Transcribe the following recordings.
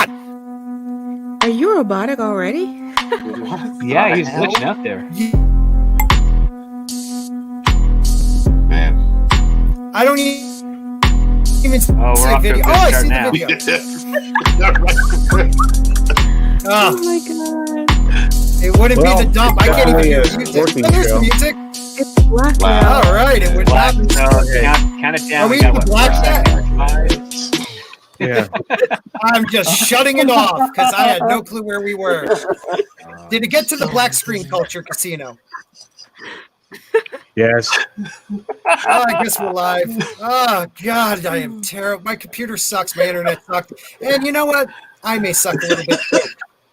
Are you robotic already? Yeah, he's glitching out there. Man. I don't even see we're video. off to a good I start see now. the video. Oh my god. It wouldn't be the dump. I can't even hear it's music. definitely Oh, there's the show. music. It's black Wow. now. All right, it would Black, not be. count it down. Are we got in what, black five? Yeah. I'm just shutting it off because I had no clue where we were. Did it get to the black screen culture casino? Yes. Oh, I guess we're live. Oh, God, I am terrible. My computer sucks. My internet sucks. And you know what? I may suck a little bit too.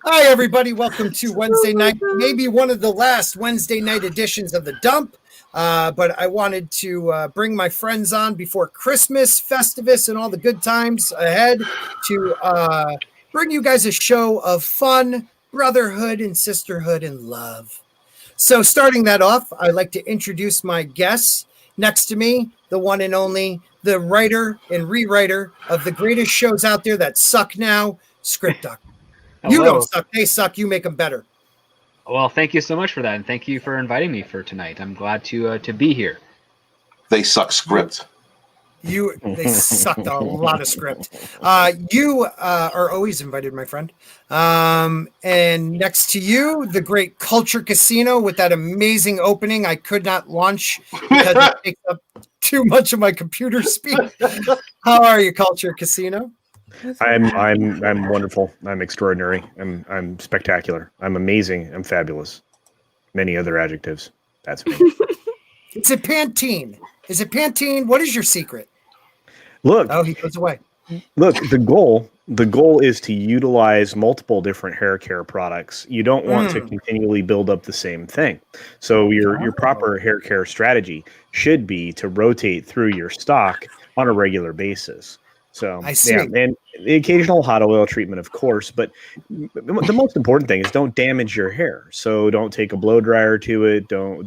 Hi, everybody. Welcome to Wednesday night. Maybe one of the last Wednesday night editions of The Dump. But I wanted to bring my friends on before Christmas, Festivus, and all the good times ahead to bring you guys a show of fun, brotherhood, and sisterhood and love. So starting that off, I'd like to introduce my guests. Next to me, the one and only, the writer and rewriter of the greatest shows out there that suck now, Script Duck. You Hello. don't suck. They suck. You make them better. Well, thank you so much for that, and thank you for inviting me for tonight. I'm glad to be here. They suck script. They sucked a lot of script. You are always invited, my friend. And next to you, the great Culture Casino with that amazing opening I could not launch because it takes up too much of my computer speed. How are you, Culture Casino? I'm wonderful. I'm extraordinary. I'm spectacular. I'm amazing. I'm fabulous. Many other adjectives. That's me. It's a Pantene. Is it Pantene? What is your secret? Look. Oh, he goes away. Look, the goal is to utilize multiple different hair care products. You don't want to continually build up the same thing. So your proper hair care strategy should be to rotate through your stock on a regular basis. So I see. Yeah, and the occasional hot oil treatment, of course, but the most important thing is don't damage your hair. So don't take a blow dryer to it. Don't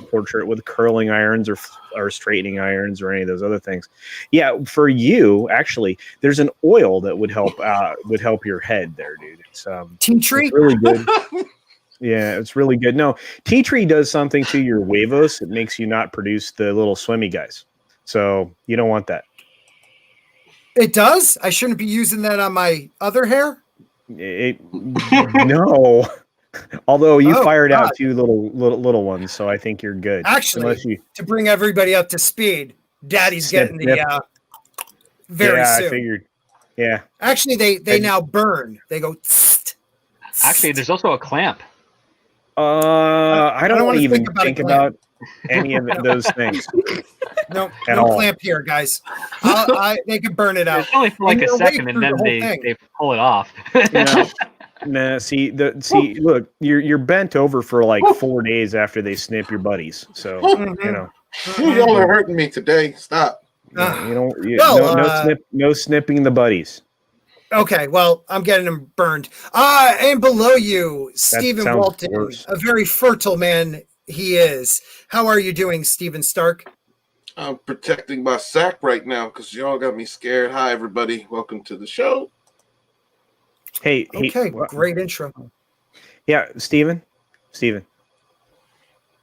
torture it with curling irons or straightening irons or any of those other things. Yeah, for you, actually, there's an oil that would help your head there, dude. It's Tea tree? It's really good. Yeah, it's really good. No, tea tree does something to your huevos. It makes you not produce the little swimmy guys. So you don't want that. It does? I shouldn't be using that on my other hair? No. Although you fired God. out two little ones, so I think you're good. Actually, to bring everybody up to speed, Daddy's getting the very soon. I figured. Yeah. Actually, they now burn. They go. Tst, tst. Actually, there's also a clamp. I don't wanna even think about any of those things. No At all. clamp here, guys. They can burn it out. It's only for like And a they'll second, wait and then through the whole they pull it off. Nah, see, look, you're bent over for like 4 days after they snip your buddies. So Y'all are hurting me today. Stop. No snipping the buddies. Okay, well, I'm getting them burned. And below you, Stephen sounds Walton, worse. a very fertile man he is. How are you doing, Stephen Stark? I'm protecting my sack right now because y'all got me scared. Hi, everybody. Welcome to the show. Hey, Okay, great intro. Yeah, Steven.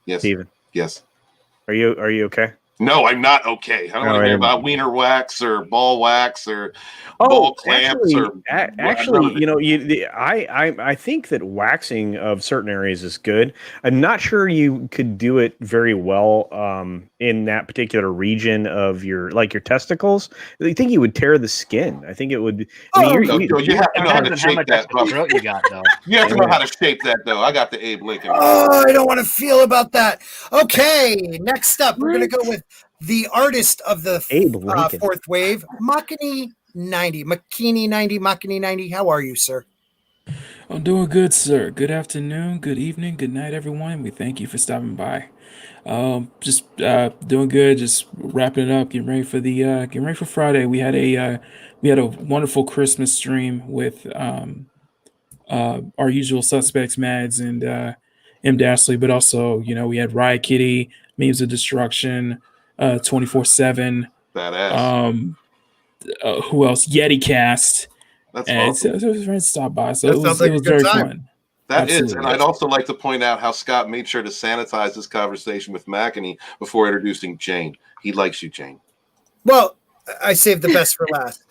Yes. Steven. Yes. Are you okay? No, I'm not okay. I don't want to hear about wiener wax or ball wax or ball clamps. I think that waxing of certain areas is good. I'm not sure you could do it very well in that particular region of your testicles. I think you would tear the skin. I think it would. You have to know how to shape that. Throat you got though. You have to know how to shape that, though. I got the Abe Lincoln. Oh, I don't want to feel about that. Okay, next up, we're going to go with the artist of the fourth wave, Makini 90. How are you, sir? I'm doing good, sir. Good afternoon, good evening, good night, everyone. We thank you for stopping by. Just doing good. Just wrapping it up. Getting ready for Friday. We had a wonderful Christmas stream with our usual suspects, Mads and M. Dashley, but also we had Riot Kitty, Memes of Destruction, 24/7. Badass. Who else? Yeti Cast, That's And awesome. so his friends stopped by, so That it was sounds like a good very time. fun. That is, Absolutely. and I'd also like to point out how Scott made sure to sanitize this conversation with McAnee before introducing Jayne. He likes you, Jayne. Well, I saved the best for last.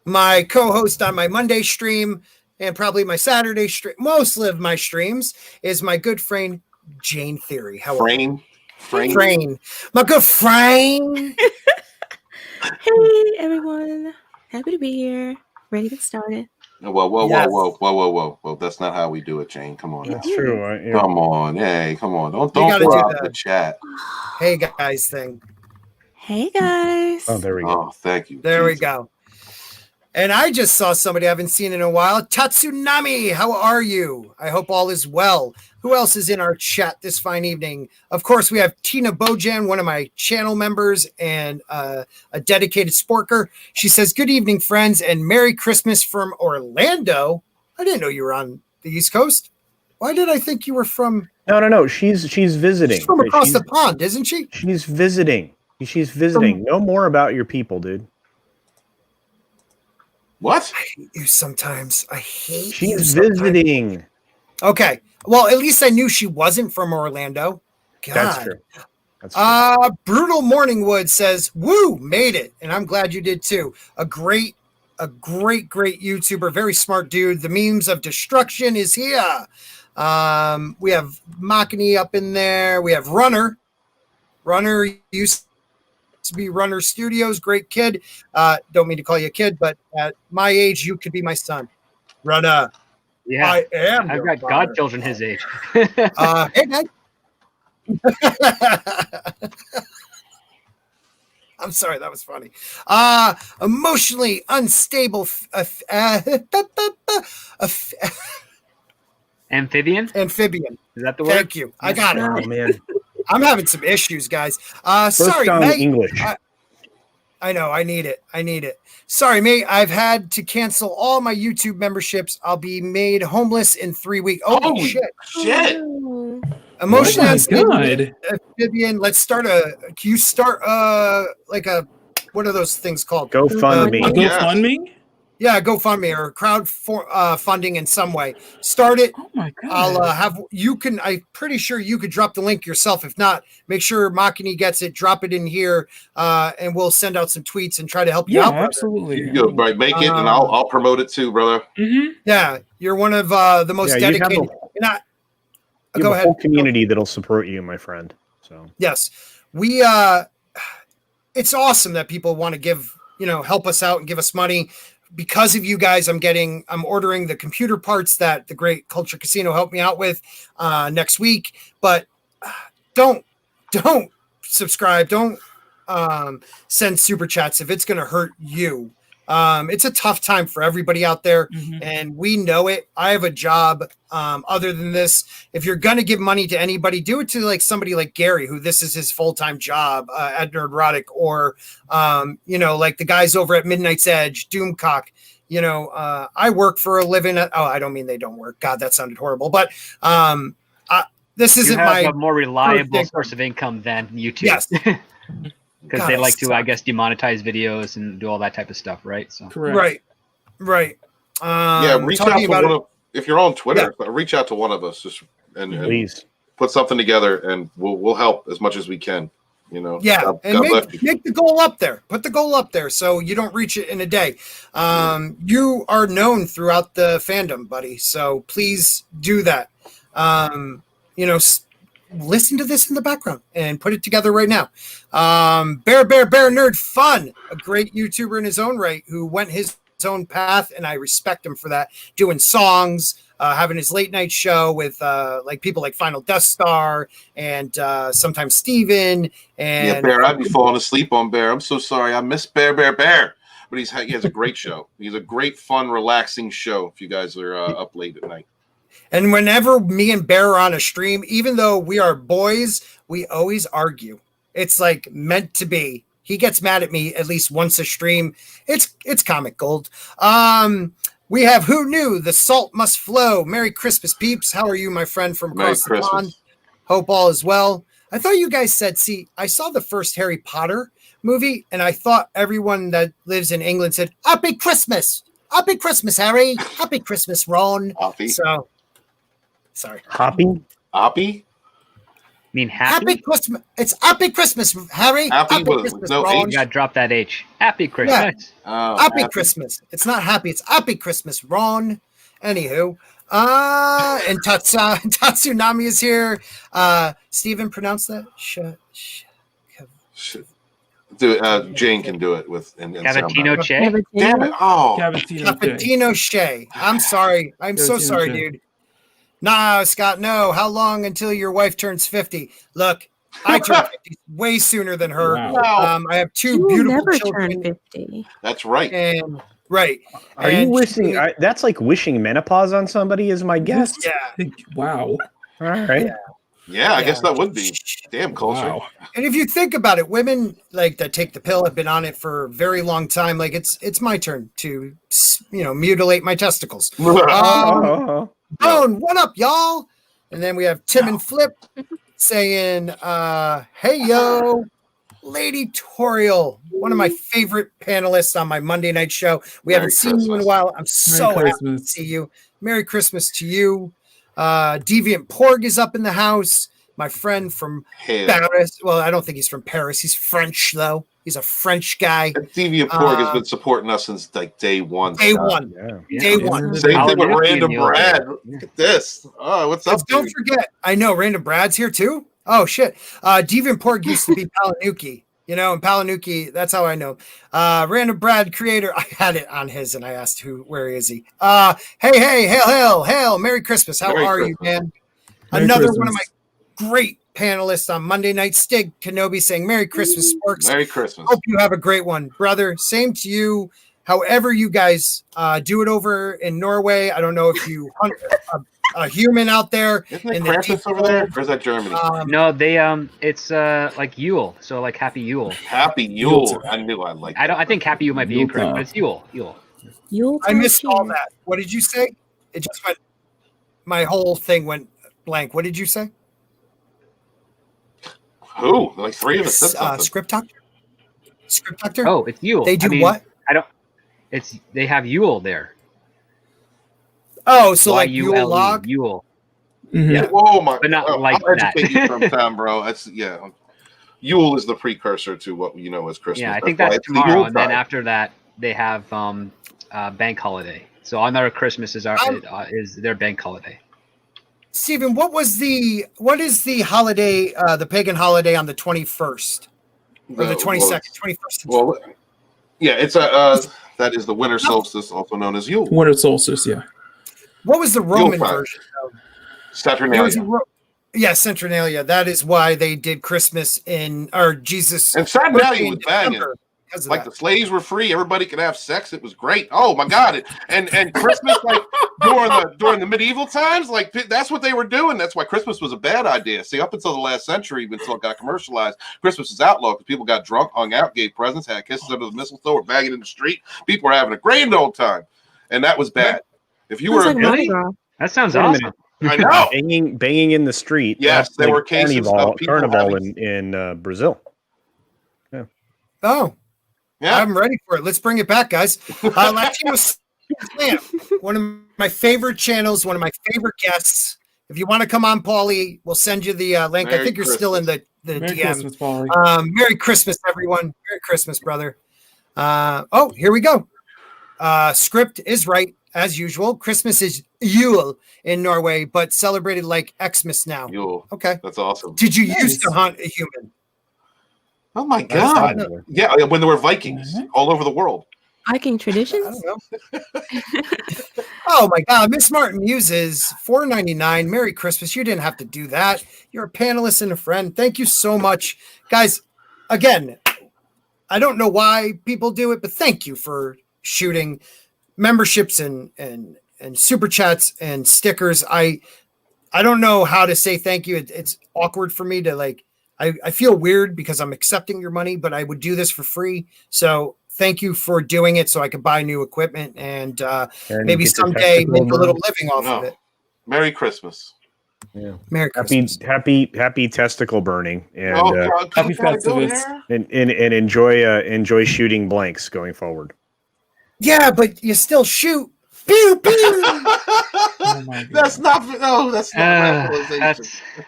My co-host on my Monday stream and probably my Saturday stream, mostly of my streams, is my good friend Jayne Theory. How are you? Frame. My good friend. Hey everyone, happy to be here. Ready to get started. Whoa. That's not how we do it, Jayne. Come on now. That's true. Come on. Hey, come on. Don't gotta throw do out that. the chat. Hey guys thing. Hey guys. Oh, there we go. Oh, thank you. There we Jesus. go. And I just saw somebody I haven't seen in a while. Tatsunami, how are you? I hope all is well. Who else is in our chat this fine evening? Of course, we have Tina Bojan, one of my channel members and a dedicated sporker. She says, good evening, friends, and Merry Christmas from Orlando. I didn't know you were on the East Coast. Why did I think you were from? No. She's visiting. She's from across the pond, isn't she? She's visiting. She's visiting. Know more about your people, dude. What? I hate you sometimes. I hate you She's sometimes. visiting. Okay. Well, at least I knew she wasn't from Orlando. God. That's true. That's true. Brutal Morningwood says, woo, made it. And I'm glad you did too. A great YouTuber, very smart dude. The memes of destruction is here. We have Makani up in there. We have Runner. Runner used to be Runner Studios, great kid. Don't mean to call you a kid, but at my age, you could be my son. Runner. Yeah, I am. I've your got father. godchildren his age. Hey, guys. I'm sorry, that was funny. Emotionally unstable Amphibian? amphibian. Is that the word? Thank you. I got it. Oh man. I'm having some issues, guys. First Sorry, on mate. English. I know. I need it. Sorry, mate. I've had to cancel all my YouTube memberships. I'll be made homeless in 3 weeks. Oh, Holy shit. shit. Oh, Emotionally Oh my unstable God. amphibian. Let's start can you start like a, what are those things called? GoFundMe. A Yes. GoFundMe? Yeah, GoFundMe or funding in some way. Start it. Oh my God. I'll I'm pretty sure you could drop the link yourself. If not, make sure Makani gets it, drop it in here, and we'll send out some tweets and try to help you Yeah, out. brother. absolutely. You go, right, make it, and I'll promote it too, brother. Mm-hmm. Yeah, you're one of the most Yeah, you have dedicated. you have Go a ahead. whole community that'll support you, my friend. So Yes, we. It's awesome that people want to give, help us out and give us money. Because of you guys, I'm ordering the computer parts that the Great Culture Casino helped me out with next week. But don't subscribe. Don't send super chats if it's going to hurt you. It's a tough time for everybody out there, Mhm. and we know it. I have a job other than this. If you're going to give money to anybody, do it to like somebody like Gary, who this is his full-time job at Nerdrotic, or like the guys over at Midnight's Edge, Doomcock. I work for a living. I don't mean they don't work. God, that sounded horrible. But this You isn't have my a more reliable income. source of income than YouTube. Yes. Because God, they I like to, suck. I guess, demonetize videos and do all that type of stuff, right? So Correct. Right. Yeah, reach out talking to about one it. of, if you're on Twitter, reach out to one of us and please. put something together, and we'll help as much as we can. Yeah, God and bless you. make the goal up there. Put the goal up there so you don't reach it in a day. You are known throughout the fandom, buddy. So please do that. Listen to this in the background and put it together right now. Bear Nerd Fun, a great YouTuber in his own right who went his own path, and I respect him for that. Doing songs, having his late night show with like people like Finaldeathstar and sometimes Steven. And Yeah, Bear, I'd be falling asleep on Bear. I'm so sorry. I miss Bear. But he has a great show. He's a great, fun, relaxing show if you guys are up late at night. And whenever me and Bear are on a stream, even though we are boys, we always argue. It's like meant to be. He gets mad at me at least once a stream. It's comic gold. We have Who Knew? The Salt Must Flow. Merry Christmas, peeps. How are you, my friend from Merry across the pond? Christmas. Hope all is well. I thought you guys said, I saw the first Harry Potter movie, and I thought everyone that lives in England said, Happy Christmas. Happy Christmas, Harry. Happy Christmas, Ron. Hoppy. So, sorry. Hoppy? Hoppy? mean Happy happy? Christmas. It's Happy Christmas, Harry. Happy with Christmas, no Ron. You gotta drop that H. Happy Christmas. Oh, Happy Christmas. It's not happy. It's Happy Christmas, Ron. Anywho, and Tatsunami is here. Steven, pronounce that. Jayne can do it with and Cavatino Che. Damn it! Oh, Cappuccino Shea. I'm sorry. I'm so Cappuccino sorry, Shea. dude. Nah, Scott, no. How long until your wife turns 50? Look, I turned 50 way sooner than her. Wow. I have two You will beautiful never children. turn 50. that's right. And right. Are you And wishing? That's like wishing menopause on somebody, is my guess. Yeah. Wow. All right. Yeah. Yeah, I guess that would be damn culture. Wow. And if you think about it, women like that take the pill have been on it for a very long time. Like it's my turn to mutilate my testicles. Oh. Bone, what up, y'all? And then we have Tim and Flip saying, hey yo, Lady Tauriel, one of my favorite panelists on my Monday night show. We haven't seen you in a while. I'm so happy to see you. Merry Christmas to you. Deviant Porg is up in the house. My friend from Paris. Well, I don't think he's from Paris. He's French, though. He's a French guy. Deviant Porg has been supporting us since like day one. Day one. Day one. Same thing with Random Brad. Look at this. Oh, what's up? Don't forget. I know Random Brad's here too. Oh shit. Deviant Porg used to be Palanuki. And Palanuki, that's how I know. Random Brad creator, I had it on his and I asked where is he? Hey, hail, Merry Christmas. How are you, man? Another one of my great panelists on Monday Night Stig Kenobi saying Merry Christmas, Sporks. Merry Christmas. Hope you have a great one, brother. Same to you. However you guys do it over in Norway. I don't know if you hunt a human out there. Isn't it Krampus over there? Or is that Germany? No, they it's like Yule, so like Happy Yule. Happy Yule. I knew I liked I think Happy Yule might be incorrect, but it's Yule. I missed all that. What did you say? It just went. My whole thing went blank. What did you say? Who? Like three of us said something. Script Doctor. Script Doctor. Oh, it's Yule. They do what? They have Yule there. Oh, so like Yule log. Yule. Mm-hmm. Yeah. Whoa, my! But not like I'll that. educate you from time, bro. That's Yule is the precursor to what you know as Christmas. Yeah, I think that's tomorrow, and then after that they have bank holiday. So on their Christmas is their bank holiday. Steven, what is the holiday, the pagan holiday on the 21st or the 22nd, 21st? Well, yeah, it's that is the winter solstice, also known as Yule. Winter solstice, yeah. What was the Roman version? Saturnalia. Saturnalia. That is why they did Christmas Jesus. And Saturnalia was banging. Like the slaves were free, everybody could have sex. It was great. Oh my god! And Christmas, like during the medieval times, like that's what they were doing. That's why Christmas was a bad idea. See, up until the last century, until it got commercialized, Christmas is outlawed because people got drunk, hung out, gave presents, had kisses under the mistletoe, were banging in the street. People were having a grand old time, and that was bad. If you were that sounds awesome. I know banging in the street. Yes, there were cases of carnival in Brazil. Yeah. Oh. Yeah. I'm ready for it. Let's bring it back, guys. Latino Slam, one of my favorite channels, one of my favorite guests. If you want to come on, Paulie, we'll send you the link. I think you're still in the Merry DM. Christmas, Paulie. Merry Christmas, everyone. Merry Christmas, brother. Here we go. Script is right, as usual. Christmas is Yule in Norway, but celebrated like Xmas now. Yule. Okay. That's awesome. Did you used to hunt a human? Oh my god! Yeah, when there were Vikings all over the world. Viking traditions. I don't know. Oh my god, Miss Martin uses $4.99. Merry Christmas! You didn't have to do that. You're a panelist and a friend. Thank you so much, guys. Again, I don't know why people do it, but thank you for shooting memberships and super chats and stickers. I don't know how to say thank you. It's awkward for me to like. I feel weird because I'm accepting your money, but I would do this for free. So thank you for doing it so I could buy new equipment and maybe someday make a little living off of it. Merry Christmas. Yeah. Merry Christmas. Happy testicle burning and happy Festivus. And enjoy shooting blanks going forward. Yeah, but you still shoot. Pew pew. Oh my God. That's not rationalization.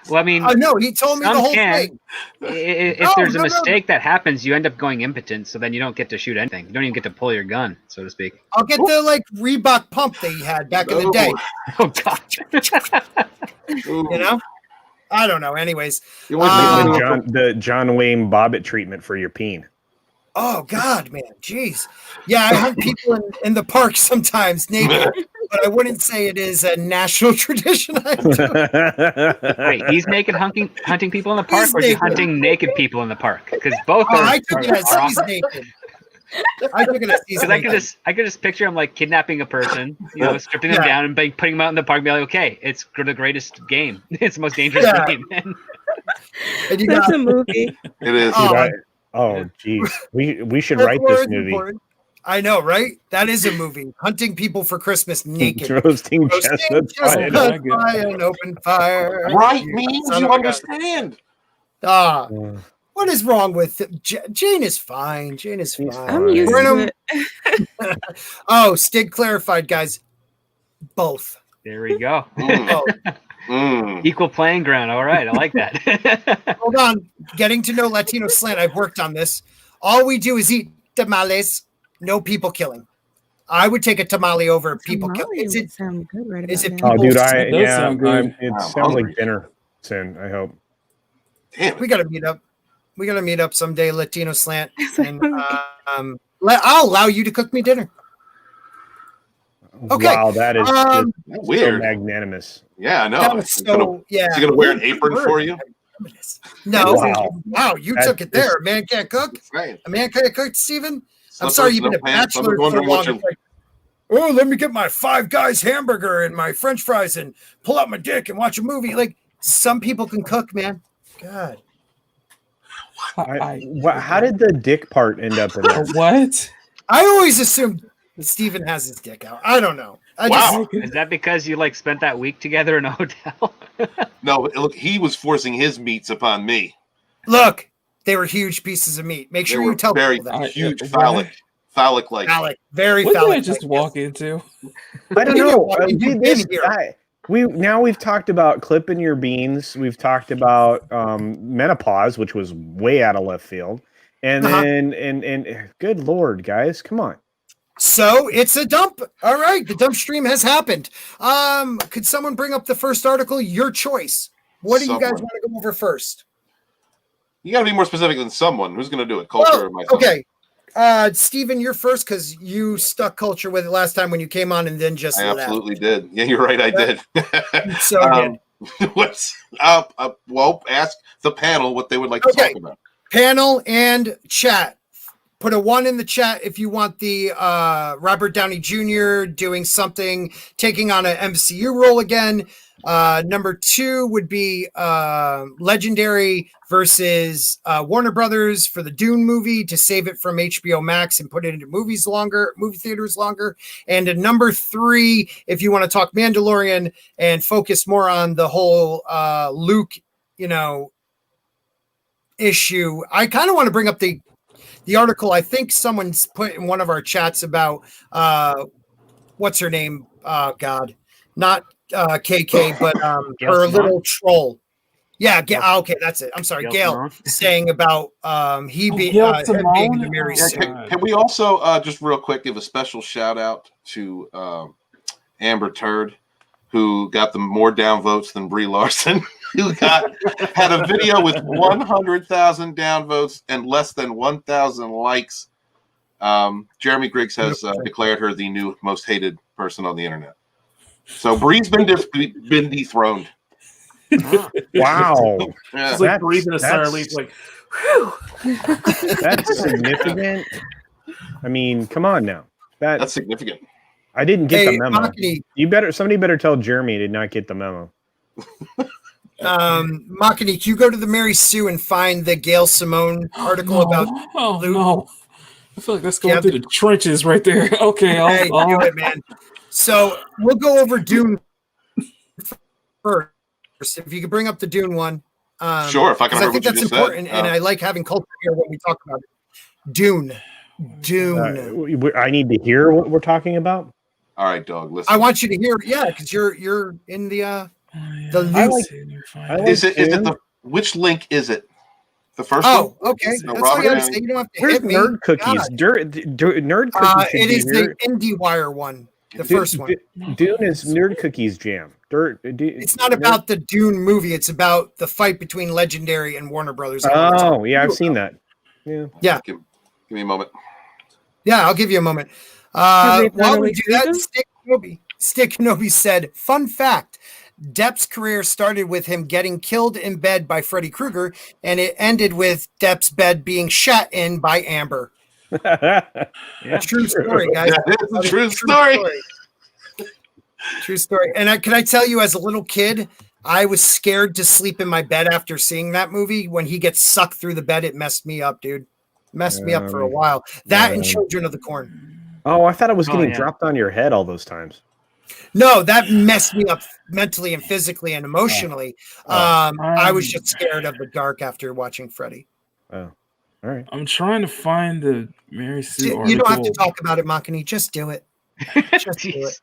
Well, I mean, No, he told me the some whole can. thing. If there's a mistake that happens, you end up going impotent, so then you don't get to shoot anything. You don't even get to pull your gun, so to speak. I'll get the like Reebok pump that he had back in the day. Oh God! You know, I don't know. Anyways, The John Wayne Bobbitt treatment for your peen. oh God, man, jeez, yeah, I hunt people in the park sometimes naked, but I wouldn't say it is a national tradition. I do. Wait, he's naked hunting people in the park, or is he hunting naked people in the park? Because both are. I took it as he's naked. I took it as he's naked. I could just picture him like kidnapping a person, stripping them down and putting them out in the park and be like, okay, it's the greatest game. It's the most dangerous game. And That's a movie. It is. Oh, geez. We should write this movie. I know, right? That is a movie. Hunting people for Christmas naked. Roasting chestnuts by an open fire. Right means you understand. What is wrong with Jayne? Is fine. Jayne is fine. I'm used to it. Oh, Stig clarified, guys. Both. There we go. Both. Equal playing ground. All right, I like that. Hold on. Getting to know Latino slant. I've worked on this. All we do is eat tamales. No people killing. I would take a tamale over people killing. Is it sound good right is it about Oh, dude, sound good. it sounds like dinner soon, I hope. Damn. we gotta meet up. We gotta meet up someday, Latino slant. And I'll allow you to cook me dinner. Okay. Wow, that is just weird. so magnanimous. Yeah, I know. That was so Is he gonna wear an apron for you? No. Wow. You took it there. A man can't cook. Right. A man can't cook, Steven. I'm sorry, you've been a bachelor for so long. Like, oh, let me get my Five Guys hamburger and my French fries and pull out my dick and watch a movie. Like, some people can cook, man. God. How did the dick part end up in that? What? I always assumed Steven has his dick out. I don't know. Is that because you spent that week together in a hotel? No, look, he was forcing his meats upon me. Look, they were huge pieces of meat. Make sure you tell very people that. huge phallic like. Phallic, very What phallic. did I just walk into? I don't know. Here. We've talked about clipping your beans. We've talked about menopause, which was way out of left field. And then, and good Lord, guys, come on. So it's a dump. All right. The dump stream has happened. Could someone bring up the first article? Your choice. What do you guys want to go over first? You got to be more specific than someone. Who's going to do it? Culture or myself? Okay. Steven, you're first because you stuck culture with it last time when you came on and then just I absolutely did. Yeah, you're right. I did. So what's up? Well, ask the panel what they would like to talk about. Panel and chat. Put a 1 in the chat if you want the Robert Downey Jr. doing something, taking on an MCU role again. Number 2 would be Legendary versus Warner Brothers for the Dune movie to save it from HBOMax and put it into movie theaters longer. And a number 3, if you want to talk Mandalorian and focus more on the whole Luke, issue. I kind of want to bring up the article I think someone's put in one of our chats about what's her name? God, not KK, but her little troll. Yeah, okay, that's it. I'm sorry, Gail saying about him being the Mary Sue. Can we also just real quick give a special shout out to Amber Turd, who got the more downvotes than Brie Larson, who had a video with 100,000 downvotes and less than 1,000 likes. Jeremy Griggs has declared her the new most hated person on the internet. So Brie's been dethroned. Wow. Yeah. It's like breathing a sigh of relief, like, whew. That's significant. I mean, come on now. That's significant. I didn't get the memo. Makini, Somebody better tell Jeremy I did not get the memo. Makini, can you go to the Mary Sue and find the Gail Simone article about Luke? No. I feel like that's going through the trenches right there. Okay, I'll do it, man. So we'll go over Dune first. If you could bring up the Dune one. Sure, if I can remember I think that's important, and I like having culture here when we talk about it. Dune. Dune. I need to hear what we're talking about. All right, dog. Listen. I want you to hear, because you're in the Is it which link is it? The first one? Oh, okay. No, That's all you gotta say. You don't have to hit me. Nerd Cookies? Nerd Cookies. It is the IndieWire one. The first one. Dune is Nerd Cookies jam. It's not about the Dune movie. It's about the fight between Legendary and Warner Brothers. Oh, yeah, I've seen that. Yeah. Give me a moment. Yeah, I'll give you a moment. While we do that, Stick Kenobi said, fun fact, Depp's career started with him getting killed in bed by Freddy Krueger, and it ended with Depp's bed being shot in by Amber. True story, guys. That's a true story. True story. And can I tell you, as a little kid, I was scared to sleep in my bed after seeing that movie. When he gets sucked through the bed, it messed me up, dude. Messed me up for a while. That and Children of the Corn. Oh, I thought it was getting dropped on your head all those times. No, that messed me up mentally and physically and emotionally. I was just scared of the dark after watching Freddy. Oh, all right. I'm trying to find the Mary Sue article. You don't have to talk about it, Makani. Just do it. Just do it.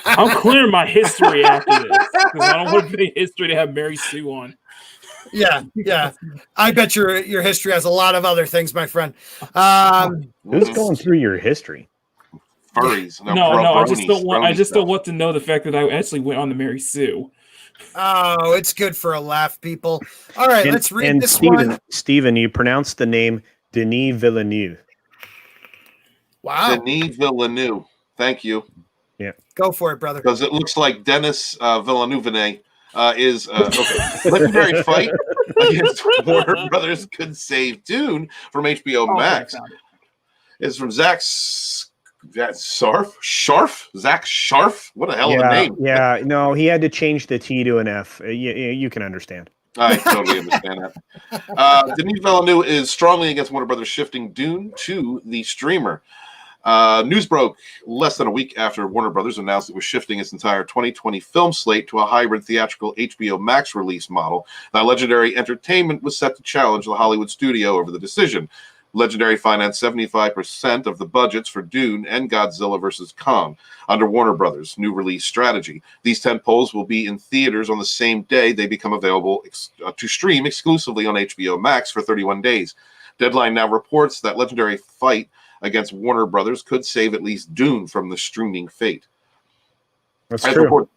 I'm clearing my history after this because I don't want the history to have Mary Sue on. Yeah. I bet your history has a lot of other things, my friend. Who's going through your history? Furries. No. I just don't want to know the fact that I actually went on the Mary Sue. Oh, it's good for a laugh, people. All right, let's read this one. Steven, you pronounced the name Denis Villeneuve. Wow. Denis Villeneuve. Thank you. Yeah. Go for it, brother. Because it looks like Dennis Villeneuve is legendary fight against Warner Brothers could save Dune from HBO Max. It's from Zach Sharf. What a hell of a name. Yeah, no, he had to change the T to an F. You can understand. I totally understand that. Denis Villeneuve is strongly against Warner Brothers shifting Dune to the streamer. News broke less than a week after Warner Brothers announced it was shifting its entire 2020 film slate to a hybrid theatrical HBO Max release model. Now, Legendary Entertainment was set to challenge the Hollywood studio over the decision. Legendary financed 75% of the budgets for Dune and Godzilla vs. Kong under Warner Brothers' new release strategy. These tentpoles will be in theaters on the same day they become available to stream exclusively on HBO Max for 31 days. Deadline now reports that Legendary fight against Warner Brothers could save at least Dune from the streaming fate. That's true.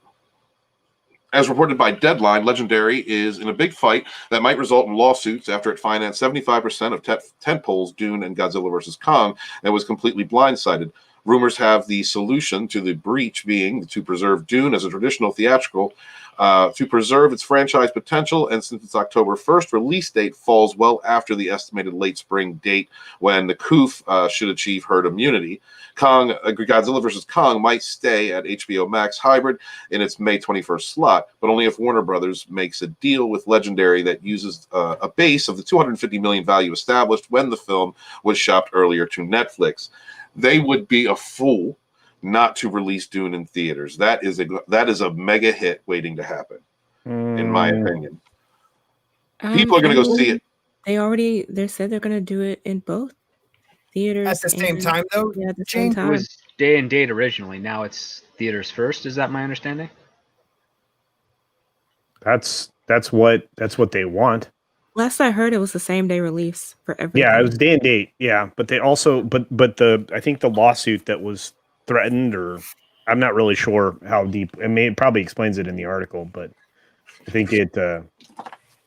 As reported by Deadline, Legendary is in a big fight that might result in lawsuits after it financed 75% of tentpoles Dune and Godzilla vs. Kong and was completely blindsided. Rumors have the solution to the breach being to preserve Dune as a traditional theatrical, to preserve its franchise potential, and since its October 1st release date falls well after the estimated late spring date when the COOF should achieve herd immunity, Godzilla vs. Kong might stay at HBO Max hybrid in its May 21st slot, but only if Warner Brothers makes a deal with Legendary that uses a base of the $250 million value established when the film was shopped earlier to Netflix. They would be a fool not to release Dune in theaters. That is a mega hit waiting to happen, in my opinion. People are going to go see it. They said they're going to do it in both theaters at the same time, though. Yeah, at the same time. It was day and date originally. Now it's theaters first. Is that my understanding? That's what they want. Last I heard, it was the same day release for everything. Yeah, it was day and date. Yeah, but they also, but I think the lawsuit that was threatened, or I'm not really sure how deep. It probably explains it in the article, but I think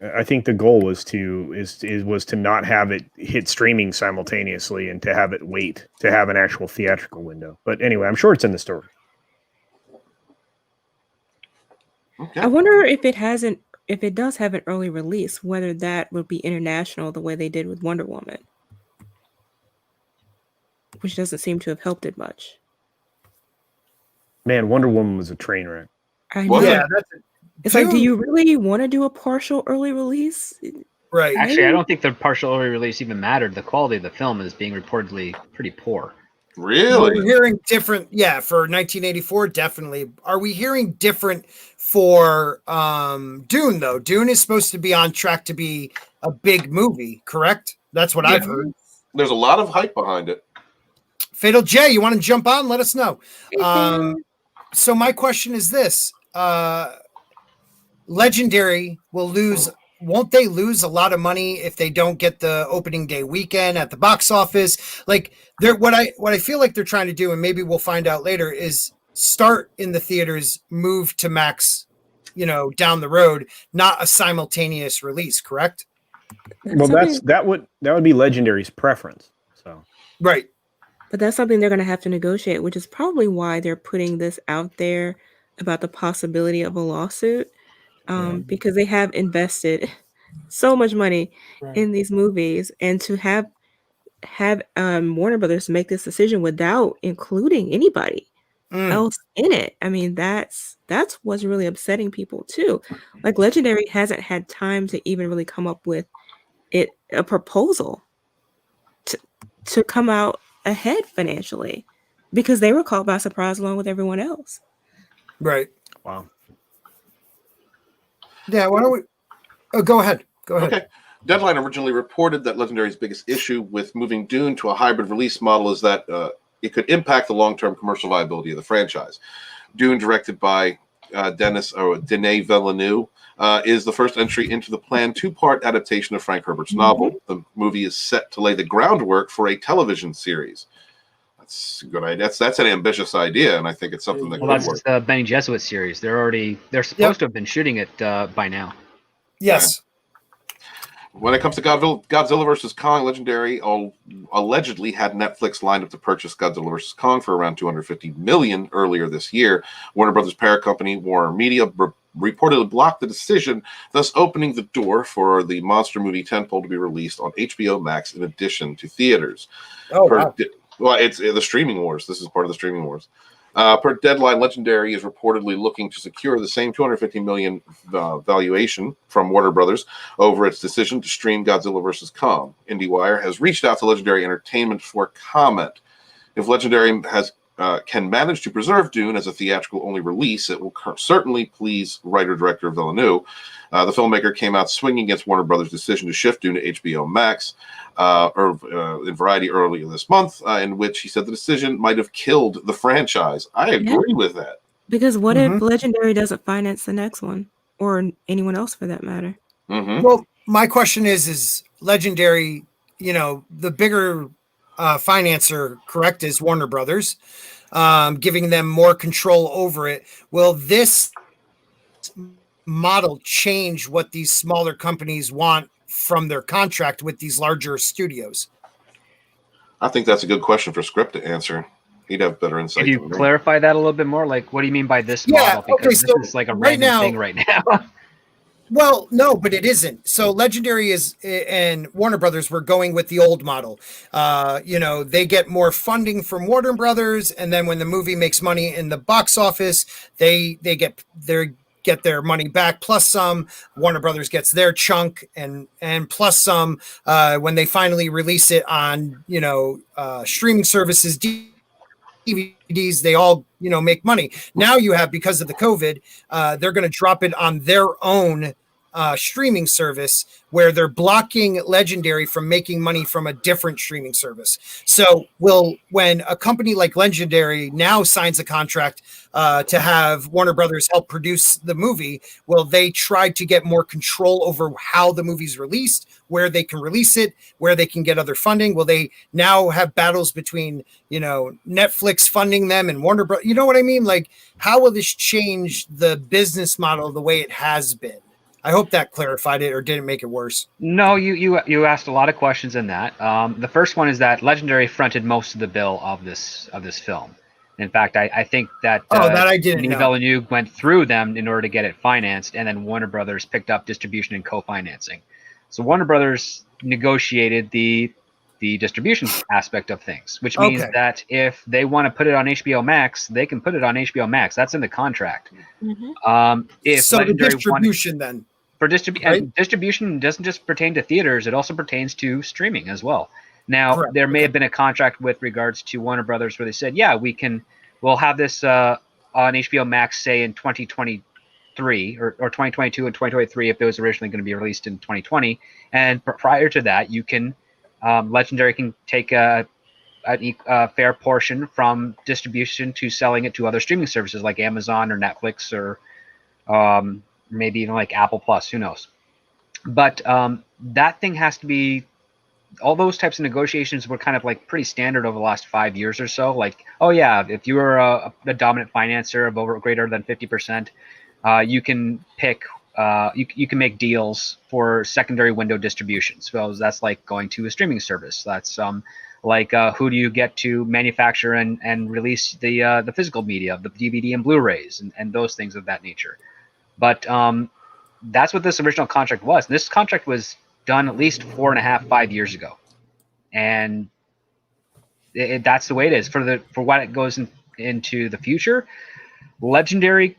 I think the goal was to not have it hit streaming simultaneously and to have it wait to have an actual theatrical window. But anyway, I'm sure it's in the story. Okay. I wonder if it does have an early release, whether that would be international the way they did with Wonder Woman, which doesn't seem to have helped it much. Man, Wonder Woman was a train wreck. I know. Yeah, it's like, do you really want to do a partial early release? Right. Actually, I don't think the partial early release even mattered. The quality of the film is being reportedly pretty poor. Really? We're hearing different, for 1984, definitely. Are we hearing different for Dune, though? Dune is supposed to be on track to be a big movie, correct? That's what I've heard. There's a lot of hype behind it. Fatal J, you want to jump on? Let us know. So my question is this: Legendary won't they lose a lot of money if they don't get the opening day weekend at the box office? Like, what I feel like they're trying to do, and maybe we'll find out later, is start in the theaters, move to Max, down the road, not a simultaneous release. Correct? Well, that would be Legendary's preference. So right. But that's something they're going to have to negotiate, which is probably why they're putting this out there about the possibility of a lawsuit, because they have invested so much money in these movies, and to have Warner Brothers make this decision without including anybody else in it. I mean, that's what's really upsetting people too. Like, Legendary hasn't had time to even really come up with a proposal to come out ahead financially, because they were caught by surprise along with everyone else. Right. Wow. Yeah. Why don't we? Oh, go ahead. Okay. Deadline originally reported that Legendary's biggest issue with moving Dune to a hybrid release model is that it could impact the long-term commercial viability of the franchise. Dune, directed by Denis Villeneuve, is the first entry into the planned two-part adaptation of Frank Herbert's novel. The movie is set to lay the groundwork for a television series. That's a good idea. That's an ambitious idea, and I think it's something that could work. That's the Bene Gesserit series. They're supposed to have been shooting it by now. Yes. When it comes to Godzilla vs. Kong, Legendary allegedly had Netflix lined up to purchase Godzilla vs. Kong for around $250 million earlier this year. Warner Brothers' parent company, Warner Media, reportedly blocked the decision, thus opening the door for the monster movie tentpole to be released on HBOMax in addition to theaters. Well, it's the streaming wars. This is part of the streaming wars. Per Deadline, Legendary is reportedly looking to secure the same $250 million valuation from Warner Brothers over its decision to stream Godzilla vs. Kong. IndieWire has reached out to Legendary Entertainment for comment. If Legendary can manage to preserve Dune as a theatrical-only release, it will certainly please writer-director Villeneuve. The filmmaker came out swinging against Warner Brothers' decision to shift Dune to HBO Max in Variety earlier this month, in which he said the decision might have killed the franchise. I agree with that. Because what if Legendary doesn't finance the next one, or anyone else for that matter? Well, my question is Legendary, the bigger financer, correct, is Warner Brothers, giving them more control over it. Will this model change what these smaller companies want from their contract with these larger studios? I think that's a good question for Script to answer. He'd have better insight. Could you clarify that a little bit more? Like, what do you mean by this model? Because this is like a random thing right now. Well, no, but it isn't. So Legendary and Warner Brothers were going with the old model. They get more funding from Warner Brothers, and then when the movie makes money in the box office, they get their money back plus some. Warner Brothers gets their chunk and plus some when they finally release it on streaming services, DVDs. They all make money. Now you have, because of the COVID, they're going to drop it on their own streaming service, where they're blocking Legendary from making money from a different streaming service. So when a company like Legendary now signs a contract to have Warner Brothers help produce the movie, will they try to get more control over how the movie's released, where they can release it, where they can get other funding? Will they now have battles between Netflix funding them and Warner Brothers? You know what I mean? Like, how will this change the business model the way it has been? I hope that clarified it, or did it make it worse? No, you asked a lot of questions in that. The first one is that Legendary fronted most of the bill of this film. In fact, I think that that I didn't know. Villeneuve went through them in order to get it financed, and then Warner Brothers picked up distribution and co-financing. So Warner Brothers negotiated the distribution aspect of things, which means that if they want to put it on HBO Max, they can put it on HBO Max. That's in the contract. If so Legendary the distribution then. For distribution doesn't just pertain to theaters; it also pertains to streaming as well. Now, there may have been a contract with regards to Warner Brothers where they said, "Yeah, we'll have this on HBO Max, say in 2023 or 2022 and 2023, if it was originally going to be released in 2020. And prior to that, you can Legendary can take a fair portion from distribution to selling it to other streaming services like Amazon or Netflix or maybe even like Apple Plus, who knows. But that thing has to be, all those types of negotiations were kind of like pretty standard over the last 5 years or so. Like, oh yeah, if you were a dominant financer of over greater than 50%, you can pick, you can make deals for secondary window distributions. So that's like going to a streaming service. That's like who do you get to manufacture and release the physical media, the DVD and Blu-rays and those things of that nature. But that's what this original contract was. This contract was done at least 4.5, 5 years ago, and that's the way it is for what it goes into the future. Legendary,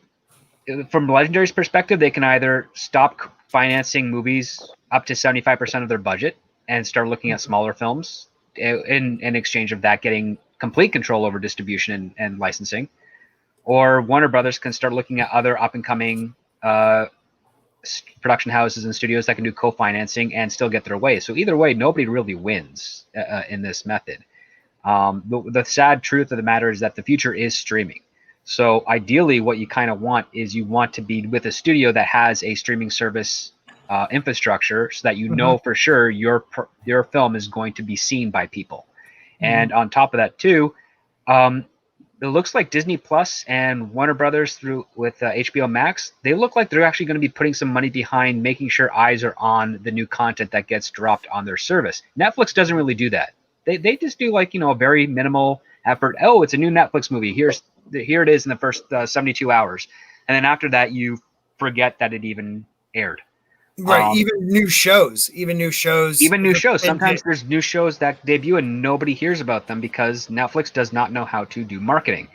from Legendary's perspective, they can either stop financing movies up to 75% of their budget and start looking at smaller films in exchange of that getting complete control over distribution and licensing, or Warner Brothers can start looking at other up and coming production houses and studios that can do co-financing and still get their way. So either way, nobody really wins in this method. The sad truth of the matter is that the future is streaming. So ideally, what you kind of want is you want to be with a studio that has a streaming service infrastructure, so that you know for sure your film is going to be seen by people. And on top of that too, it looks like Disney Plus and Warner Brothers with HBOMax, they look like they're actually going to be putting some money behind making sure eyes are on the new content that gets dropped on their service. Netflix doesn't really do that. They just do like, a very minimal effort. Oh, it's a new Netflix movie. Here it is in the first 72 hours. And then after that, you forget that it even aired. Right. Even new shows. Sometimes there's new shows that debut and nobody hears about them because Netflix does not know how to do marketing.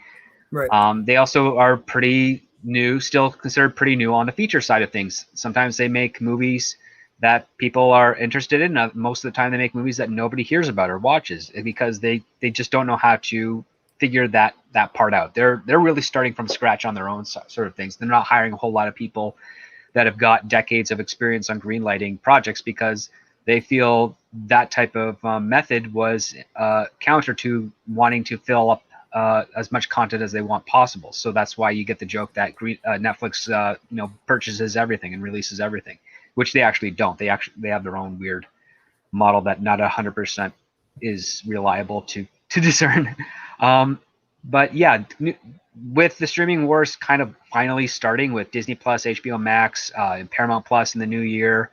Right. They also are pretty new, still considered pretty new on the feature side of things. Sometimes they make movies that people are interested in. Most of the time they make movies that nobody hears about or watches because they just don't know how to figure that part out. They're really starting from scratch on their own sort of things. They're not hiring a whole lot of people that have got decades of experience on greenlighting projects because they feel that type of method was counter to wanting to fill up as much content as they want possible. So that's why you get the joke that Netflix purchases everything and releases everything, which they actually don't. They have their own weird model that not 100% is reliable to discern. But yeah, with the streaming wars kind of finally starting with Disney Plus, HBO Max, and Paramount Plus in the new year,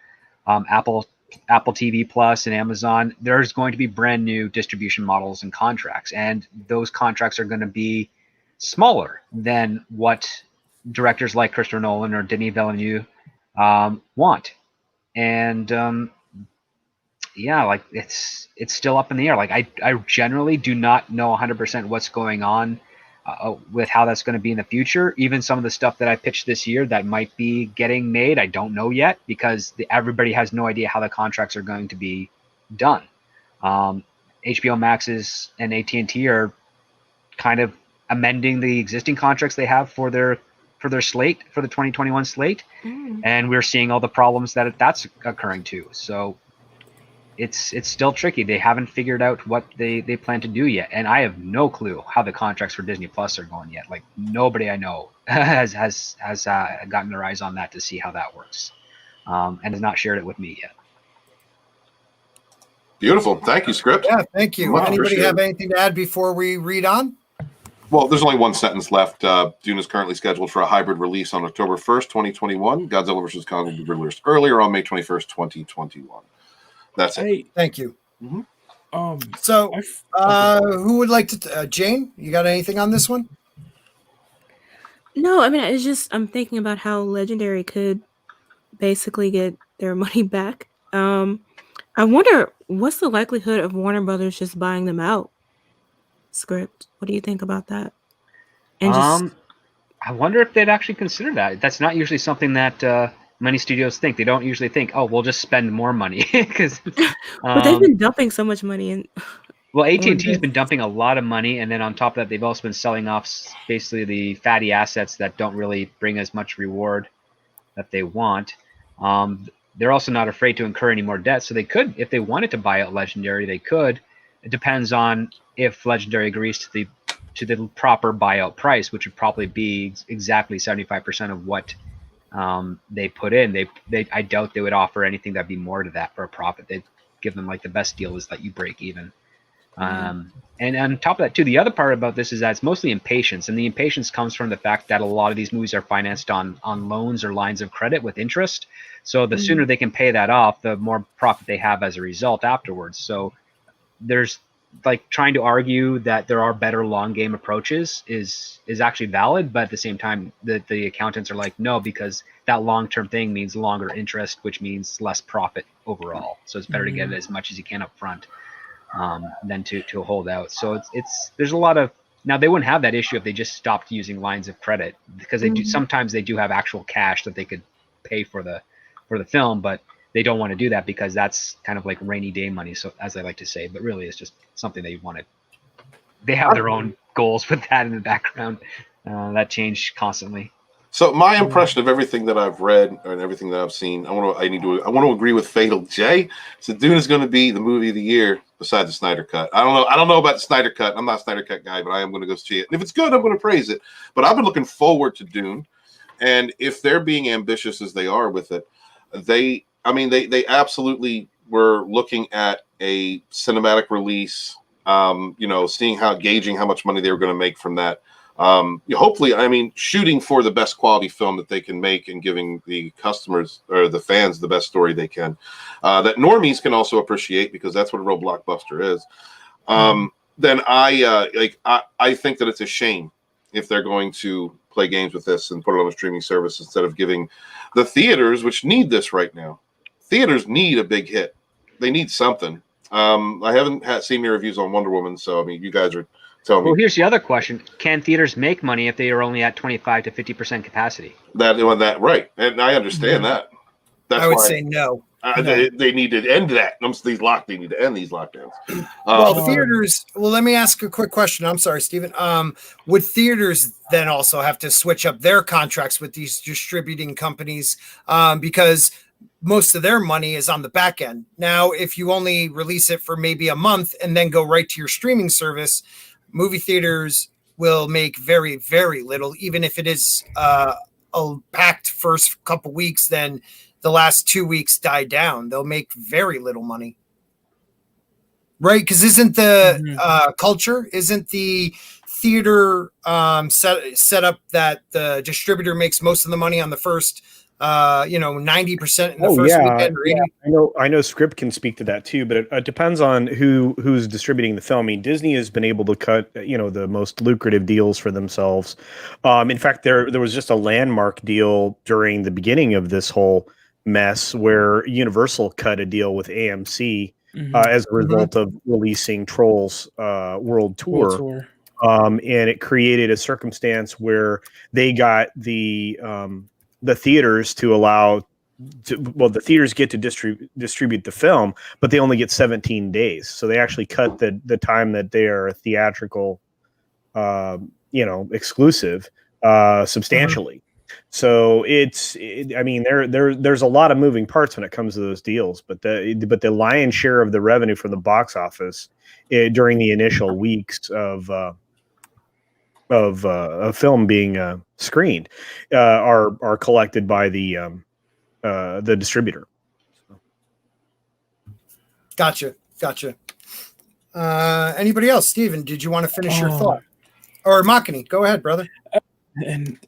Apple TV Plus and Amazon, there's going to be brand new distribution models and contracts. And those contracts are going to be smaller than what directors like Christopher Nolan or Denis Villeneuve want. And like it's still up in the air. Like I generally do not know 100% what's going on with how that's going to be in the future. Even some of the stuff that I pitched this year that might be getting made, I don't know yet because everybody has no idea how the contracts are going to be done. HBO Max's and AT&T are kind of amending the existing contracts they have for their slate, for the 2021 slate, and we're seeing all the problems that's occurring too. So it's still tricky. They haven't figured out what they plan to do yet, and I have no clue how the contracts for Disney Plus are going yet. Like nobody I know has gotten their eyes on that to see how that works, and has not shared it with me yet. Beautiful. Thank you, Script. Yeah, thank you. Anybody have anything to add before we read on? Well, there's only one sentence left. Dune is currently scheduled for a hybrid release on October 1st, 2021. Godzilla vs. Kong will be released earlier on May 21st, 2021. That's it. Hey, thank you. So, who would like to? Jayne, you got anything on this one? No, I mean, it's just I'm thinking about how Legendary could basically get their money back. I wonder what's the likelihood of Warner Brothers just buying them out. Script. What do you think about that? And I wonder if they'd actually consider that. That's not usually something that many studios think. They don't usually think, "Oh, we'll just spend more money," because. But they've been dumping so much money in. Well, AT&T's been dumping a lot of money, and then on top of that, they've also been selling off basically the fatty assets that don't really bring as much reward that they want. They're also not afraid to incur any more debt, so they could, if they wanted to buy out Legendary, they could. It depends on if Legendary agrees to the proper buyout price, which would probably be exactly 75% of what they put in. I doubt they would offer anything that'd be more to that for a profit. They'd give them like the best deal is that you break even. And on top of that too, the other part about this is that it's mostly impatience, and the impatience comes from the fact that a lot of these movies are financed on loans or lines of credit with interest. So the sooner they can pay that off, the more profit they have as a result afterwards. So there's like trying to argue that there are better long game approaches is actually valid, but at the same time the accountants are like, no, because that long-term thing means longer interest, which means less profit overall. So it's better to get it as much as you can up front than to hold out. So it's there's a lot of, now they wouldn't have that issue if they just stopped using lines of credit, because they do sometimes they do have actual cash that they could pay for the film, but they don't want to do that because that's kind of like rainy day money, so as I like to say, but really it's just something they want to, they have their own goals with that in the background that change constantly. So my impression of everything that I've read and everything that I've seen, I want to agree with Fatal J. So Dune is going to be the movie of the year besides the Snyder Cut. I don't know about the Snyder Cut. I'm not a Snyder Cut guy, but I am going to go see it. And if it's good, I'm going to praise it. But I've been looking forward to Dune, and if they're being ambitious as they are with it, they absolutely were looking at a cinematic release. Seeing gauging how much money they were going to make from that. Hopefully, shooting for the best quality film that they can make and giving the customers or the fans the best story they can, that normies can also appreciate, because that's what a real blockbuster is. Then I think that it's a shame if they're going to play games with this and put it on a streaming service instead of giving the theaters, which need this right now. Theaters need a big hit. They need something. I haven't seen any reviews on Wonder Woman, so you guys are telling me. Well, here's the other question: can theaters make money if they are only at 25 to 50% capacity? That right, and I understand that. I would say no. They need to end that. They need to end these lockdowns. Theaters. Well, let me ask a quick question. I'm sorry, Steven. Would theaters then also have to switch up their contracts with these distributing companies because most of their money is on the back end? Now, if you only release it for maybe a month and then go right to your streaming service, movie theaters will make very, very little, even if it is a packed first couple weeks, then the last 2 weeks die down. They'll make very little money. Right? Because isn't the culture, isn't the theater set up that the distributor makes most of the money on the first 90% in the first weekend? I know Script can speak to that too, but it depends on who's distributing the film. Disney has been able to cut the most lucrative deals for themselves. In fact, there was just a landmark deal during the beginning of this whole mess where Universal cut a deal with AMC as a result of releasing Trolls World Tour. And it created a circumstance where they got the theaters to allow the theaters get to distribute the film, but they only get 17 days. So they actually cut the time that they are theatrical, exclusive, substantially. So there's a lot of moving parts when it comes to those deals, but the lion's share of the revenue from the box office during the initial weeks of a film being screened are collected by the distributor. Gotcha. Anybody else? Steven, did you want to finish your thought? Or Makani, go ahead, brother. And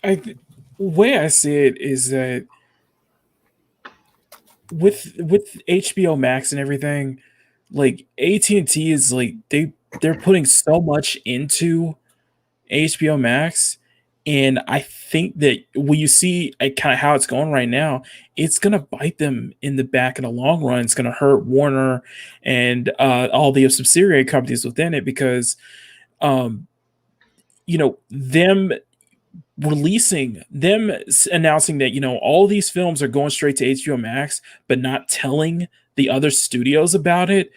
the way I see it is that with HBOMax and everything, like AT&T is like they're putting so much into HBOMax, and I think that when you see kind of how it's going right now, it's going to bite them in the back in the long run. It's going to hurt Warner and all the subsidiary companies within it, because them announcing that all these films are going straight to HBO Max, but not telling the other studios about it,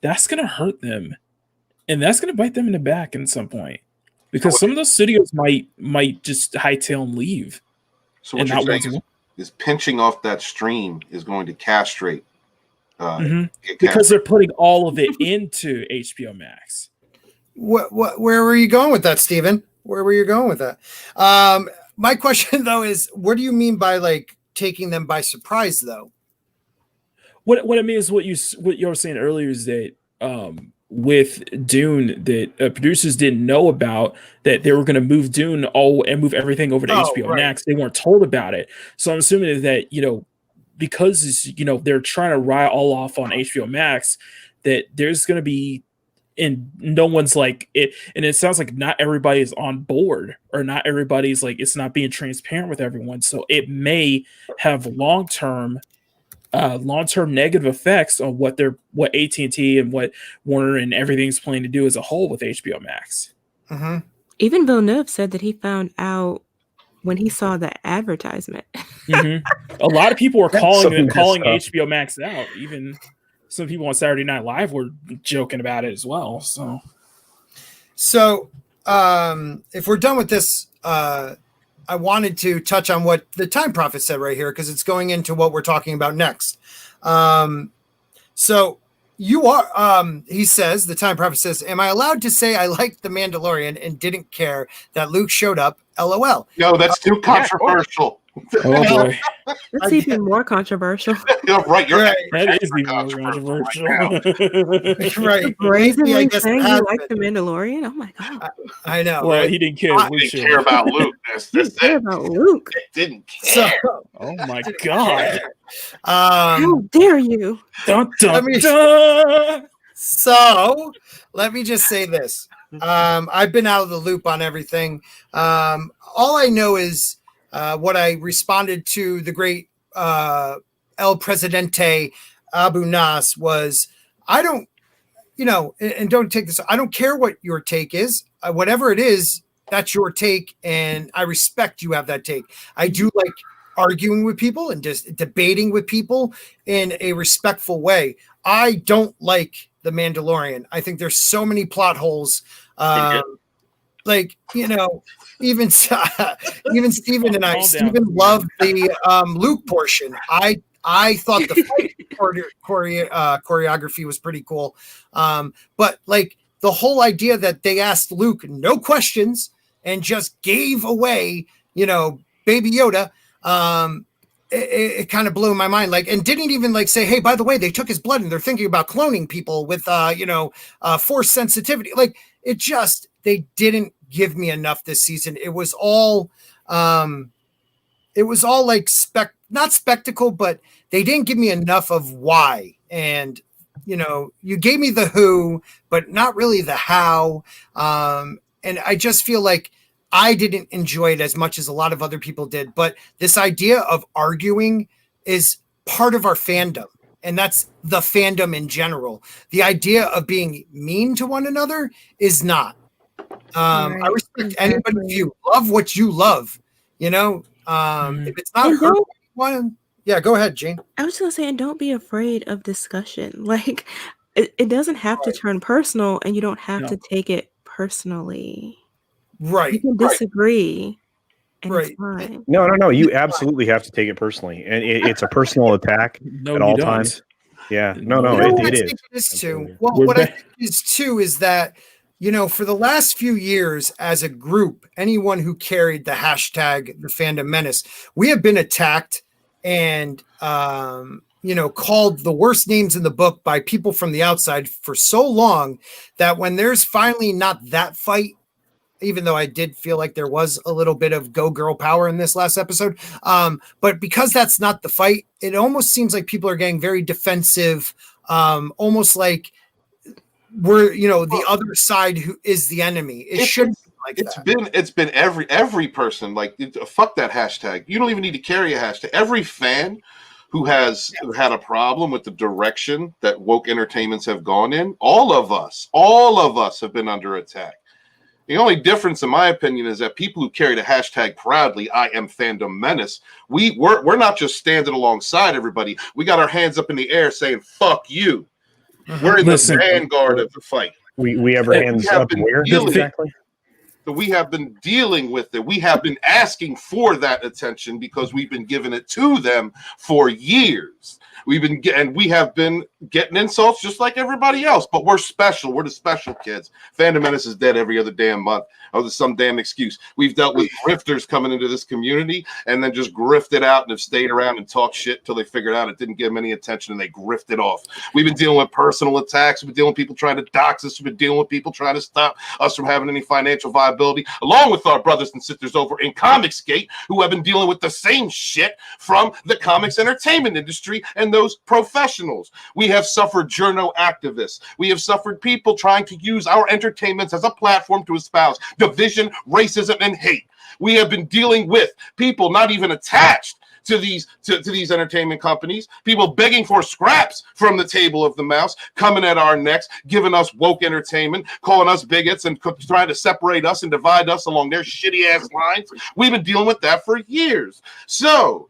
that's going to hurt them, and that's going to bite them in the back at some point, because some of those studios might just hightail and leave. So what you're saying is pinching off that stream is going to castrate Because they're putting all of it into HBO Max. Where were you going with that, Steven? Where were you going with that? My question though is, what do you mean by like taking them by surprise though? What I mean is what you were saying earlier is that with Dune, that producers didn't know about that they were going to move Dune and move everything over to HBO Max. They weren't told about it, so I'm assuming that because they're trying to ride all off on HBO Max, that there's going to be, and no one's like it, and it sounds like not everybody is on board, or not everybody's like, it's not being transparent with everyone, so it may have long-term negative effects on what AT&T and what Warner and everything's planning to do as a whole with HBO Max. Even Villeneuve said that he found out when he saw the advertisement. A lot of people were calling HBO Max out. Even some people on Saturday Night Live were joking about it as well. So if we're done with this, I wanted to touch on what the Time Prophet said right here, because it's going into what we're talking about next. So you are, he says, the Time Prophet says, am I allowed to say I liked The Mandalorian and didn't care that Luke showed up? LOL. No, that's too controversial. Oh boy. That's even more controversial. You're right. That is even more controversial. Right. Brazenly saying you like The Mandalorian? Oh my god. I know. Well, right? he didn't care. I didn't care about Luke. Didn't care about Luke. Didn't care. Oh my god. How dare you? Dun, dun, dun. So let me just say this. I've been out of the loop on everything. All I know is what I responded to the great El Presidente Abu Nas was, I don't, and don't take this, I don't care what your take is. Whatever it is, that's your take, and I respect you have that take. I do like arguing with people and just debating with people in a respectful way. I don't like The Mandalorian. I think there's so many plot holes. Even Steven and I, Steven loved the Luke portion. I thought the fight choreography was pretty cool. But like the whole idea that they asked Luke no questions and just gave away, Baby Yoda, it kind of blew my mind. Like, and didn't even like say, hey, by the way, they took his blood and they're thinking about cloning people with, force sensitivity. Like it just, they didn't give me enough this season. It was all like not spectacle, but they didn't give me enough of why. And, you gave me the who, but not really the how. And I just feel like I didn't enjoy it as much as a lot of other people did. But this idea of arguing is part of our fandom. And that's the fandom in general. The idea of being mean to one another is not. Right. I respect anybody. If you love what you love, if it's not hurting anyone, yeah, go ahead, Jane. I was going to say, and don't be afraid of discussion. Like, it doesn't have to turn personal, and you don't have to take it personally. Right. You can disagree. And it's fine. No. You absolutely have to take it personally. And it's a personal attack at all times. Yeah. No, it is. It is too. Well, what I think is too is that, for the last few years as a group, anyone who carried the hashtag the fandom menace, we have been attacked and, called the worst names in the book by people from the outside for so long that when there's finally not that fight, even though I did feel like there was a little bit of go girl power in this last episode. But because that's not the fight, it almost seems like people are getting very defensive, almost like we're, the other side who is the enemy. It shouldn't be like that. It's been every person, like, fuck that hashtag. You don't even need to carry a hashtag. Every fan who has had a problem with the direction that woke entertainments have gone in, all of us have been under attack. The only difference, in my opinion, is that people who carry the hashtag proudly, I am fandom menace, we're not just standing alongside everybody. We got our hands up in the air saying, fuck you. We're in the vanguard of the fight. We have our hands up where exactly? So we have been dealing with it. We have been asking for that attention because we've been giving it to them for years. We have been getting insults just like everybody else, but we're special. We're the special kids. Fandom Menace is dead every other damn month. Oh, there's some damn excuse. We've dealt with grifters coming into this community and then just grifted out and have stayed around and talked shit till they figured out it didn't give them any attention and they grifted off. We've been dealing with personal attacks. We've been dealing with people trying to dox us. We've been dealing with people trying to stop us from having any financial viability, along with our brothers and sisters over in Comicsgate who have been dealing with the same shit from the comics entertainment industry and those professionals. We have suffered journo activists. We have suffered people trying to use our entertainments as a platform to espouse division, racism, and hate. We have been dealing with people not even attached to these entertainment companies, people begging for scraps from the table of the mouse, coming at our necks, giving us woke entertainment, calling us bigots, and trying to separate us and divide us along their shitty ass lines. We've been dealing with that for years. So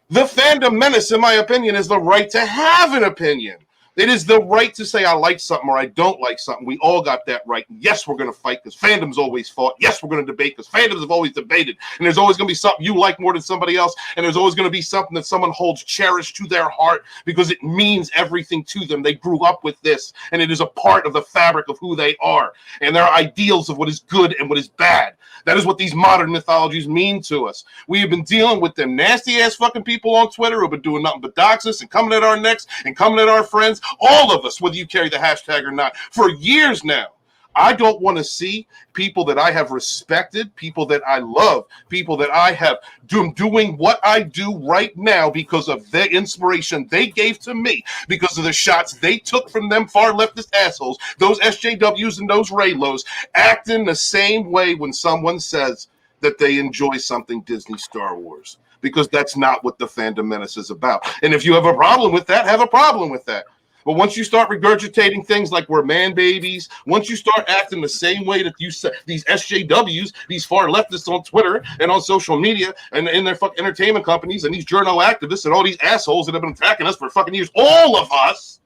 the Fandom Menace, in my opinion, is the right to have an opinion. It is the right to say I like something or I don't like something. We all got that right. Yes, we're going to fight because fandom's always fought. Yes, we're going to debate because fandoms have always debated. And there's always going to be something you like more than somebody else. And there's always going to be something that someone holds cherished to their heart because it means everything to them. They grew up with this, and it is a part of the fabric of who they are and their ideals of what is good and what is bad. That is what these modern mythologies mean to us. We have been dealing with them nasty-ass fucking people on Twitter who have been doing nothing but dox us and coming at our necks and coming at our friends. All of us, whether you carry the hashtag or not, for years now. I don't want to see people that I have respected, people that I love, people that I have doing what I do right now because of the inspiration they gave to me, because of the shots they took from them far leftist assholes, those SJWs and those Raylos, acting the same way when someone says that they enjoy something Disney Star Wars, because that's not what the Fandom Menace is about. And if you have a problem with that, have a problem with that. But once you start regurgitating things like we're man babies, once you start acting the same way that you say these SJWs, these far leftists on Twitter and on social media and in their fucking entertainment companies and these journal activists and all these assholes that have been attacking us for fucking years, all of us,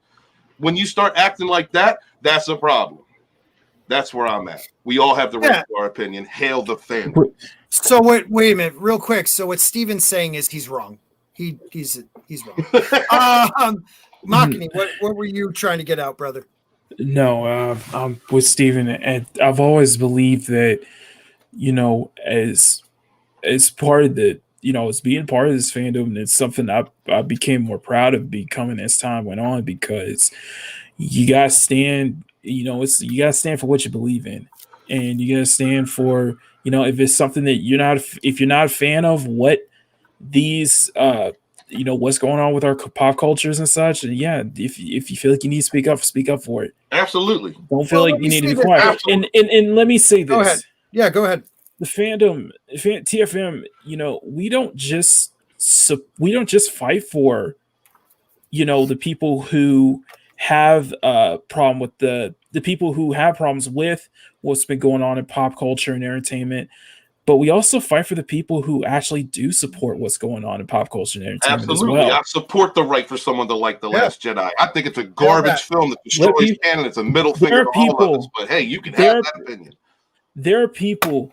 when you start acting like that, that's a problem. That's where I'm at. We all have the right to our opinion. Hail the fandom. So wait a minute, real quick. So what Steven's saying is he's wrong. He's wrong. Makini, what were you trying to get out, brother? No, I'm with Steven, and I've always believed that, as part of the, as being part of this fandom, and it's something I became more proud of becoming as time went on, because you gotta stand, you gotta stand for what you believe in, and you gotta stand for, if it's something that if you're not a fan of what these what's going on with our pop cultures and such, and if you feel like you need to speak up for it. Absolutely. Don't feel like you need to be quiet. And let me say this. Go ahead. Yeah, go ahead. The fandom, TFM, we don't just fight for, the people who have a problem with the people who have problems with what's been going on in pop culture and entertainment. But we also fight for the people who actually do support what's going on in pop culture and entertainment. Absolutely. As well. I support the right for someone to like The Last Jedi. I think it's a garbage film that destroys canon. It's a middle finger to all of us. But hey, you can have that opinion. There are people,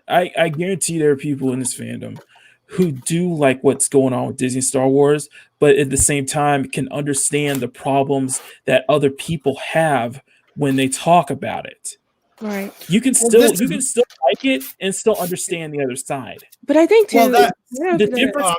I guarantee there are people in this fandom who do like what's going on with Disney Star Wars, but at the same time can understand the problems that other people have when they talk about it. Right. You can still like it and still understand the other side. But I think too the difference.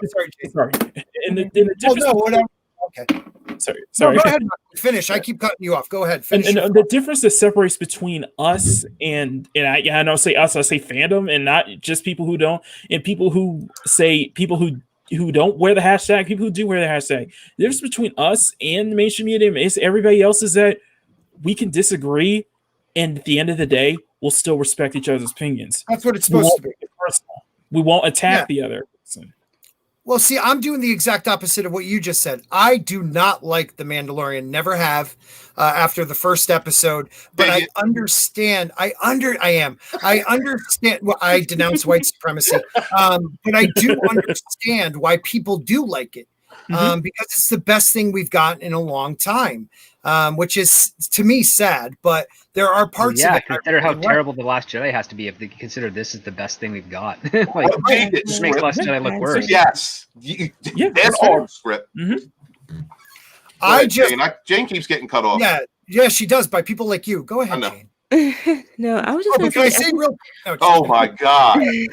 Okay. Sorry. No, go ahead. Finish. I keep cutting you off. Go ahead. Finish. And the difference that separates between us and I don't say us, I say fandom, and not just people who don't, and people who don't wear the hashtag, people who do wear the hashtag. The difference between us and the mainstream media is everybody else is that we can disagree, and at the end of the day, we'll still respect each other's opinions. That's what it's supposed to be. We won't attack the other person. Well, see, I'm doing the exact opposite of what you just said. I do not like The Mandalorian. Never have after the first episode. But I understand. I understand. Well, I denounce white supremacy. But I do understand why people do like it. Because it's the best thing we've gotten in a long time, which is to me sad. But there are parts of it. Consider how terrible The Last Jedi has to be if they consider this is the best thing we've got. It just makes The Last Jedi look worse. Yes. That's all script. Jayne keeps getting cut off. Yeah, she does by people like you. Go ahead, Jayne. No, I was just going to say real. Oh my God! You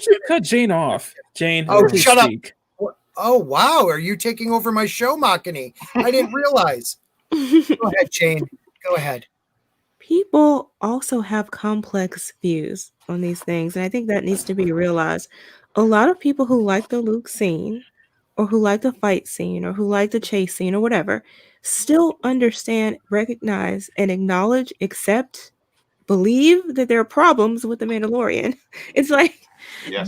should cut Jayne off. Jayne, shut up. Oh wow, are you taking over my show, Makani? I didn't realize. Go ahead, Jayne. Go ahead. People also have complex views on these things, and I think that needs to be realized. A lot of people who like the Luke scene, or who like the fight scene, or who like the chase scene, or whatever, still understand, recognize, and acknowledge, accept, believe that there are problems with the Mandalorian. It's like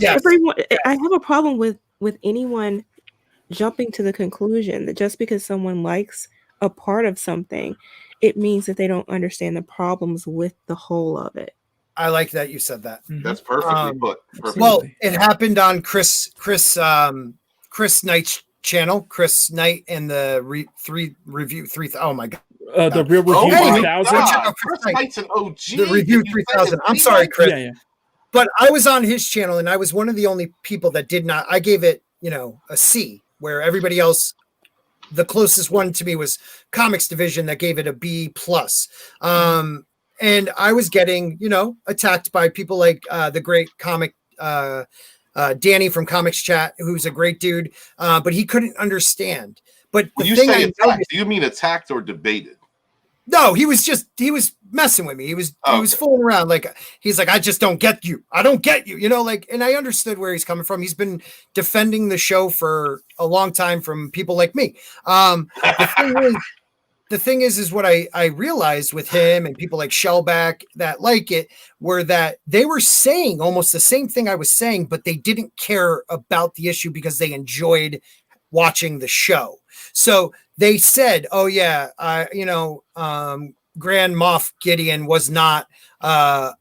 everyone. I have a problem with anyone jumping to the conclusion that just because someone likes a part of something, it means that they don't understand the problems with the whole of it. I like that you said that. That's perfectly put. Well, it happened on Chris Knight's channel, Chris Knight and the review 3000. Oh my God. The real review 3000. Chris Knight's an OG. The review 3000. I'm sorry, Chris. Yeah. But I was on his channel and I was one of the only people that did not. I gave it, a C, where everybody else, the closest one to me was Comics Division that gave it a B+. And I was getting, attacked by people like the great comic Danny from Comics Chat, who's a great dude, but he couldn't understand. But when you say attacked, do you mean attacked or debated? No, he was messing with me. He was fooling around. Like, he's like, I just don't get you. I don't get you. And I understood where he's coming from. He's been defending the show for a long time from people like me. The thing is what I realized with him and people like Shellback that like it were that they were saying almost the same thing I was saying, but they didn't care about the issue because they enjoyed watching the show. So they said, oh yeah, Grand Moff Gideon was not a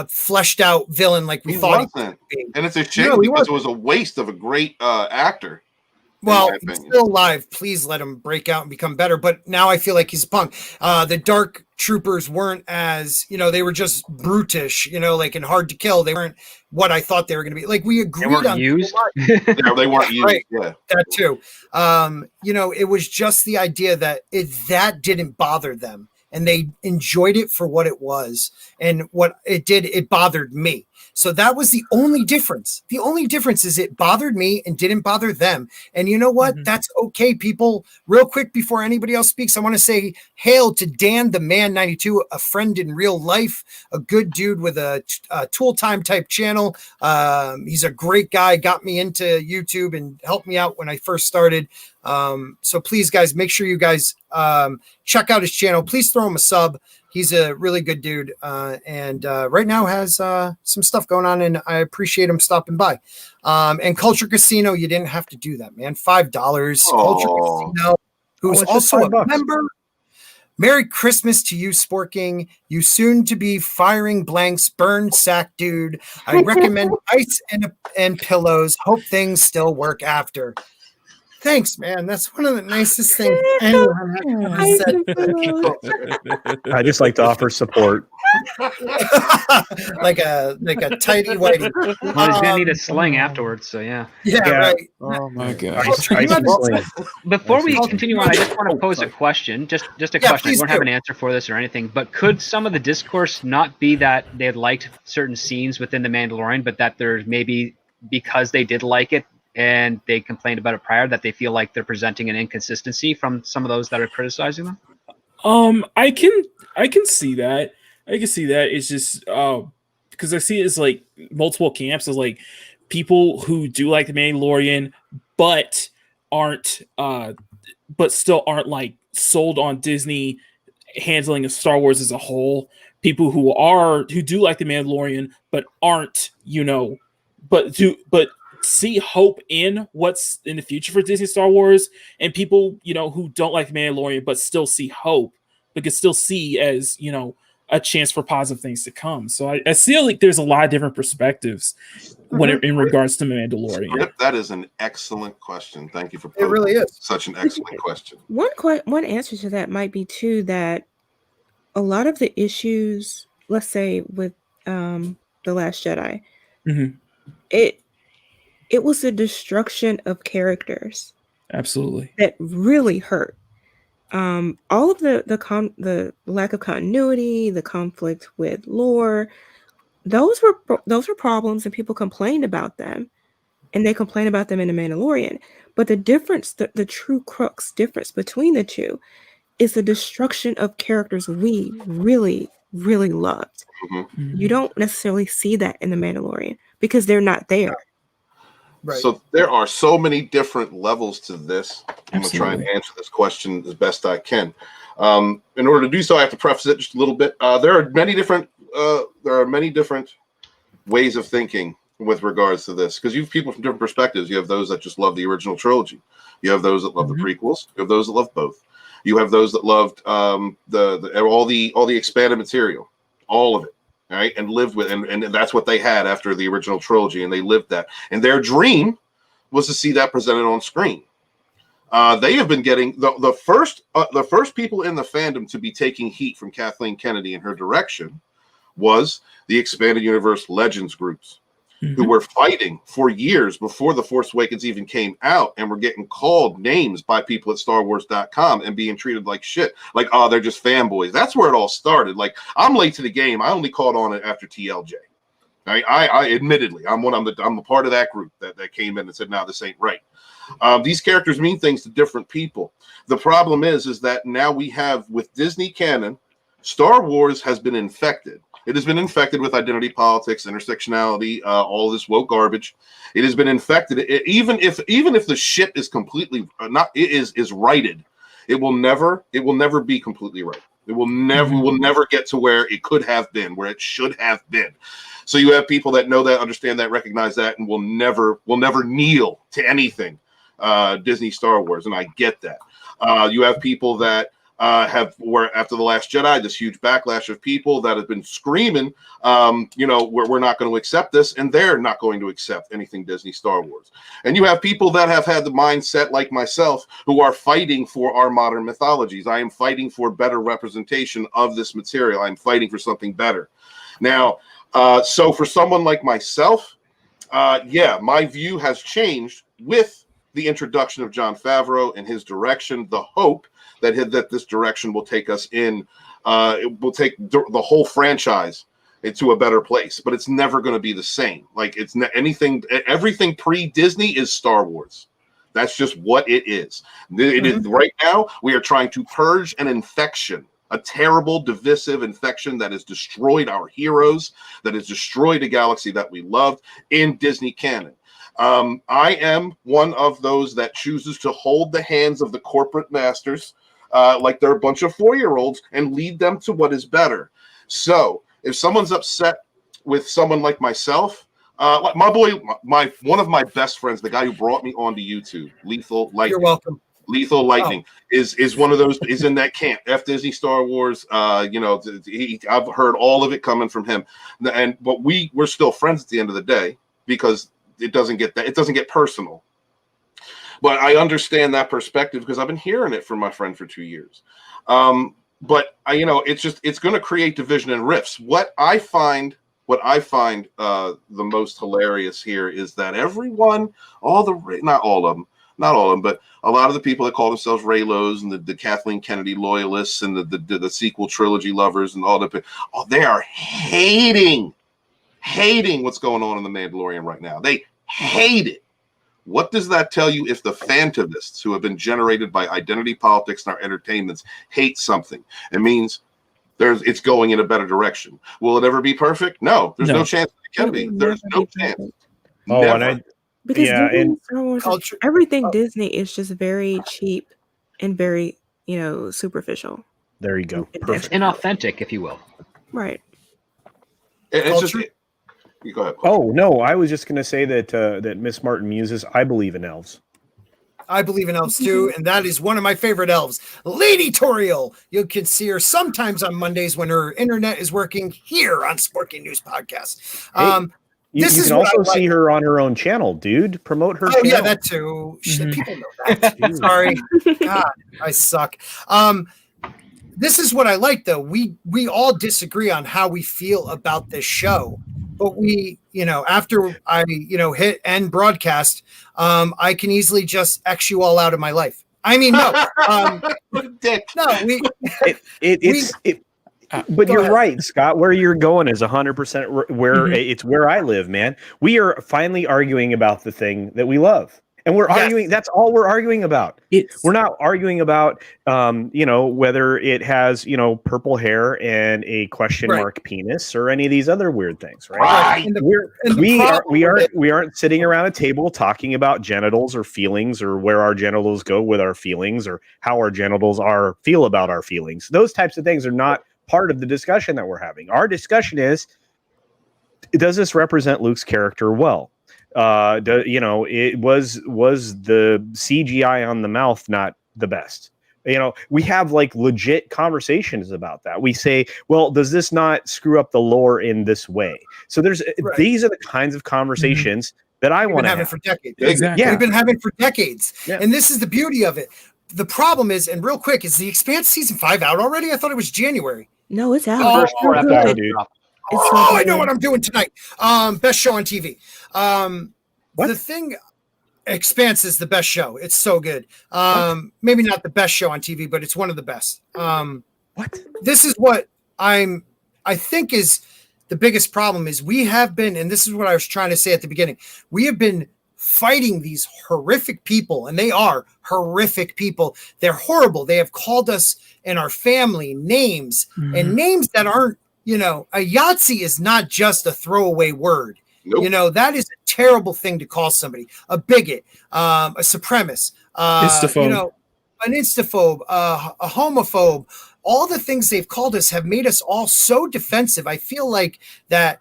fleshed out villain like we thought he would be. And it's a shame because it was a waste of a great actor. Well, he's still alive. Please let him break out and become better. But now I feel like he's a punk. The Dark Troopers weren't as, they were just brutish, and hard to kill. They weren't what I thought they were going to be. Like, we agreed on used. They weren't used. Right. Yeah. That too. It was just the idea that that didn't bother them. And they enjoyed it for what it was. And what it did, it bothered me. So that was the only difference. The only difference is it bothered me and didn't bother them. And you know what? Mm-hmm. That's okay, people. Real quick before anybody else speaks, I want to say hail to Dan the Man 92, a friend in real life, a good dude with a tool time type channel. He's a great guy, got me into YouTube and helped me out when I first started. So please, guys, make sure you guys check out his channel. Please throw him a sub. He's a really good dude, and right now has some stuff going on, and I appreciate him stopping by. And Culture Casino, you didn't have to do that, man. $5. Culture Casino, who's also a member. Merry Christmas to you, Sporking. You soon to be firing blanks, burn sack dude. I recommend ice and pillows. Hope things still work after. Thanks, man. That's one of the nicest things anyone has said. I just like to offer support. like a tidy whitey. Well, he's gonna need a sling afterwards, so yeah. Yeah, right. Oh my god. Before we continue on, I just want to pose a question. Just a question. I don't have an answer for this or anything, but could some of the discourse not be that they had liked certain scenes within The Mandalorian, but that there's maybe because they did like it and they complained about it prior, that they feel like they're presenting an inconsistency from some of those that are criticizing them? I can see that. I can see that. It's just because I see it as like multiple camps as like people who do like The Mandalorian, but still aren't like sold on Disney handling of Star Wars as a whole. People who do like The Mandalorian, but aren't, but see hope in what's in the future for Disney Star Wars, and people, who don't like The Mandalorian, but still see hope, but can still see as, a chance for positive things to come. So I feel like there's a lot of different perspectives in regards to Mandalorian. That is an excellent question. Thank you for posing. It really is such an excellent question. One answer to that might be too that a lot of the issues, let's say with The Last Jedi, mm-hmm. it was the destruction of characters Absolutely. that really hurt. All of the lack of continuity, the conflict with lore, those were problems, and people complained about them, and they complain about them in The Mandalorian. But the difference, the true crux difference between the two, is the destruction of characters we really, really loved. You don't necessarily see that in The Mandalorian because they're not there. Right. So there are so many different levels to this. I'm going to try and answer this question as best I can. In order to do so, I have to preface it just a little bit. There are many different ways of thinking with regards to this, because you have people from different perspectives. You have those that just love the original trilogy. You have those that love the prequels. You have those that love both. You have those that loved all the expanded material, all of it. All right, and lived with, and that's what they had after the original trilogy, and they lived that. And their dream was to see that presented on screen. They have been getting the first people in the fandom to be taking heat from Kathleen Kennedy in her direction was the Expanded Universe Legends groups, who were fighting for years before The Force Awakens even came out, and were getting called names by people at StarWars.com and being treated like shit. Like, oh, they're just fanboys. That's where it all started. Like, I'm late to the game. I only caught on it after TLJ. I admittedly, I'm a part of that group that came in and said, no, this ain't right. These characters mean things to different people. The problem is that now we have, with Disney canon, Star Wars has been infected. It has been infected with identity politics, intersectionality, all this woke garbage. It has been infected. Even if the ship is completely is righted, it will never be completely right. It will never get to where it could have been, where it should have been. So you have people that know that, understand that, recognize that, and will never kneel to anything Disney Star Wars, and I get that. You have people that were after The Last Jedi, this huge backlash of people that have been screaming, we're not going to accept this, and they're not going to accept anything Disney Star Wars. And you have people that have had the mindset like myself, who are fighting for our modern mythologies. I am fighting for better representation of this material. I'm fighting for something better. Now, so for someone like myself, my view has changed with the introduction of Jon Favreau and his direction, the hope that this direction will take us in. It will take the whole franchise into a better place, but it's never going to be the same. Like, it's everything pre-Disney is Star Wars. That's just what it is. It is right now. We are trying to purge an infection, a terrible, divisive infection that has destroyed our heroes, that has destroyed a galaxy that we loved in Disney canon. I am one of those that chooses to hold the hands of the corporate masters like they're a bunch of 4-year-olds and lead them to what is better. So if someone's upset with someone like myself, like my boy, one of my best friends, the guy who brought me onto YouTube, Lethal Lightning. You're welcome. Lethal Lightning is one of those, is in that camp. F Disney Star Wars. I've heard all of it coming from him, but we're still friends at the end of the day, because it doesn't get personal. But I understand that perspective because I've been hearing it from my friend for 2 years. But it's going to create division and rifts. What I find the most hilarious here is that everyone, not all of them, but a lot of the people that call themselves Raylos and the Kathleen Kennedy loyalists and the sequel trilogy lovers and all that, they are hating what's going on in The Mandalorian right now. They hate it. What does that tell you if the fantomists who have been generated by identity politics and our entertainments hate something? It means it's going in a better direction. Will it ever be perfect? No, there's no chance it can be. There's no chance. Because Disney, Star Wars, everything Disney is just very cheap and very, superficial. There you go. It's inauthentic, if you will. Right. It's just. You go ahead. Oh no, I was just going to say that Miss Martin muses. I believe in elves. I believe in elves too, and that is one of my favorite elves, Lady Tauriel. You can see her sometimes on Mondays when her internet is working here on Sporking News Podcast. You can also see her on her own channel, dude. Promote her. Oh yeah, that too. People know that. Sorry, God, I suck. This is what I like, though. We all disagree on how we feel about this show, but we, after I, hit end broadcast, I can easily just X you all out of my life. I mean, no, but you're right, Scott. Where you're going is 100% where it's where I live, man. We are finally arguing about the thing that we love. And we're arguing. That's all we're arguing about. We're not arguing about, whether it has, purple hair and a question mark penis or any of these other weird things, right? We aren't sitting around a table talking about genitals or feelings or where our genitals go with our feelings or how our genitals feel about our feelings. Those types of things are not part of the discussion that we're having. Our discussion is, does this represent Luke's character well? It was the CGI on the mouth not the best? We have like legit conversations about that. We say, well, does this not screw up the lore in this way? So these are the kinds of conversations that I want to have for decades. Exactly. Yeah. We've been having for decades. Yeah. And this is the beauty of it. The problem is, and real quick, is The Expanse season 5 out already? I thought it was January. No, it's out. I know what I'm doing tonight. Best show on TV. The thing, Expanse is the best show. It's so good. Maybe not the best show on TV, but it's one of the best. What? This is what I think is the biggest problem is we have been, and this is what I was trying to say at the beginning, we have been fighting these horrific people, and they are horrific people. They're horrible. They have called us and our family names and names that aren't, a Yahtzee is not just a throwaway word. Nope. That is a terrible thing to call somebody, a bigot, a supremacist, an instaphobe, a homophobe. All the things they've called us have made us all so defensive. I feel like that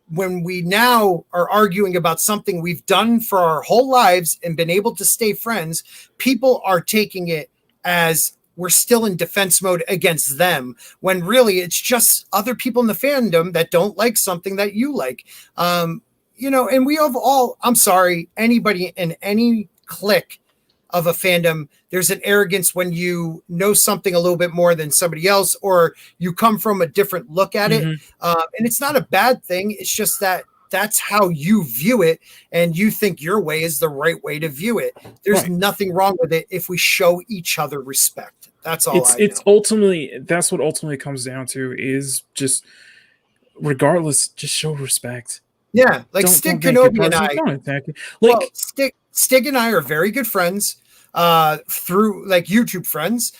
when we now are arguing about something we've done for our whole lives and been able to stay friends, people are taking it as we're still in defense mode against them, when really it's just other people in the fandom that don't like something that you like. And we have all, I'm sorry, anybody in any clique of a fandom, there's an arrogance when you know something a little bit more than somebody else, or you come from a different look at it. And it's not a bad thing. It's just that that's how you view it, and you think your way is the right way to view it. There's nothing wrong with it if we show each other respect. That's all. It's ultimately, that's what ultimately comes down to, is just regardless, just show respect. Yeah, like Stig Kenobi and I, Stig and I are very good friends through like YouTube friends.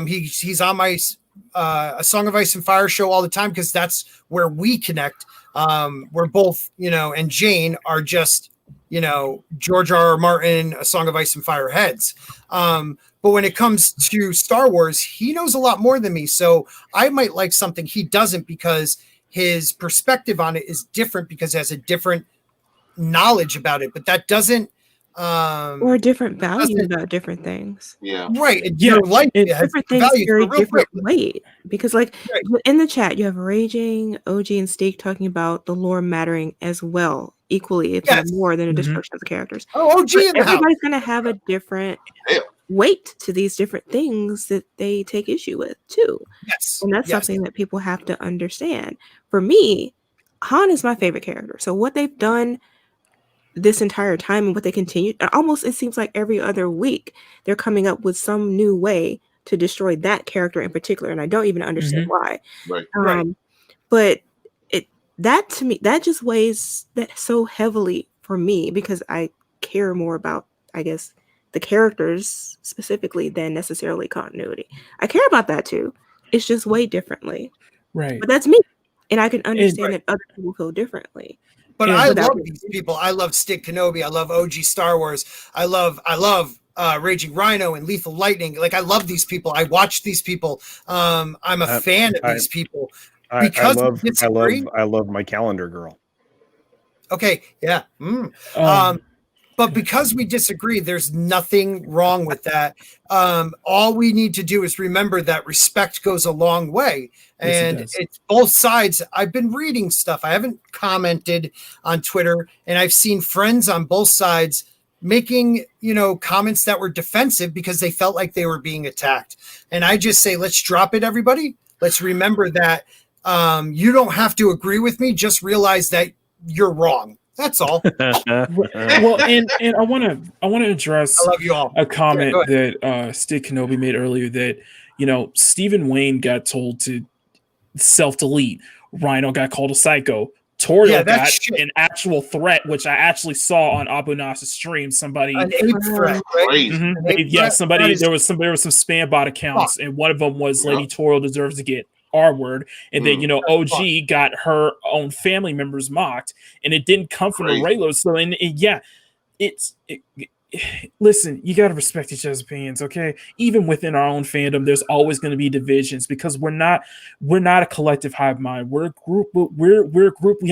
He's on my A Song of Ice and Fire show all the time because that's where we connect. We're both, and Jayne are just, George R.R. Martin, A Song of Ice and Fire heads. But when it comes to Star Wars, he knows a lot more than me. So I might like something he doesn't because his perspective on it is different, because he has a different knowledge about it. But that doesn't or a different value about different things. Yeah. Right. Yeah. Different things carry different weight. Because in the chat, you have Raging, OG, and Steak talking about the lore mattering as well, equally, if not more than a description of the characters. Oh, OG in the everybody's going to have a different weight to these different things that they take issue with too. Yes. And that's something that people have to understand. For me, Han is my favorite character. So what they've done this entire time and what they continue, almost it seems like every other week they're coming up with some new way to destroy that character in particular, and I don't even understand why. But that to me, that just weighs that so heavily for me, because I care more about, I guess, the characters specifically than necessarily continuity. I care about that too. It's just way differently. Right. But that's me. And I can understand that other people feel differently. But I love these people. I love Stig Kenobi. I love OG Star Wars. I love Raging Rhino and Lethal Lightning. Like, I love these people. I watch these people. I'm a fan of these people. I love my calendar girl. Okay. Yeah. But because we disagree, there's nothing wrong with that. All we need to do is remember that respect goes a long way. And it's both sides. I've been reading stuff. I haven't commented on Twitter, and I've seen friends on both sides making, comments that were defensive because they felt like they were being attacked. And I just say, let's drop it, everybody. Let's remember that you don't have to agree with me. Just realize that you're wrong. That's all. Well, and I want to address I love you all. a comment that Stick Kenobi made earlier that, you know, Stephen Wayne got told to self-delete. Rhino got called a psycho. Tauriel got an actual threat, which I actually saw on Abu Nas's stream. Somebody an ape threat, right? Somebody there was some spam bot accounts, and one of them was Lady Tauriel deserves to get R-word, and then, you know, OG got her own family members mocked, and it didn't come from the regulars. So, listen, you got to respect each other's opinions, okay? Even within our own fandom, there's always going to be divisions because we're not a collective hive mind. We're a group. We're a group. We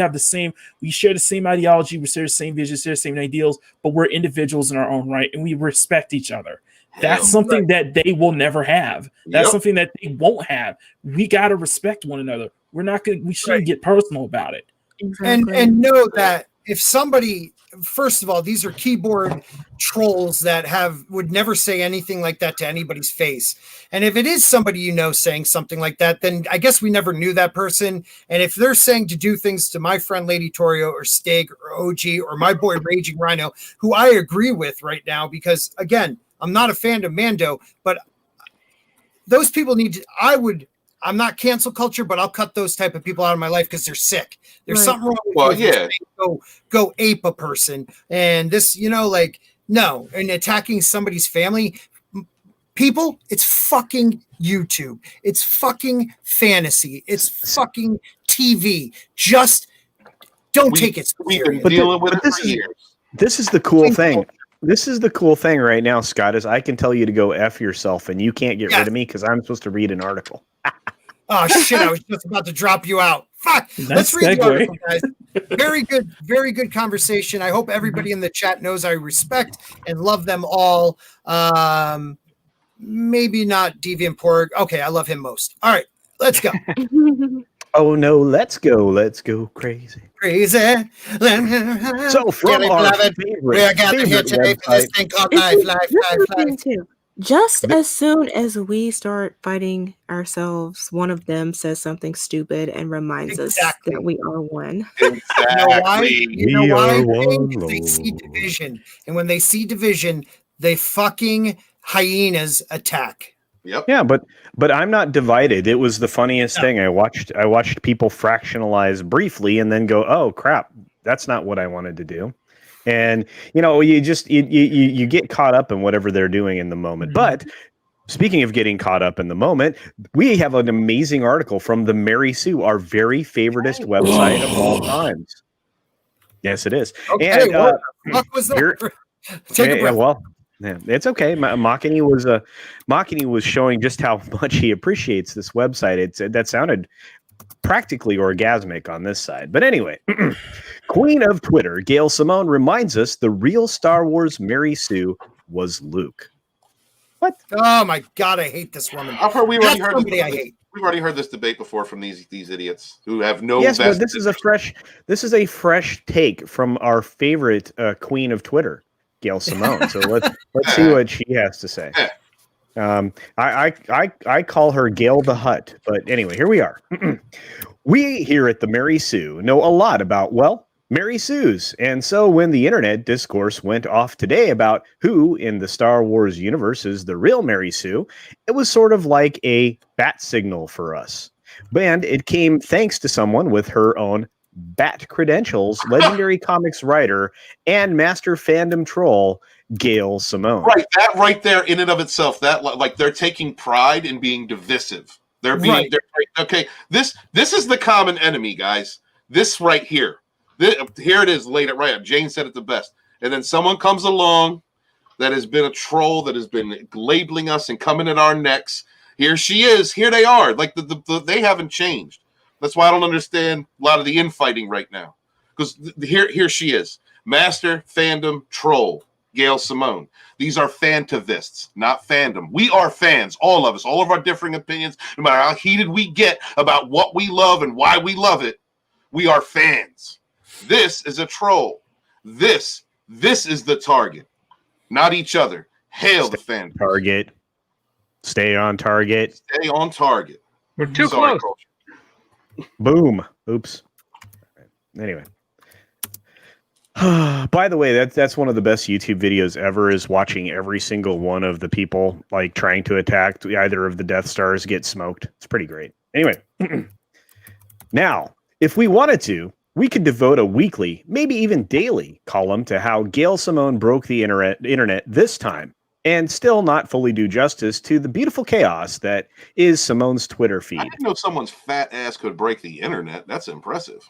share the same ideology. We share the same vision, share the same ideals, but we're individuals in our own right, and we respect each other. That's something that they will never have. That's something that they won't have. We got to respect one another. We shouldn't get personal about it. Exactly. And know that if somebody, first of all, these are keyboard trolls that would never say anything like that to anybody's face. And if it is somebody you know saying something like that, then I guess we never knew that person. And if they're saying to do things to my friend Lady Tauriel or Stig or OG or my boy Raging Rhino, who I agree with right now, because again, I'm not a fan of Mando, but those people need to, I'm not cancel culture, but I'll cut those type of people out of my life because they're sick. There's something wrong with go ape a person. And this, you know, like, no, and attacking somebody's family. People, it's fucking YouTube. It's fucking fantasy. It's fucking TV. Just don't take it seriously. This is the cool thing. This is the cool thing right now, Scott, is I can tell you to go F yourself and you can't get rid of me because I'm supposed to read an article. Oh, shit. I was just about to drop you out. Fuck. Let's read the article, guys. Very good conversation. I hope everybody in the chat knows I respect and love them all. Maybe not Deviant Porg. Okay, I love him most. All right, let's go. Oh, no, let's go crazy. Crazy. So from our favorite, we are gathered here today for this thing called life. Just as soon as we start fighting ourselves, one of them says something stupid and reminds us that we are one. Exactly. You know why? They see division. And when they see division, they fucking hyenas attack. Yep. Yeah, but I'm not divided. It was the funniest thing. I watched people fractionalize briefly and then go, "Oh crap, that's not what I wanted to do." And you know, you get caught up in whatever they're doing in the moment. But speaking of getting caught up in the moment, we have an amazing article from the Mary Sue, our very favoritist website of all times. Yes, it is. Okay, and what the fuck was that? Take a breath. Well, yeah, it's okay. Makini was showing just how much he appreciates this website. That sounded practically orgasmic on this side. But anyway, Queen of Twitter, Gail Simone, reminds us the real Star Wars Mary Sue was Luke. What? Oh my God, I hate this woman. I've heard, we've already heard this debate before from these idiots who have no. Yes, but this is a fresh take from our favorite Queen of Twitter, Gail Simone. So let's see what she has to say. I call her Gail the Hutt, but anyway, here we are. We here at the Mary Sue know a lot about, well, Mary Sues. And so when the internet discourse went off today about who in the Star Wars universe is the real Mary Sue, it was sort of like a bat signal for us. And it came thanks to someone with her own bat credentials, legendary comics writer and master fandom troll, Gail Simone. Right, that right there in and of itself, that like they're taking pride in being divisive. They're being okay. This is the common enemy, guys. This right here. Here it is, laid it right up. Jayne said it the best. And then someone comes along that has been a troll, that has been labeling us and coming at our necks. Here she is. Here they are. Like they haven't changed. That's why I don't understand a lot of the infighting right now. Because here she is. Master fandom troll, Gail Simone. These are fantavists, not fandom. We are fans, all of us, all of our differing opinions, no matter how heated we get about what we love and why we love it. We are fans. This is a troll. This is the target, not each other. Hail the fan. Target. Stay on target. Stay on target. We're too close. Boom. Oops. Anyway, By the way, that's one of the best YouTube videos ever, is watching every single one of the people like trying to attack either of the Death Stars get smoked. It's pretty great. Anyway, now, if we wanted to, we could devote a weekly, maybe even daily column to how Gail Simone broke the internet this time, and still not fully do justice to the beautiful chaos that is Simone's Twitter feed. I didn't know someone's fat ass could break the internet. That's impressive.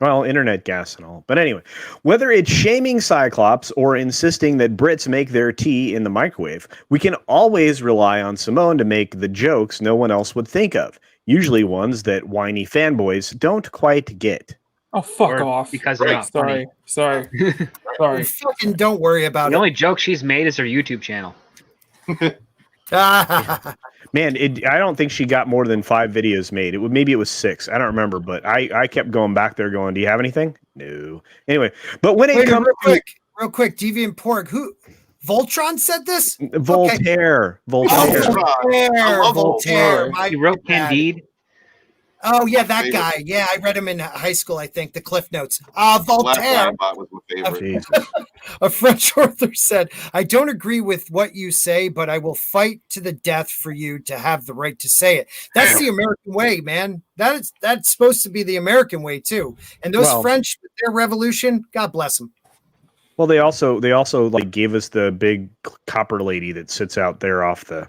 Well, internet gas and all. But anyway, whether it's shaming Cyclops or insisting that Brits make their tea in the microwave, we can always rely on Simone to make the jokes no one else would think of. Usually ones that whiny fanboys don't quite get. Oh, fuck off. Because they're not funny. Sorry. Fucking don't worry about it. The only joke she's made is her YouTube channel. Man, I don't think she got more than 5 videos made. Maybe it was 6. I don't remember, but I kept going back there going, do you have anything? No. Anyway, but when it comes real quick, Deviant Pork, who Voltron said this? Voltaire. Voltaire. He wrote Candide. Oh yeah, that guy. Yeah, I read him in high school. I think the Cliff Notes. Voltaire. Was my favorite. A French author said, "I don't agree with what you say, but I will fight to the death for you to have the right to say it." That's the American way, man. That's supposed to be the American way too. And those French, their revolution, God bless them. Well, they also like gave us the big copper lady that sits out there off the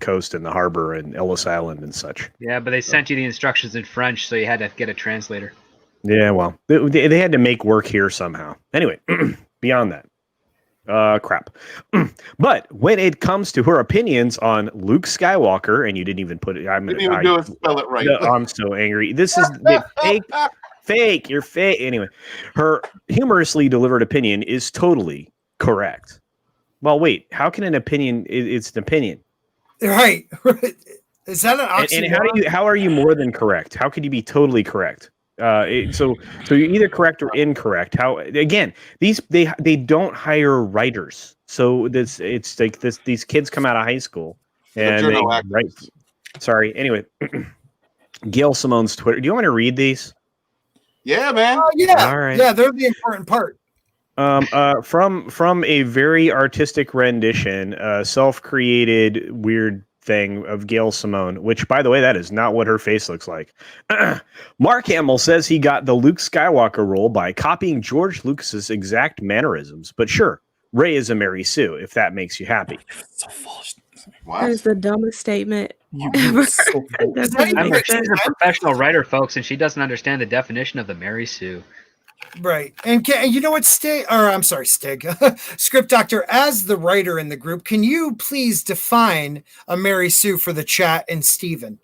coast and the harbor and Ellis Island and such. Yeah, but they sent you the instructions in French, so you had to get a translator. Yeah, well, they had to make work here somehow. Anyway, beyond that, crap. But when it comes to her opinions on Luke Skywalker, and you didn't even put it, spell it right. I'm so angry. This is fake. You're fake. Anyway, her humorously delivered opinion is totally correct. Well, wait, how can an opinion? It's an opinion. Right. Is that an oxymoron? And how are you more than correct? How could you be totally correct? So you're either correct or incorrect. How again? They don't hire writers. So it's like these kids come out of high school and they write. Sorry. Anyway, Gail Simone's Twitter. Do you want me to read these? Yeah, man. Yeah. All right. Yeah, they're the important part. From a very artistic rendition, self-created weird thing of Gail Simone, which, by the way, that is not what her face looks like. Mark Hamill says he got the Luke Skywalker role by copying George Lucas's exact mannerisms. But sure, Rey is a Mary Sue, if that makes you happy. So false. That is the dumbest statement ever. She's a professional writer, folks, and she doesn't understand the definition of the Mary Sue. Right. And you know what, Stig, Script Doctor, as the writer in the group, can you please define a Mary Sue for the chat and Steven?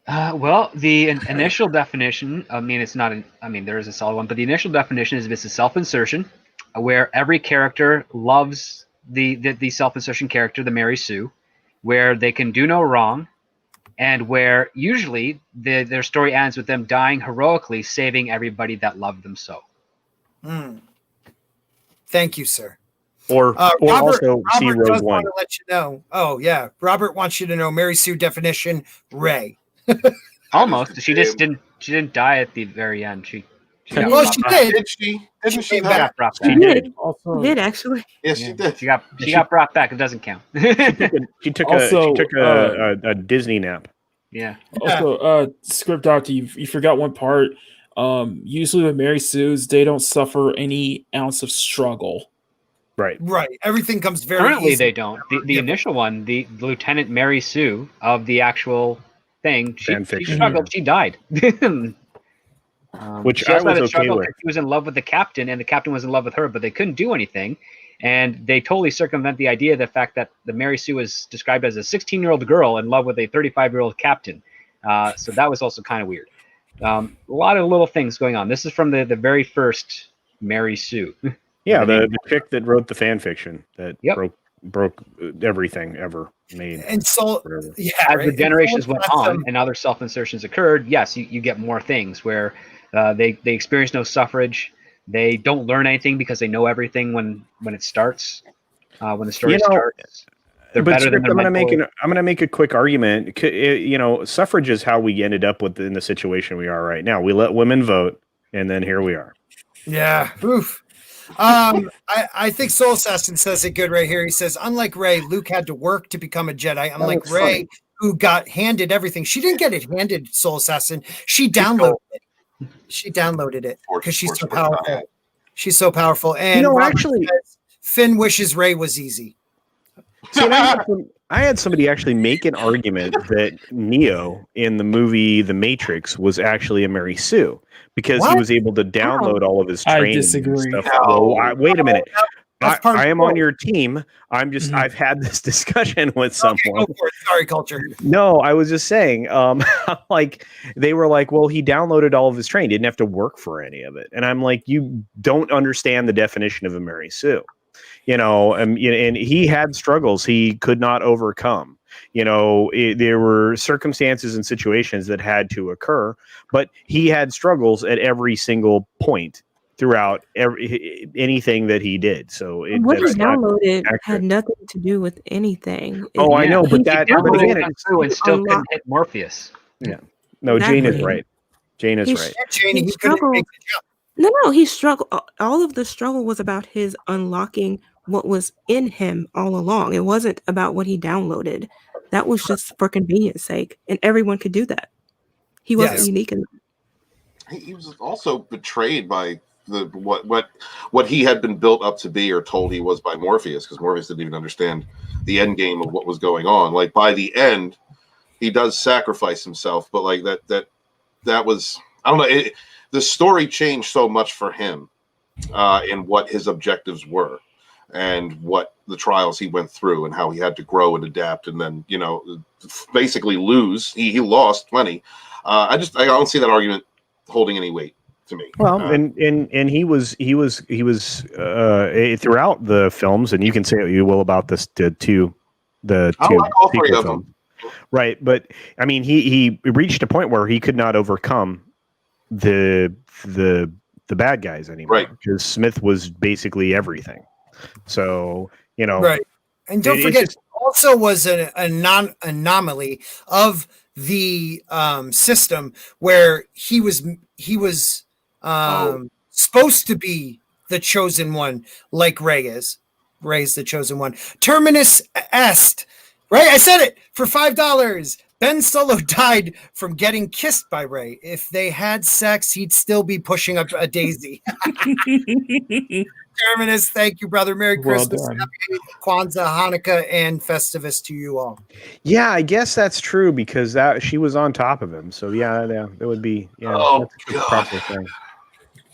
Well, the initial definition, there is a solid one, but the initial definition is it's a self-insertion where every character loves the self-insertion character, the Mary Sue, where they can do no wrong, and where usually their story ends with them dying heroically, saving everybody that loved them so. Thank you, sir. Or Robert see Rogue does One. want to let you know. Oh yeah, Robert wants you to know Mary Sue definition. Rey. Almost. She just didn't. She didn't die at the very end. She did. Did she? Didn't she? Got brought back. She did. Also, she did actually. Yes, she did. She got brought back. It doesn't count. She took a Disney nap. Yeah. Also, Script Doctor, you forgot one part. Usually with Mary Sue's, they don't suffer any ounce of struggle. Right. Everything comes very Currently, easy. they don't. The initial one, the Lieutenant Mary Sue of the actual thing, she struggled. She died. Which I was okay with. She was in love with the captain, and the captain was in love with her, but they couldn't do anything. And they totally circumvent the idea of the fact that the Mary Sue was described as a 16-year-old girl in love with a 35-year-old captain. So that was also kind of weird. A lot of little things going on. This is from the very first Mary Sue. Yeah, the chick that wrote the fan fiction that broke everything ever made. And so, as the generations went on and other self-insertions occurred, yes, you get more things where they experience no suffrage. They don't learn anything because they know everything when it starts. When the story starts. They're better than I'm going to make a quick argument. Suffrage is how we ended up in the situation we are right now. We let women vote, and then here we are. Yeah. Oof. I think Soul Assassin says it good right here. He says, unlike Rey, Luke had to work to become a Jedi. Unlike Rey, who got handed everything. She didn't get it handed, Soul Assassin. She downloaded it. She downloaded it because she's so powerful. She's so powerful. And actually, says, Finn wishes Rey was easy. See, I had somebody actually make an argument that Neo in the movie The Matrix was actually a Mary Sue because he was able to download all of his training. I disagree. And stuff. Well, wait a minute. I am on your team. I'm just I've had this discussion with someone. Go for it. Sorry, culture. No, I was just saying, like they were like, well, he downloaded all of his training, didn't have to work for any of it. And I'm like, you don't understand the definition of a Mary Sue. And he had struggles he could not overcome. There were circumstances and situations that had to occur, but he had struggles at every single point throughout anything that he did. So what he downloaded had nothing to do with anything. I know, but again, and still couldn't hit Morpheus. Yeah, no, exactly. Jane is right. Jane is right. Jane, he couldn't make the jump. No, he struggled. All of the struggle was about his unlocking what was in him all along. It wasn't about what he downloaded. That was just for convenience sake, and everyone could do that. He wasn't unique in that. He was also betrayed by what he had been built up to be or told he was by Morpheus, because Morpheus didn't even understand the end game of what was going on. Like by the end, he does sacrifice himself, but like that was, I don't know. The story changed so much for him in what his objectives were and what the trials he went through and how he had to grow and adapt and then, basically lose. He lost plenty. I don't see that argument holding any weight to me. Well, and he was throughout the films, and you can say what you will about this the two sequel films. Right, but I mean he reached a point where he could not overcome the bad guys anymore. Right. Because Smith was basically everything. So, right. And don't forget, also was an anomaly of the system where he was supposed to be the chosen one, like Rey is. Rey's the chosen one. Terminus est. Right? I said it for $5. Ben Solo died from getting kissed by Rey. If they had sex, he'd still be pushing up a daisy. Terminus, thank you, brother. Merry Christmas, Happy Kwanzaa, Hanukkah, and Festivus to you all. Yeah, I guess that's true because she was on top of him. So yeah, it would be that's a proper thing.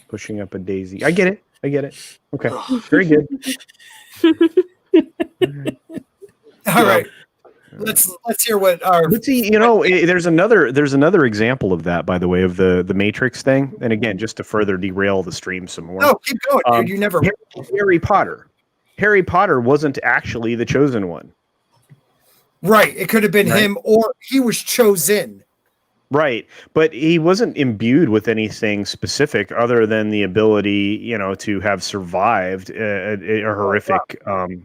Pushing up a daisy. I get it. Okay, very good. All right. Let's hear what our. Let's see. There's another example of that, by the way, of the Matrix thing. And again, just to further derail the stream some more. No, keep going, dude. You never. Harry Potter. Harry Potter wasn't actually the chosen one. Right. It could have been him, or he was chosen. Right, but he wasn't imbued with anything specific other than the ability, to have survived a horrific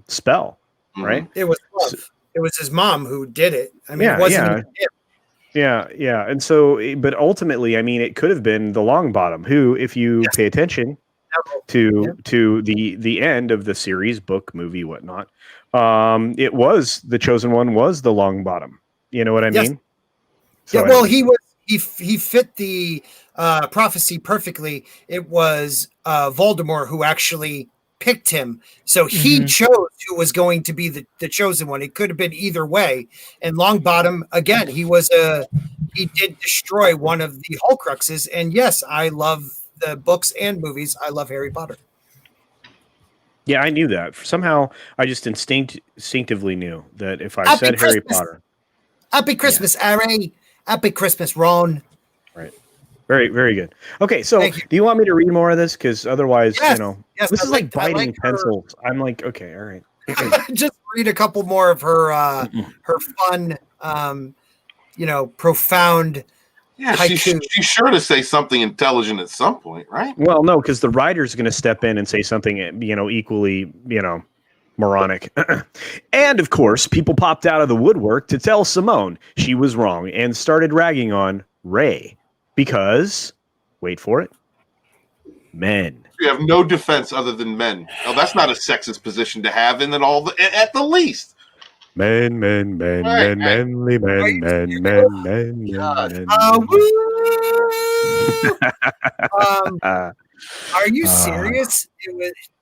spell. Right. It was love. It was his mom who did it. I mean, it wasn't even him. Yeah. And so, but ultimately, I mean, it could have been the Longbottom, who, if you pay attention to the end of the series, book, movie, whatnot, it was the chosen one was the Longbottom. You know what I mean? So yeah. Well, he fit the prophecy perfectly. It was Voldemort who actually picked him, so he chose who was going to be the chosen one. It could have been either way. And Longbottom, again, he did destroy one of the Horcruxes. And yes, I love the books and movies. I love Harry Potter. Yeah, I knew that. Somehow, I just instinctively knew that if I said Harry Potter, Happy Christmas, Harry. Happy Christmas, Ron. Right. Very, very good. Okay, so do you want me to read more of this? Because otherwise, this is like biting pencils. I'm like, okay, all right. Just read a couple more of her fun, profound. Yeah, she's sure to say something intelligent at some point, right? Well, no, because the writer's going to step in and say something, equally, moronic. And of course, people popped out of the woodwork to tell Simone she was wrong and started ragging on Rey. Because, wait for it, men. You have no defense other than men. Now, that's not a sexist position to have, and at the least. Men, men, men, men, manly men, men, men, men, men. Are you serious?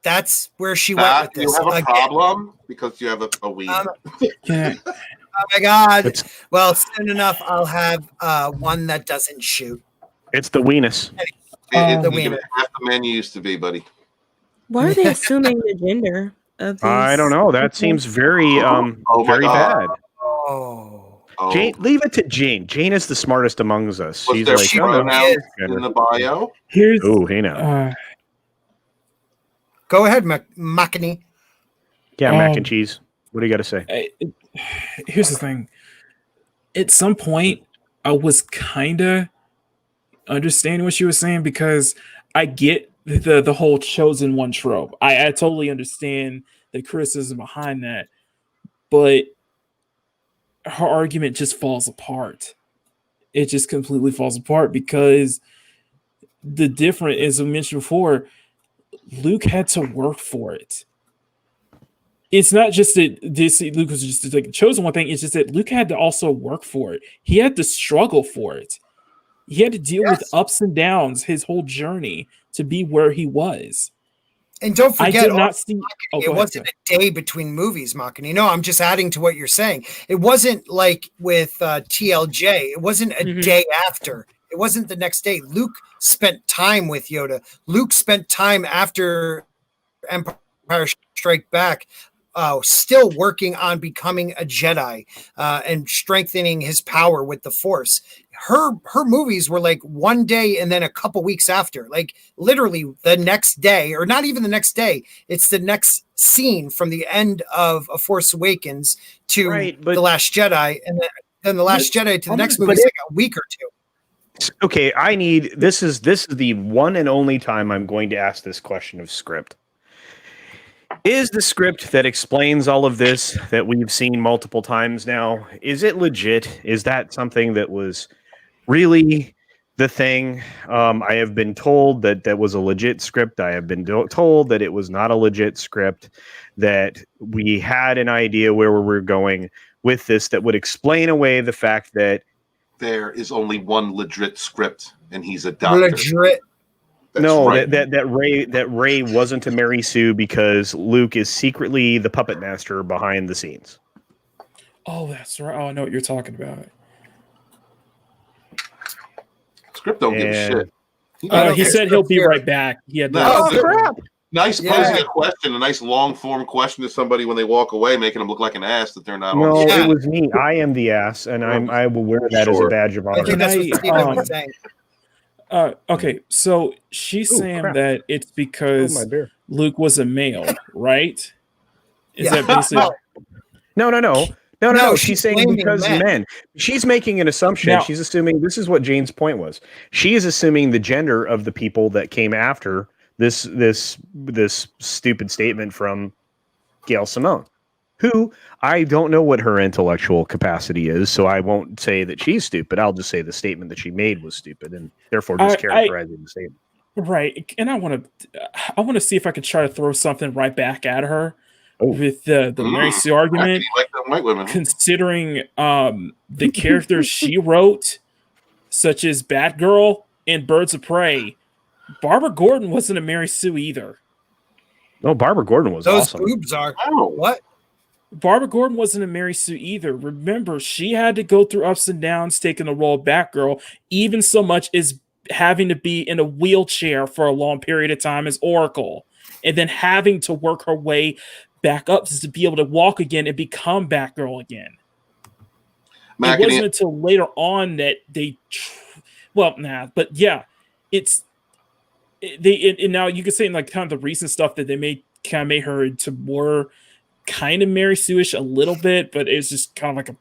That's where she went with this. You have a problem because you have a weed. Oh my God. Well, soon enough, I'll have one that doesn't shoot. It's the weenus. The weenus. Half the man you used to be, buddy. Why are they assuming the gender of these? I don't know. That seems very very bad. Jayne, leave it to Jayne. Jayne is the smartest amongst us. She's like, in the bio. Hey now. Go ahead, Makini. Yeah, mac and cheese. What do you got to say? Here's the thing. At some point, I was kind of understanding what she was saying because I get the whole chosen one trope. I totally understand the criticism behind that, but her argument just falls apart. It just completely falls apart because the difference, as I mentioned before, Luke had to work for it. It's not just that Luke was just like chosen one thing. It's just that Luke had to also work for it. He had to struggle for it. He had to deal with ups and downs his whole journey to be where he was. And don't forget, I did not see. It wasn't a day between movies, Makini. No, I'm just adding to what you're saying. It wasn't like with TLJ. It wasn't a day after. It wasn't the next day. Luke spent time with Yoda. Luke spent time after Empire Strike Back, still working on becoming a Jedi and strengthening his power with the Force. Her movies were like one day and then a couple weeks after, like literally the next day, or not even the next day. It's the next scene from the end of A Force Awakens to The Last Jedi, and then The Last Jedi to the next movie is like a week or two. Okay, this is the one and only time I'm going to ask this question of script. Is the script that explains all of this that we've seen multiple times now, is it legit? Is that something that was really the thing? I have been told that was a legit script. I have been told that it was not a legit script, that we had an idea where we were going with this that would explain away the fact that there is only one legit script, and he's a doctor. Legit. That Rey wasn't a Mary Sue because Luke is secretly the puppet master behind the scenes. Oh, that's right. Oh, I know what you're talking about. Script don't give a shit. He said he'll be right back. Crap. Nice posing a question, a nice long form question to somebody when they walk away, making them look like an ass that they're not. No, it was me. I am the ass, and I will wear that as a badge of honor. I think that's what Steven was saying. Okay, so she's saying that it's because Luke was a male, right? Is that basically? No. She's saying because men. She's making an assumption. Now, she's assuming this is what Jayne's point was. She is assuming the gender of the people that came after this stupid statement from Gail Simone, who I don't know what her intellectual capacity is, so I won't say that she's stupid. I'll just say the statement that she made was stupid, and therefore just characterizing the statement. Right, and I want to see if I could try to throw something right back at her with the Mary Sue argument. Like them white women. Considering the characters she wrote, such as Batgirl and Birds of Prey, Barbara Gordon wasn't a Mary Sue either. No, Barbara Gordon was Those awesome. boobs are what? Barbara Gordon wasn't a Mary Sue either. Remember, she had to go through ups and downs taking the role of Batgirl, even so much as having to be in a wheelchair for a long period of time as Oracle, and then having to work her way back up to be able to walk again and become Batgirl again. It wasn't until later on that they, and now you could say in like kind of the recent stuff that they made her into more kind of Mary Sue-ish a little bit, but it's just kind of like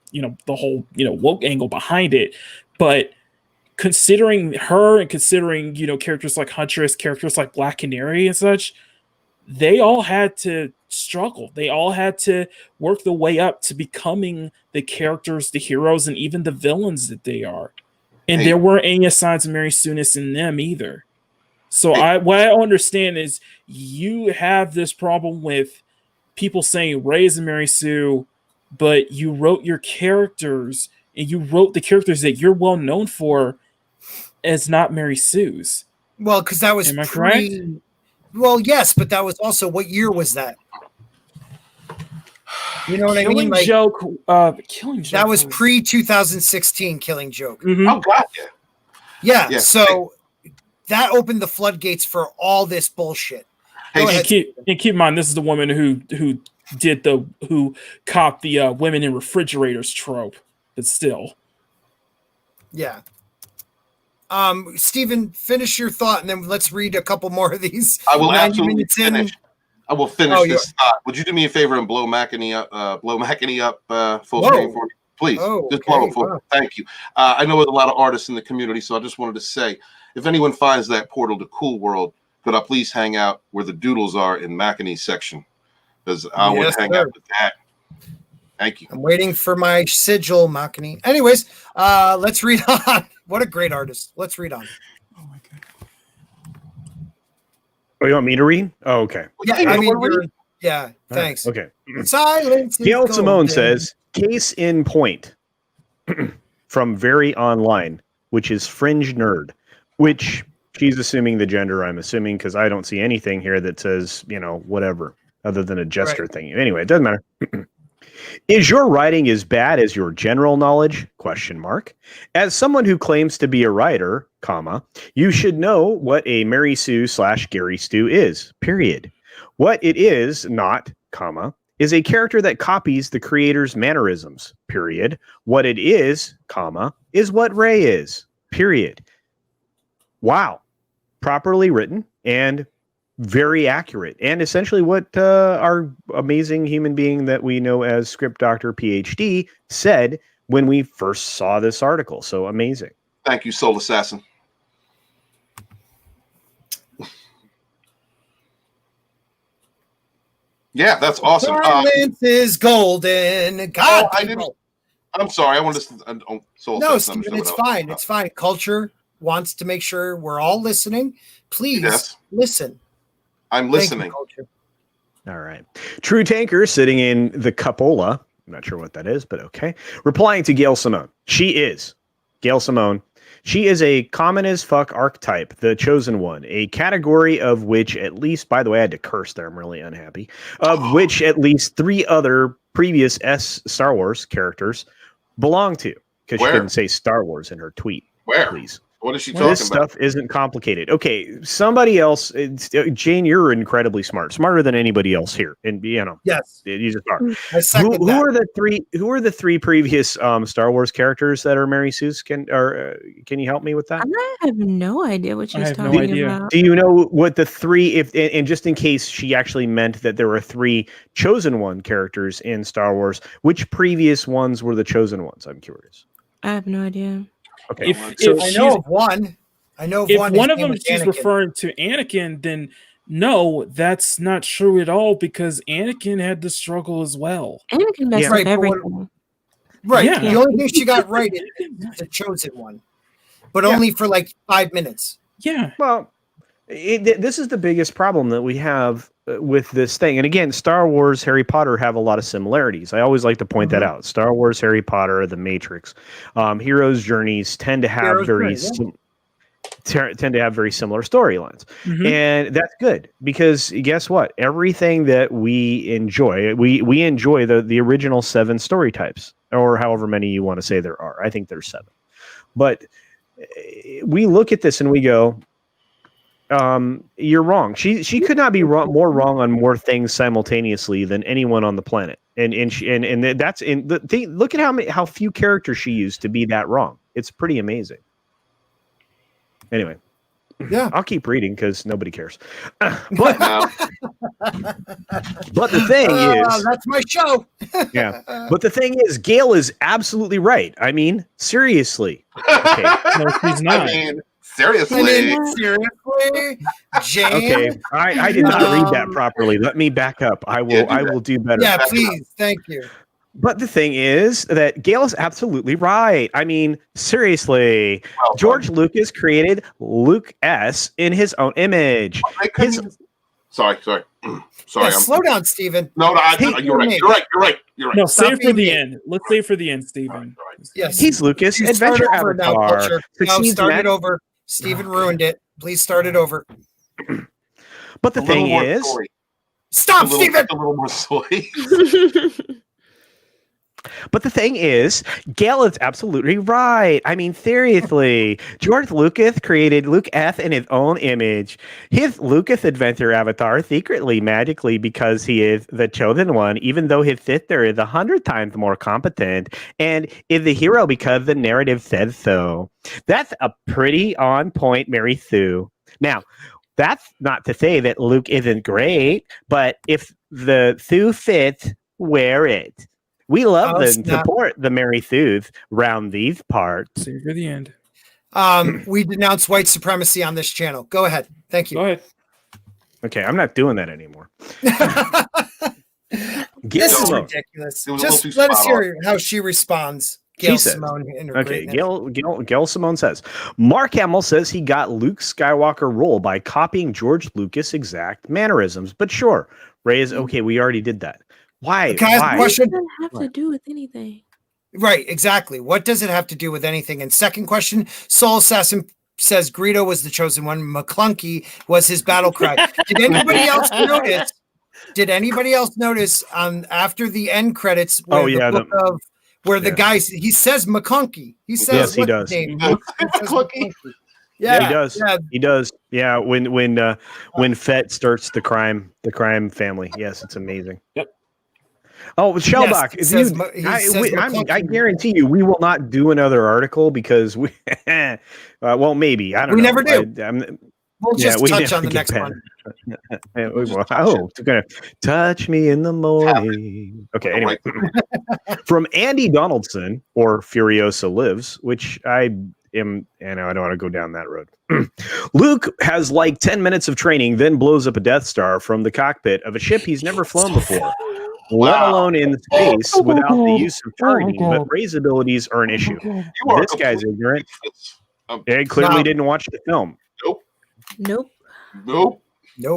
the whole woke angle behind it. But considering her and considering characters like Huntress, characters like Black Canary and such, they all had to struggle. They all had to work the way up to becoming the characters, the heroes, and even the villains that they are. And there weren't any signs of Mary Sue-ness in them either. So what I understand is you have this problem with people saying Rey is Mary Sue, but you wrote your characters and you wrote the characters that you're well known for as not Mary Sue's. Well, because that was Am I correct? Well, yes, but that was also, what year was that? You know what I mean? Like, Killing Joke. That was pre-2016 Killing Joke. Mm-hmm. Oh, God, yeah. So that opened the floodgates for all this bullshit. And keep in mind, this is the woman who copped the women in refrigerators trope, but still. Yeah. Steven, finish your thought, and then let's read a couple more of these. I will absolutely finish. I will finish this thought. Would you do me a favor and blow McAnee up full screen for me? Please, just blow it for me. Thank you. I know there's a lot of artists in the community, so I just wanted to say, if anyone finds that portal to Cool World, could I please hang out where the doodles are in McAnee's section? Because I would hang out with that. Thank you. I'm waiting for my sigil, McAnee. Anyways, let's read on. What a great artist. Let's read on. Oh my God. Oh, you want me to read? Oh, okay. Yeah, thanks. Okay. Silence. Gail Simone says, case in point from Very Online, which is Fringe Nerd, which she's assuming the gender, I'm assuming, because I don't see anything here that says, whatever, other than a gesture thing. Anyway, it doesn't matter. Is your writing as bad as your general knowledge? ? As someone who claims to be a writer, you should know what a Mary Sue / Gary Stu is, period. What it is not, is a character that copies the creator's mannerisms, period. What it is what Rey is, period. Wow. Properly written and very accurate, and essentially what our amazing human being that we know as Script Doctor PhD said when we first saw this article. So amazing. Thank you, Soul Assassin. Yeah, that's awesome. Silence is golden. God, I'm sorry. I wanted to. No, Steven, it's fine. It's fine. Culture wants to make sure we're all listening. Please listen. I'm listening. All right. True Tanker sitting in the cupola. I'm not sure what that is, but okay. Replying to Gail Simone. Gail Simone. She is a common as fuck archetype, the chosen one, a category of which at least, by the way, I had to curse there. I'm really unhappy. Of which at least 3 other previous Star Wars characters belong to. Because she didn't say Star Wars in her tweet. Where? Please. What is she talking about? This stuff isn't complicated. Okay, somebody else. Jayne, you're incredibly smart, smarter than anybody else here, and yes, you just are. Who are the 3? Who are the 3 previous Star Wars characters that are Mary Sue's? Can you help me with that? I have no idea what she's talking about. Do you know what the 3? And just in case she actually meant that there were 3 chosen one characters in Star Wars, which previous ones were the chosen ones? I'm curious. I have no idea. Okay, I know of one. If one of them she's referring to Anakin, then no, that's not true at all, because Anakin had to struggle as well. Anakin messed up everything. Right. Yeah. The only thing she got right is the chosen one, but only for like 5 minutes. Yeah. Well, this is the biggest problem that we have with this thing. And again, Star Wars, Harry Potter have a lot of similarities. I always like to point that out. Star Wars, Harry Potter, The Matrix, heroes' journeys tend to have very similar storylines. And that's good, because guess what? Everything that we enjoy, we enjoy the original 7 story types, or however many you want to say there are. I think there's 7. But we look at this and we go, you're wrong. She could not be more wrong on more things simultaneously than anyone on the planet. And that's in the thing. Look at how few characters she used to be that wrong. It's pretty amazing. Anyway, I'll keep reading because nobody cares. But the thing is, that's my show. But the thing is, Gail is absolutely right. I mean, seriously. Okay. No, she's not. Seriously, Jayne. Okay, I did not read that properly. Let me back up. I will do better. Yeah, please. Thank you. But the thing is that Gail is absolutely right. I mean, seriously, George Lucas created Luke S in his own image. Sorry. Yeah, slow down, Steven. No, you're right. No, save for the end. Let's save for the end, Steven. Yes, he's Lucas Adventure Avatar. Now start it over. Steven ruined it. Please start it over. But the thing is, stop, Steven. A little more soy. But the thing is, Gail is absolutely right. I mean, seriously, George Lucas created Luke S in his own image. His Lucas Adventure Avatar secretly, magically, because he is the chosen one, even though his sister is 100 times more competent, and is the hero because the narrative says so. That's a pretty on point Mary Sue. Now, that's not to say that Luke isn't great, but if the Sue fits, wear it. We love them support the Mary Sues round these parts. Save for the end. We denounce white supremacy on this channel. Go ahead. Thank you. Go ahead. Okay, I'm not doing that anymore. This is ridiculous. Just let us hear how she responds. Gail Simone. Okay, Gail Simone says, Mark Hamill says he got Luke Skywalker role by copying George Lucas' exact mannerisms. But sure, Ray is okay. We already did that. Why? Can I ask a question? What does it have to do with anything? Right, exactly. What does it have to do with anything? And second question, Soul Assassin says Greedo was the chosen one. McClunky was his battle cry. Did anybody else notice? After the end credits? Where the guy he says McClunky. He says yes, he does. Yeah, he does. Yeah. He does. Yeah, when Fett starts the crime family. Yes, it's amazing. Yep. Oh, Shelldock, I guarantee you, we will not do another article because we, well, maybe I don't know. We never do. We'll just touch on the next one. It's gonna touch me in the morning. Okay, anyway, from Andy Donaldson or Furiosa Lives, which I don't want to go down that road. Luke has like 10 minutes of training, then blows up a Death Star from the cockpit of a ship he's never flown before. Let alone in space without the use of targeting, but Ray's abilities are an issue. This guy's ignorant. He clearly didn't watch the film. Nope.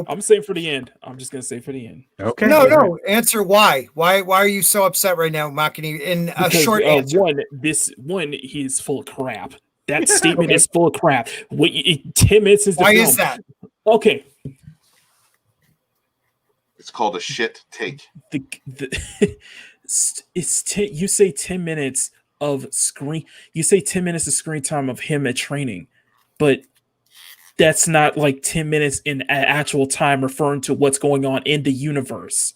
I'm saying for the end. I'm just gonna say for the end. Okay. No. Answer why. Why are you so upset right now, Makini? In a short answer. He's full of crap. That statement is full of crap. 10 minutes is the Why film. is that? Okay. It's called a shit take. You say 10 minutes of screen. You say 10 minutes of screen time of him at training, but that's not like 10 minutes in actual time referring to what's going on in the universe.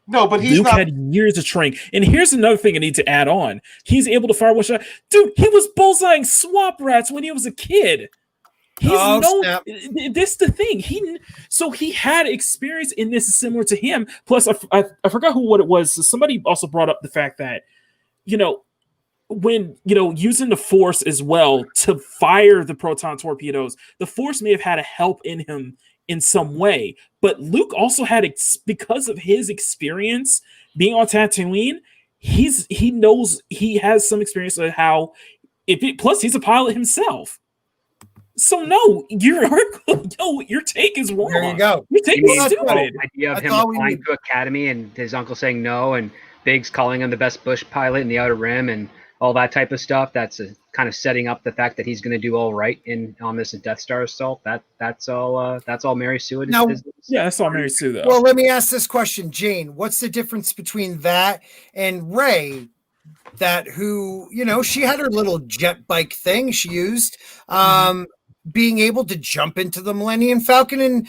No, but Luke had years of training. And here's another thing I need to add on. He's able to fire one shot. Dude, he was bullseyeing swamp rats when he was a kid. This the thing. He had experience in this similar to him. Plus, I forgot what it was. Somebody also brought up the fact that, when using the Force as well to fire the proton torpedoes, the Force may have had a help in him in some way. But Luke also had because of his experience being on Tatooine, he knows he has some experience with how. Plus, he's a pilot himself. So no, your take is wrong. There you go. Your take is stupid. The idea of him applying to Academy and his uncle saying no, and Biggs calling him the best Bush pilot in the Outer Rim, and all that type of stuff. That's kind of setting up the fact that he's going to do all right on this Death Star assault. That's all Mary Sue. Yeah, that's all Mary Sue though. Well, let me ask this question, Jayne. What's the difference between that and Ray? She had her little jet bike thing she used. Being able to jump into the Millennium Falcon and,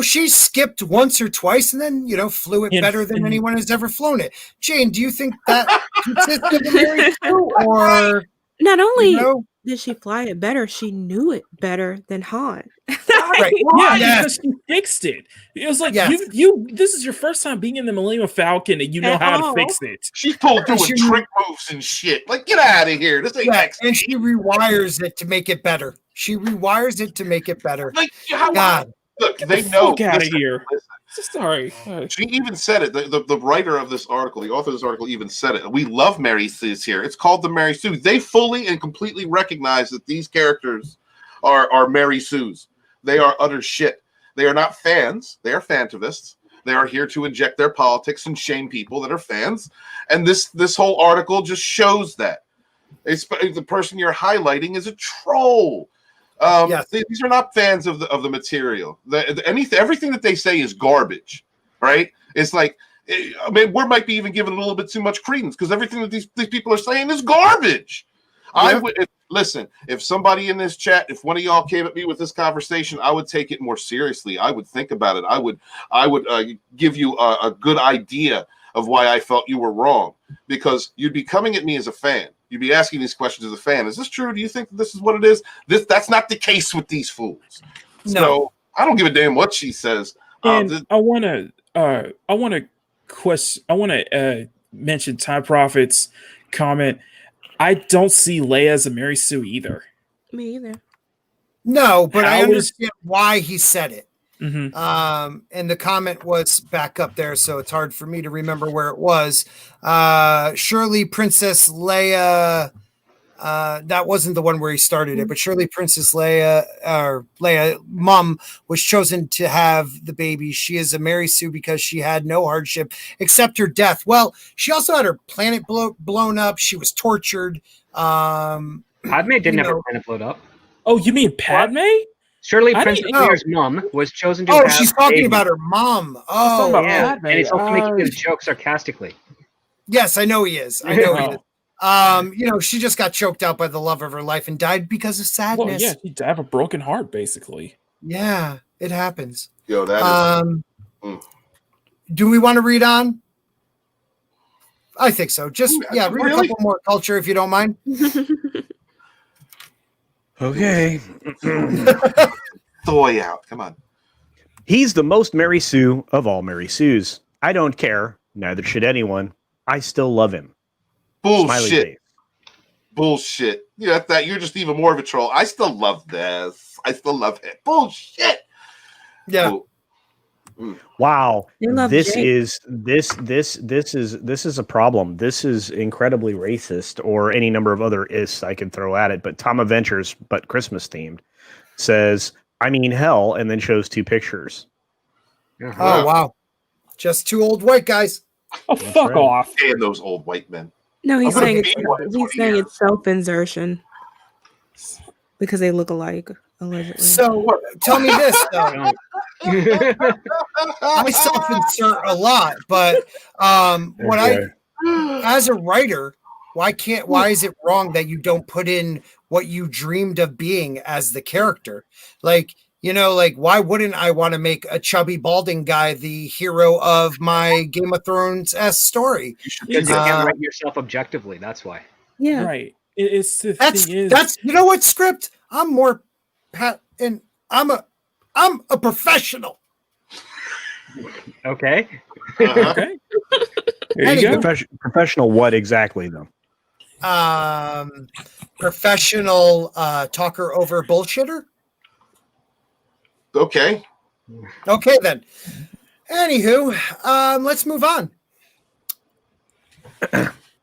she skipped once or twice and then, flew it better than anyone has ever flown it. Jayne, do you think that consists of the Mary Sue, or not only did she fly it better, she knew it better than Han. Right. Because she fixed it. It was like this is your first time being in the Millennium Falcon and you know how to fix it. She's doing trick moves and shit. Like, get out of here. This ain't and she rewires it to make it better. Like, God. Look, Get they the know. Fuck out of Listen, here. Sorry. She even said it. The writer of this article, the author of this article, even said it. We love Mary Sue's here. It's called the Mary Sue. They fully and completely recognize that these characters are Mary Sue's. They are utter shit. They are not fans. They are fantavists. They are here to inject their politics and shame people that are fans. And this whole article just shows that. The person you're highlighting is a troll. Yes. These are not fans of the material. Everything that they say is garbage, right? It's like, I mean, we might be even giving a little bit too much credence because everything that these people are saying is garbage. I would listen. If somebody in this chat, if one of y'all came at me with this conversation, I would take it more seriously. I would think about it. I would give you a good idea of why I felt you were wrong, because you'd be coming at me as a fan. You'd be asking these questions as a fan. Is this true? Do you think that this is what it is? That's not the case with these fools. No. So I don't give a damn what she says. And I want to mention Time Prophet's comment. I don't see Leia as a Mary Sue either. Me either. No, but I understand why he said it. Mm-hmm. And the comment was back up there, so it's hard for me to remember where it was. Surely Princess Leia, that wasn't the one where he started it, but surely Princess Leia, or Leia, mom, was chosen to have the baby. She is a Mary Sue because she had no hardship except her death. Well, she also had her planet blown up. She was tortured. Padme didn't have her planet blown up. Oh, you mean Padme? Surely Princess Leia's mom was chosen to Oh, have she's talking baby. about her mom. talking Oh, about Yeah, Padme. and he's also making a joke sarcastically. yes, I know he is. I know he is. She just got choked out by the love of her life and died because of sadness. Well, yeah, he'd have a broken heart, basically. Yeah, it happens. Yo, that is. Do we want to read on? I think so. Just read a couple more culture if you don't mind. Okay. Soy out. Come on. He's the most Mary Sue of all Mary Sues. I don't care. Neither should anyone. I still love him. Bullshit. Bullshit. Yeah, that you're just even more of a troll. I still love this. I still love it. Bullshit. Yeah. Wow. This Jake. is a problem. This is incredibly racist, or any number of other ists I could throw at it. But Tom Adventures, but Christmas themed, says, I mean hell, and then shows two pictures. Oh, wow. Just two old white guys. Oh, fuck off. And those old white men. No, he's I'm gonna saying be one in 20 it's years. self-insertion because they look alike, allegedly. So tell me this, though. I self-insert a lot, but as a writer, why is it wrong that you don't put in what you dreamed of being as the character? Like, why wouldn't I want to make a chubby balding guy the hero of my Game of Thrones story? Because you can't write yourself objectively. That's why. Yeah. Right. It's the That's thing is, you know what, script? I'm more and I'm a professional. Okay. okay. There you go. Professional what exactly, though? Professional talker over bullshitter. Okay. Okay, then. Anywho, let's move on.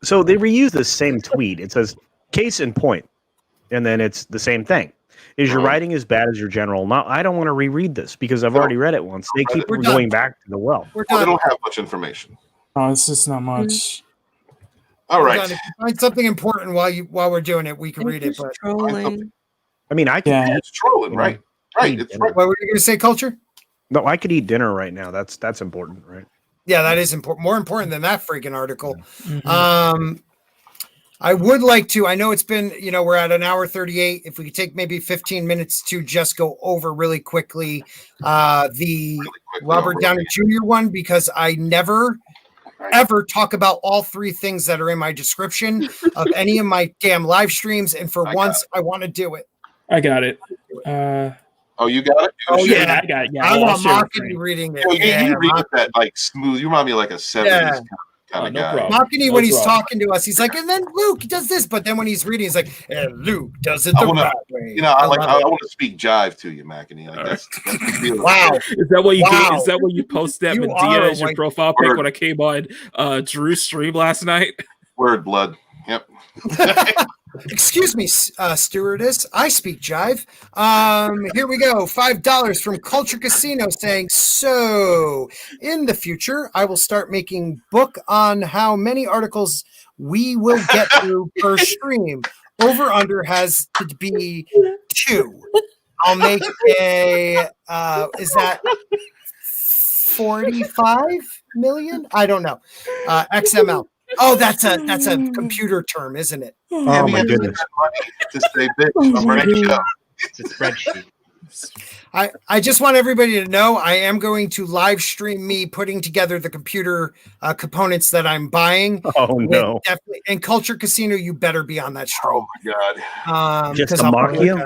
So they reuse the same tweet. It says, case in point. And then it's the same thing. Is your writing as bad as your general? Now, I don't want to reread this because I've already read it once. They keep going back to the well. We're They done. don't have much information. Oh, it's just not much. All We're right. done. If you find something important while we're doing it, we can read it. But Trolling. I mean, I can. Yeah. It's trolling, right? Right. It's right. what were you going to say, culture? No, I could eat dinner right now. That's important, right? Yeah, that is important. More important than that freaking article. Mhm. I would like to. I know it's been, we're at an hour 38. If we could take maybe 15 minutes to just go over really quickly the Robert Downey Jr. one, because I never ever talk about all three things that are in my description of any of my damn live streams. And for once, I want to do it. I got it. Oh, you got it? Oh, Shit. yeah. I got it. Yeah, I I'll want share it Mark with to be you. reading it. Oh, you read it that like smooth. You remind me of like a 70s. Yeah. kind of no guy. problem. Mocking when he's talking to us, he's like, and then Luke does this, but then when he's reading, he's like, and Luke does it the right way. You know, I want to speak jive to you, McEnany. Like that's the deal. Wow. Is that what you do? Is that what you post that You Medea are as your white- profile pic when I came on Drew's stream last night? Word blood. Yep. Excuse me, stewardess. I speak jive. Here we go. $5 from Culture Casino saying, so in the future, I will start making book on how many articles we will get through per stream. Over under has to be 2. I'll make a, is that 45 million? I don't know. XML. Oh, that's a computer term, isn't it? Oh my goodness! To say bitch, I'm ready to go. It's a spreadsheet. I just want everybody to know I am going to live stream me putting together the computer components that I'm buying. Oh no! Definitely. And Culture Casino, you better be on that stream. Oh my god! Just to mock you?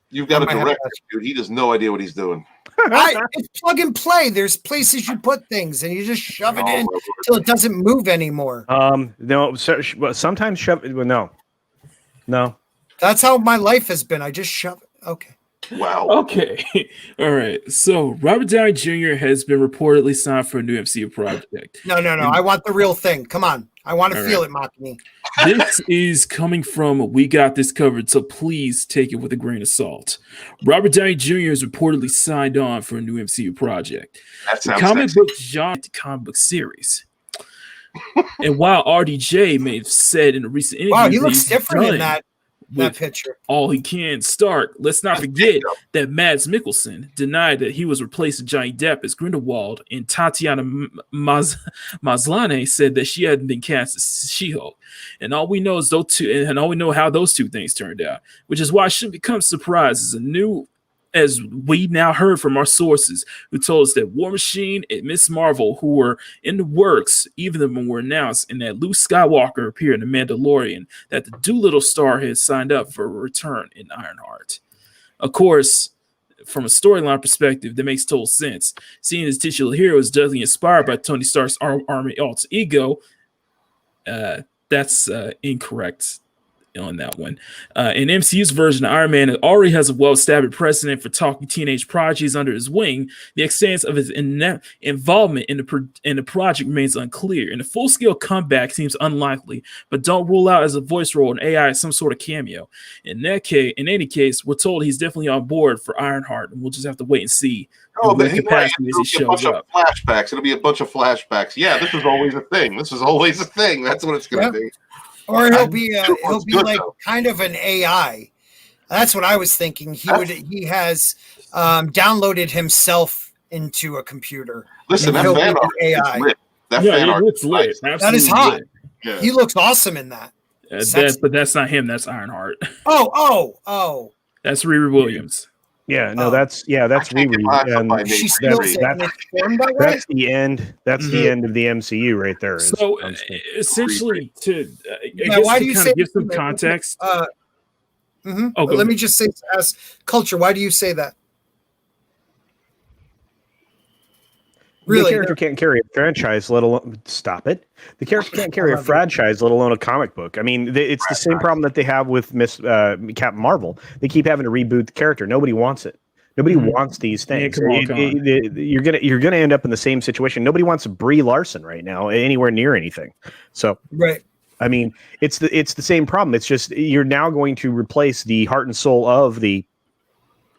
You've got a director, dude. He has no idea what he's doing. It's plug and play. There's places you put things, and you just shove it in until it doesn't move anymore. No. Sometimes shove. Well, no. That's how my life has been. I just shove it. Okay. Wow. Okay. All right. So Robert Downey Jr. has been reportedly signed for a new MCU project. No. I want the real thing. Come on. I want to feel it, Mocking. This is coming from We Got This Covered, so please take it with a grain of salt. Robert Downey Jr. is reportedly signed on for a new MCU project. That sounds comic sexy. book genre comic book series. And while RDJ may have said in a recent interview, wow, he looks different in that picture. All he can start. Let's not forget that Mads Mikkelsen denied that he was replacing Johnny Depp as Grindelwald, and Tatiana Maslany said that she hadn't been cast as She-Hulk. And all we know is those two, and all we know how those two things turned out, which is why I shouldn't become surprised as we now heard from our sources who told us that War Machine and Miss Marvel, who were in the works, even when were announced, and that Luke Skywalker appeared in The Mandalorian, that the Doolittle star has signed up for a return in Ironheart. Of course, from a storyline perspective, that makes total sense. Seeing his titular hero is definitely inspired by Tony Stark's Army alter ego, that's incorrect on that one. In MCU's version, Iron Man already has a well-established precedent for talking teenage prodigies under his wing. The extent of his involvement in the project remains unclear, and a full-scale comeback seems unlikely, but don't rule out as a voice role in AI some sort of cameo. In any case, we're told he's definitely on board for Ironheart, and we'll just have to wait and see. Oh, but capacity as he shows up. Flashbacks. It'll be a bunch of flashbacks. Yeah, this was always a thing. This was always a thing. That's what it's going to be. Or he'll be like kind of an AI. That's what I was thinking. He has downloaded himself into a computer. Listen, that fan art is lit. Looks lit. That is hot. Yeah. He looks awesome in that. But that's not him. That's Ironheart. Oh. That's Riri Williams. Yeah, no, that's Riri. That's the end. That's the end of the MCU right there. So essentially, why do you say give some context? Let me just say, as Culture, why do you say that? Really, the character can't carry a franchise, let alone stop it. The character can't carry a franchise, let alone a comic book. I mean, it's the same problem that they have with Captain Marvel. They keep having to reboot the character. Nobody wants it. Nobody wants these things. You're gonna end up in the same situation. Nobody wants Brie Larson right now anywhere near anything. So right. I mean, it's the same problem. It's just you're now going to replace the heart and soul of the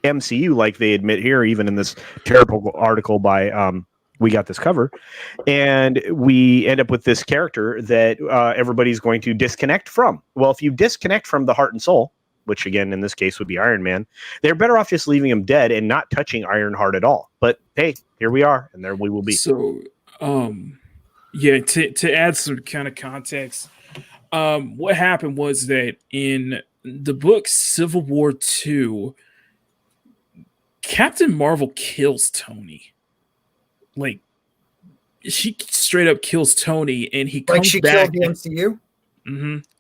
MCU, like they admit here, even in this terrible article by We Got This Cover, and we end up with this character that everybody's going to disconnect from. Well, if you disconnect from the heart and soul, which again in this case would be Iron Man, they're better off just leaving him dead and not touching Ironheart at all. But hey, here we are, and there we will be. So, to add some kind of context, what happened was that in the book Civil War II, Captain Marvel kills Tony. Like, she straight up kills Tony, and he comes back. Killed the MCU?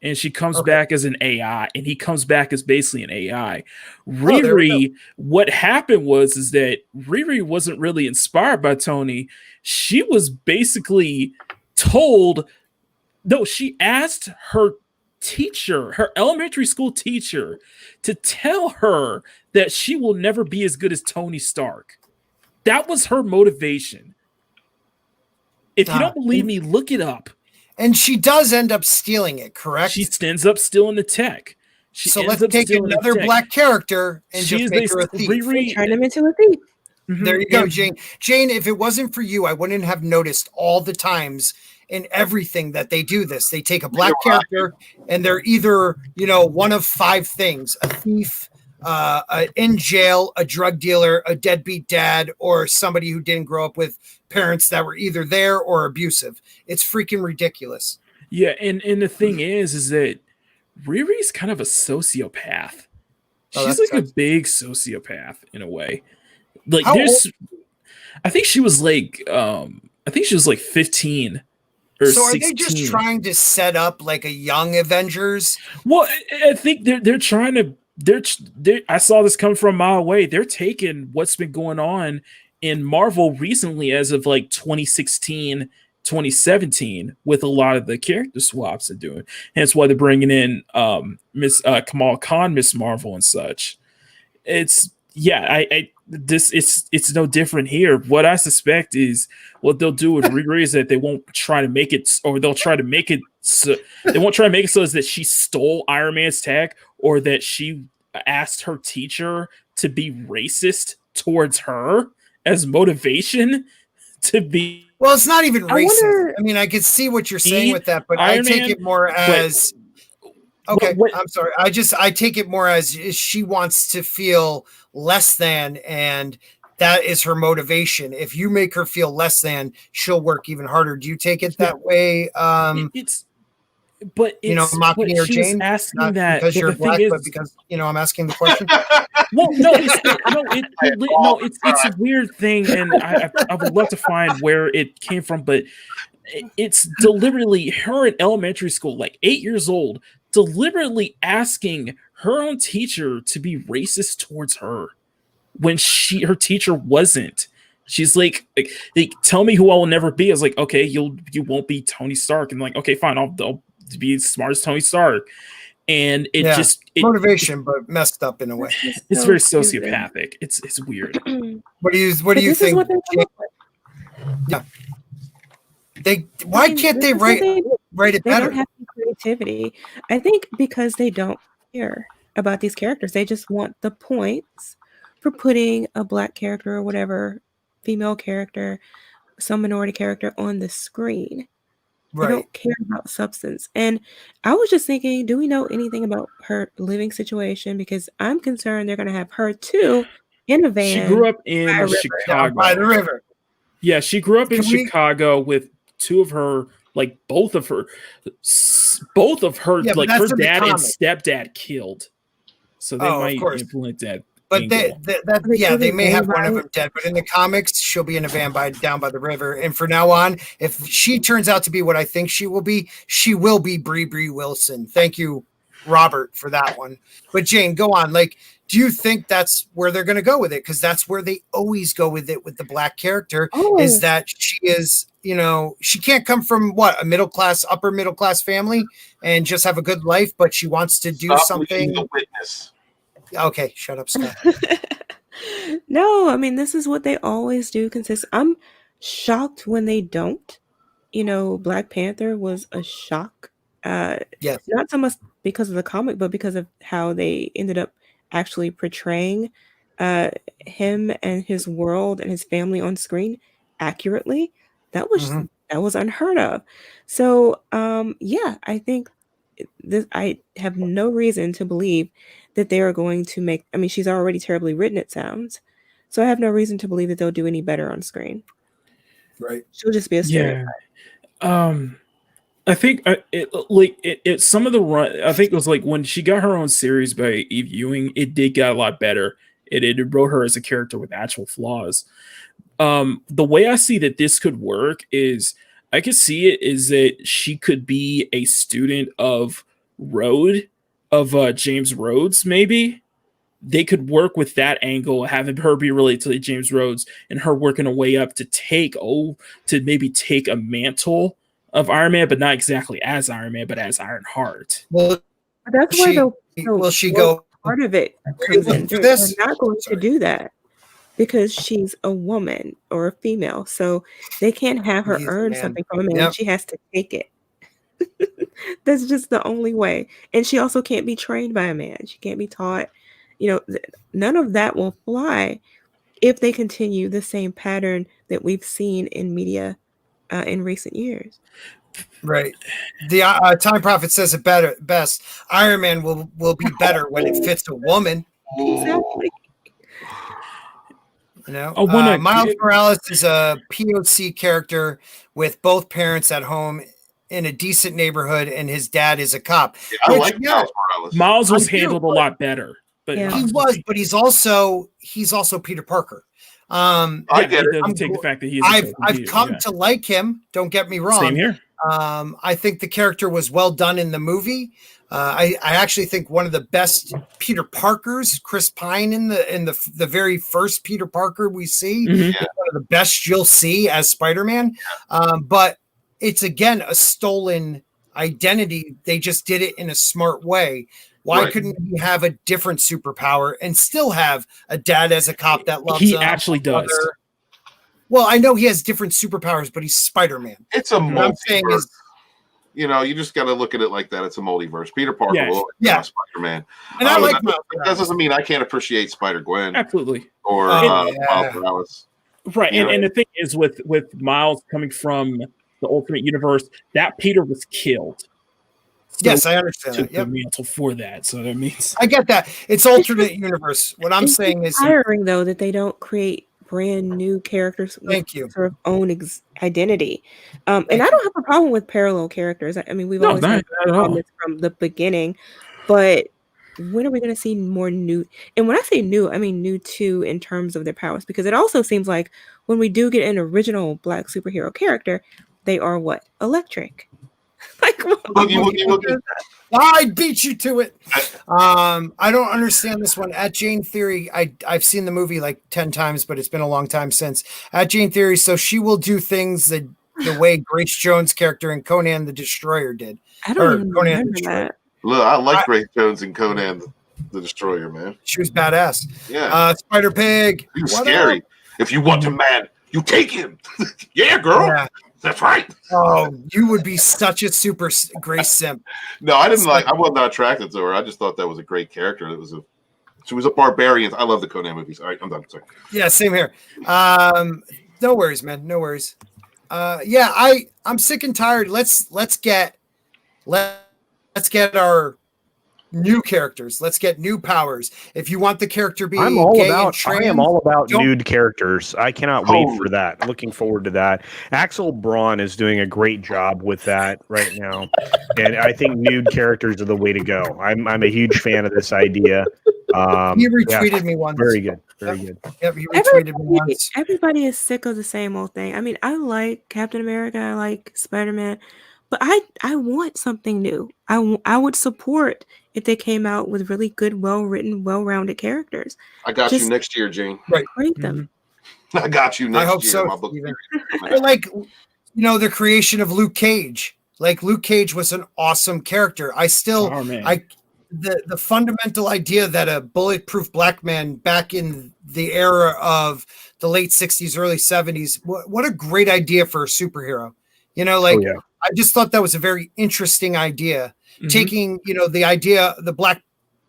And she comes back as an AI, and he comes back as basically an AI. Riri, what happened was that Riri wasn't really inspired by Tony. She was basically she asked her teacher, her elementary school teacher, to tell her that she will never be as good as Tony Stark. That was her motivation. If you don't believe me, look it up. And she does end up stealing it, correct? She ends up stealing the tech. So let's take another black character and just make her a thief. Turn him into a thief. There you go, Jayne. Jayne, if it wasn't for you, I wouldn't have noticed all the times in everything that they do this. They take a black character and they're either, one of 5 things: a thief, in jail, a drug dealer, a deadbeat dad, or somebody who didn't grow up with parents that were either there or abusive. It's freaking ridiculous. Yeah, and the thing is that Riri's kind of a sociopath. She's like a big sociopath in a way. Like I think she was like 15 or so 16. Are they just trying to set up like a young Avengers? Well, I think they're trying to I saw this come from a mile away. They're taking what's been going on in Marvel recently as of like 2016, 2017 with a lot of the character swaps they're doing. Hence why they're bringing in Miss Kamal Khan, Miss Marvel and such. It's it's no different here. What I suspect is what they'll do with Riri is that they won't try to make it, or they'll try to make it so they won't try to make it so as that she stole Iron Man's tech, or that she asked her teacher to be racist towards her as motivation to be. Well, it's not even racist. I mean, I could see what you're saying with that, but I take it more as I'm sorry. I take it more as she wants to feel less than, and that is her motivation. If you make her feel less than, she'll work even harder. Do you take it that way? Mocking or Jayne, asking that because you're black, but because I'm asking the question. Well, it's a weird thing, and I would love to find where it came from, but it's deliberetely her in elementary school, like 8 years old, deliberately asking her own teacher to be racist towards her when her teacher wasn't. She's like, tell me who I will never be. I was like, okay, you won't be Tony Stark. And like, okay, fine, I'll be as smart as Tony Stark. And motivation, but messed up in a way. It's very sociopathic. It's weird. What do you think? Yeah. Why can't they write it better? They don't have creativity. I think because they don't care about these characters. They just want the points for putting a black character or whatever, female character, some minority character on the screen. Right. They don't care about substance. And I was just thinking, do we know anything about her living situation? Because I'm concerned they're going to have her too in a van. She grew up in Chicago. By the river. Yeah, she grew up in Chicago with two of her, like both of her, like her dad and stepdad killed. So they might implement that. But they may have one of them dead. But in the comics, she'll be in a van down by the river. And from now on, if she turns out to be what I think she will be Bree Wilson. Thank you, Robert, for that one. But Jayne, go on. Like, do you think that's where they're going to go with it? Because that's where they always go with it with the black character. Is that she is, she can't come from upper middle class family and just have a good life, but she wants to do something. The witness. Okay, shut up, Scott. No, I mean, this is what they always do. I'm shocked when they don't. Black Panther was a shock. Yes. Not so much because of the comic, but because of how they ended up actually portraying him and his world and his family on screen accurately. That was unheard of. So, I think I have no reason to believe that they are going to make. I mean, she's already terribly written, it sounds. So I have no reason to believe that they'll do any better on screen. Right. She'll just be a stereotype. I think it some of the run. I think it was like when she got her own series by Eve Ewing, it did get a lot better. It wrote her as a character with actual flaws. The way I see that this could work is I could see it is that she could be a student of James Rhodes. Maybe they could work with that angle, having her be related to James Rhodes and her working her way up to maybe take a mantle of Iron Man, but not exactly as Iron Man, but as Ironheart. Well, That's where will she go part of it comes in. for They're this? not going to do that because she's a woman or a female, so they can't have her He's a earn man. something from a man. Yep. She has to take it. That's just the only way. And she also can't be trained by a man. She can't be taught. None of that will fly if they continue the same pattern that we've seen in media in recent years. Right. The Time Prophet says it best. Iron Man will be better when it fits a woman. Exactly. Miles Morales is a POC character with both parents at home in a decent neighborhood, and his dad is a cop. Yeah, I like Miles Morales. Miles was handled a lot better, but Yeah. He was, but he's also Peter Parker. I get it. Take the fact that he's I've come to like him. Don't get me wrong. Same here. I think the character was well done in the movie. I actually think one of the best Peter Parkers, Chris Pine in the very first Peter Parker we see, one of the best you'll see as Spider-Man. But it's again a stolen identity. They just did it in a smart way. Why couldn't he have a different superpower and still have a dad as a cop that loves him? He actually does. Well, I know he has different superpowers, but he's Spider-Man. It's a multiverse. What I'm saying is, you just got to look at it like that. It's a multiverse. Peter Parker will Spider-Man. And I like Miles. That doesn't mean I can't appreciate Spider-Gwen. Absolutely. Or Miles Morales. Right. And the thing is with Miles coming from the Ultimate Universe, that Peter was killed. So yes, I understand that. The mantle for that. So that means I get that. It's alternate universe. What I'm saying is inspiring though that they don't create brand new characters with sort of own identity. And I don't have a problem with parallel characters. I mean, we've always had problems from the beginning, but when are we going to see more new? And when I say new, I mean new too in terms of their powers, because it also seems like when we do get an original Black superhero character, they are what? Electric. Like, I beat you to it. I don't understand this one. At Jayne Theory, I've seen the movie like 10 times, but it's been a long time since. At Jayne Theory, so she will do things the way Grace Jones' character in Conan the Destroyer did. I don't even remember that. Look, I like Grace Jones and Conan the Destroyer, man. She was badass. Yeah. Spider Pig. He was scary. If you want a man, you take him. Yeah, girl. Yeah. That's right. Oh, you would be such a super Grace simp. No, I didn't I was not attracted to her. I just thought that was a great character. She was a barbarian. I love the Conan movies. All right, I'm done. Sorry. Yeah, same here. No worries, man. No worries. I'm sick and tired. Let's get our new characters. Let's get new powers. If you want the character to be I am all about nude characters. I cannot wait for that. Looking forward to that. Axel Braun is doing a great job with that right now, and I think nude characters are the way to go. I'm a huge fan of this idea. He retweeted me once. Very good. Very good. Yep, he retweeted me once. Everybody is sick of the same old thing. I mean, I like Captain America. I like Spider-Man. But I want something new. I would support if they came out with really good, well-written, well-rounded characters. I got you next year, Jayne. Right. Create them. I got you next year. I hope so. Like, the creation of Luke Cage. Like, Luke Cage was an awesome character. The fundamental idea that a bulletproof black man back in the era of the late 60s, early 70s, what a great idea for a superhero. I just thought that was a very interesting idea. Mm-hmm. Taking, the idea, the Black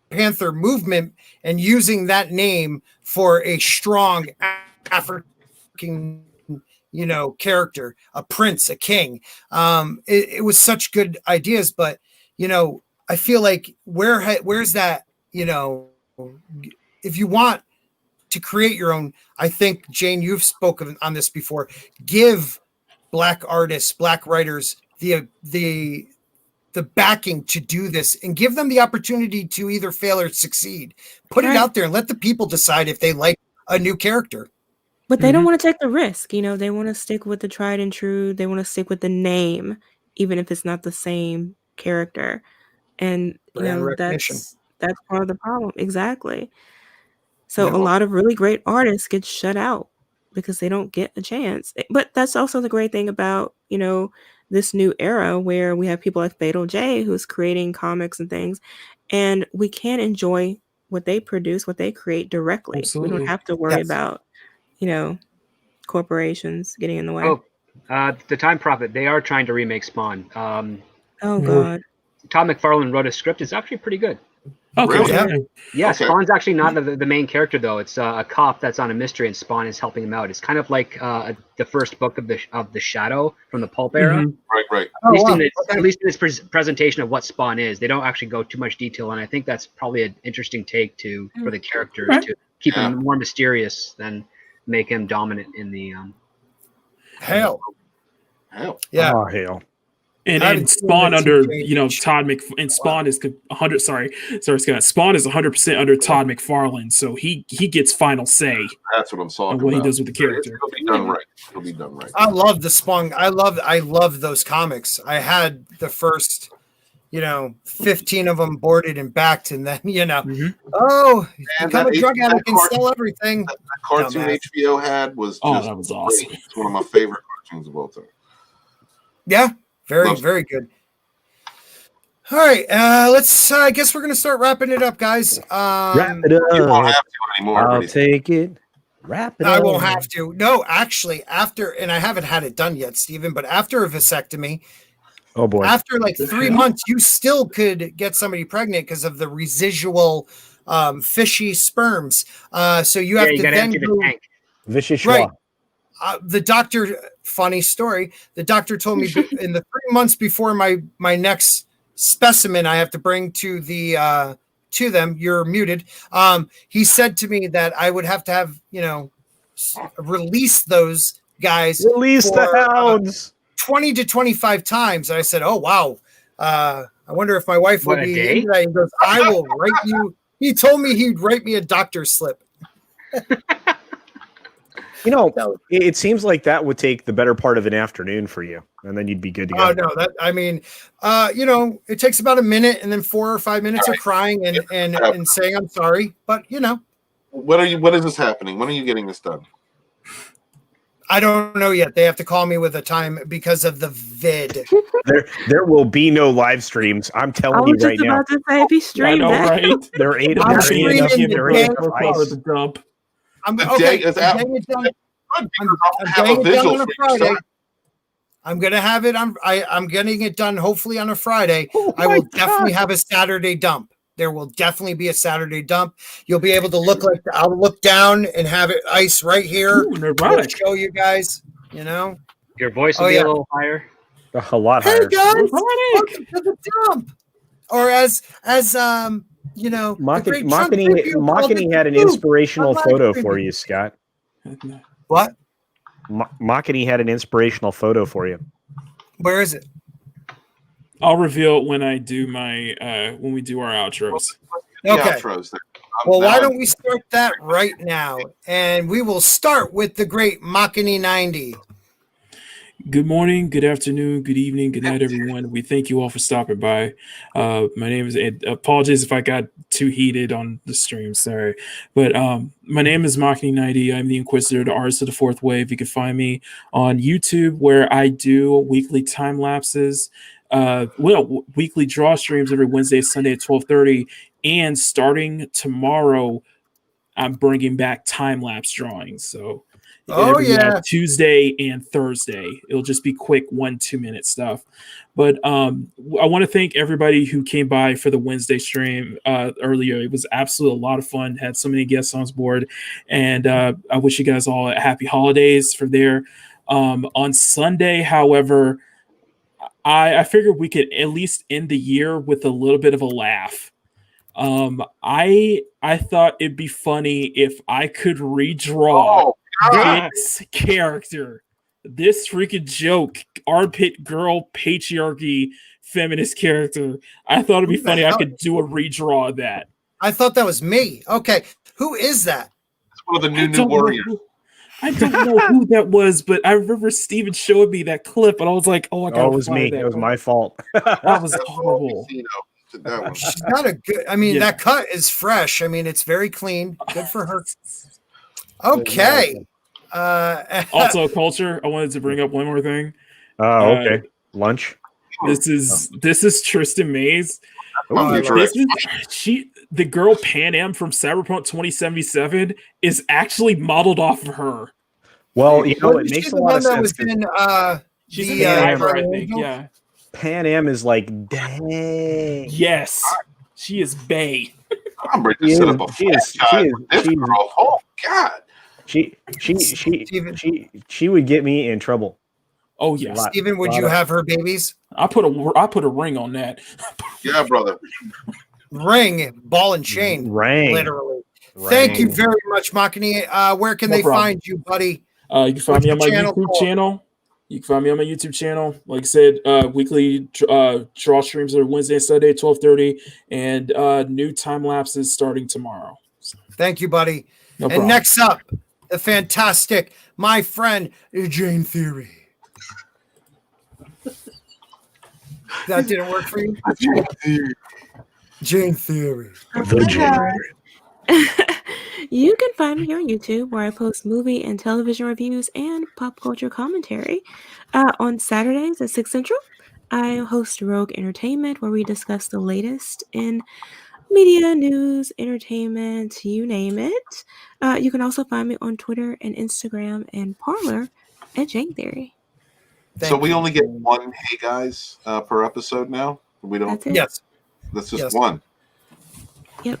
Panther movement, and using that name for a strong African, character, a prince, a king. It was such good ideas, but, I feel like where's that, if you want to create your own, I think, Jayne, you've spoken on this before, give Black artists, Black writers, the backing to do this and give them the opportunity to either fail or succeed. Put it out there and let the people decide if they like a new character. But they don't want to take the risk. They want to stick with the tried and true. They want to stick with the name, even if it's not the same character. And that's part of the problem. Exactly. So a lot of really great artists get shut out because they don't get a chance. But that's also the great thing about, this new era where we have people like Fatal J who's creating comics and things, and we can enjoy what they produce, what they create directly. Absolutely. We don't have to worry about, corporations getting in the way. Oh, the Time Prophet, they are trying to remake Spawn. Oh God. Todd McFarlane wrote a script. It's actually pretty good. Okay. Really? Yeah, Okay. Spawn's actually not the main character though. It's a cop that's on a mystery, and Spawn is helping him out. It's kind of like the first book of the Shadow from the pulp era. Right. At least in its presentation of what Spawn is, they don't actually go too much detail, and I think that's probably an interesting take for the characters to keep him more mysterious than make him dominant in the. Hell. Yeah. Oh, hell. And Spawn under Todd and Spawn is 100. Sorry, Scott. Spawn is 100% under Todd McFarlane, so he gets final say. That's what I'm talking on what about. he does with the character. It'll be done right. It'll be done right. I love the Spawn. I love those comics. I had the first, 15 of them boarded and backed, and then become a drug addict and sell everything. That cartoon HBO had was that was awesome. Great. It's one of my favorite cartoons of all time. Yeah. Very good. All right, let's. I guess we're gonna start wrapping it up, guys. Wrap it up. You won't have to anymore. I'll take it. Wrap it up. I won't have to. No, actually, after, and I haven't had it done yet, Steven, but after a vasectomy, oh boy, after like 3 months, you still could get somebody pregnant because of the residual fishy sperms. So you have to then go. Vicious right. The doctor, funny story. The doctor told me in the 3 months before my next specimen I have to bring to them. You're muted. He said to me that I would have to have release those guys. Release the hounds 20 to 25 times. And I said, "Oh wow, I wonder if my wife would be into that." He goes, "I will write you." He told me he'd write me a doctor's slip. It seems like that would take the better part of an afternoon for you, and then you'd be good to go. Oh no, it takes about a minute, and then 4 or 5 minutes of crying and saying I'm sorry. But what is this happening? When are you getting this done? I don't know yet. They have to call me with a time because of the vid. There will be no live streams. I'm telling you right now. I was just about to say, be streamed. Right? They're 8 I'm gonna have it on. I'm getting it done hopefully on a Friday. I will definitely have a Saturday dump. There will definitely be a Saturday dump. You'll be able to I'll look down and have it ice right here. I'll show you guys. Your voice will be a little higher. A lot higher. Hey guys, welcome to the dump. Or as Machini had an inspirational photo for you, Scott. What? Machini had an inspirational photo for you. Where is it? I'll reveal it when I do when we do our outros. Okay. Well, why don't we start that right now? And we will start with the great Machini 90. Good morning, good afternoon, good evening, good night, everyone. We thank you all for stopping by. My name is Ed. Apologies if I got too heated on the stream, sorry. But my name is Machini90. I'm the Inquisitor, the artist of the fourth wave. You can find me on YouTube where I do weekly time lapses. Weekly draw streams every Wednesday, Sunday at 12:30. And starting tomorrow, I'm bringing back time lapse drawings. So Tuesday and Thursday. It'll just be quick 1-2 minute stuff. But I want to thank everybody who came by for the Wednesday stream earlier. It was absolutely a lot of fun. Had so many guests on board, and I wish you guys all a happy holidays for there. On Sunday, however, I figured we could at least end the year with a little bit of a laugh. I thought it'd be funny if I could redraw this character, this freaking joke, armpit girl, patriarchy, feminist character. I thought it'd be funny. I could do a redraw of that. I thought that was me. Okay, who is that? It's one of the new warriors. I don't know who that was, but I remember Steven showed me that clip, and I was like, "Oh my god, it was me. It was my fault." That was horrible. She's not a good. I mean, that cut is fresh. I mean, it's very clean. Good for her. Okay. Also, culture. I wanted to bring up one more thing. Okay. Lunch. This is Tristan Mays. The girl Pan Am from Cyberpunk 2077 is actually modeled off of her. Well, it makes a lot of sense. She's in the driver, I think. Yeah. Pan Am is like, dang. Yes, she is bae. I'm ready to set up a franchise with this girl. Oh God. She would get me in trouble. Oh yeah, Steven, would you have her babies? I put a ring on that. Yeah, brother. Ring, ball and chain, literally. Thank you very much, Makani. Where can they find you, buddy? You can find me on my YouTube channel. You can find me on my YouTube channel. Like I said, weekly draw streams are Wednesday and Sunday at 12:30, and new time lapses starting tomorrow. Thank you, buddy. No problem. And next up, the fantastic, my friend, Jayne Theory. That didn't work for you? Jayne Theory. You can find me on YouTube where I post movie and television reviews and pop culture commentary. On Saturdays at 6 Central, I host Rogue Entertainment where we discuss the latest in media, news, entertainment, you name it. You can also find me on Twitter and Instagram and Parler at Jayne Theory. So we only get one "Hey guys" per episode now. We don't. That's it. Yes. That's just one. Yep.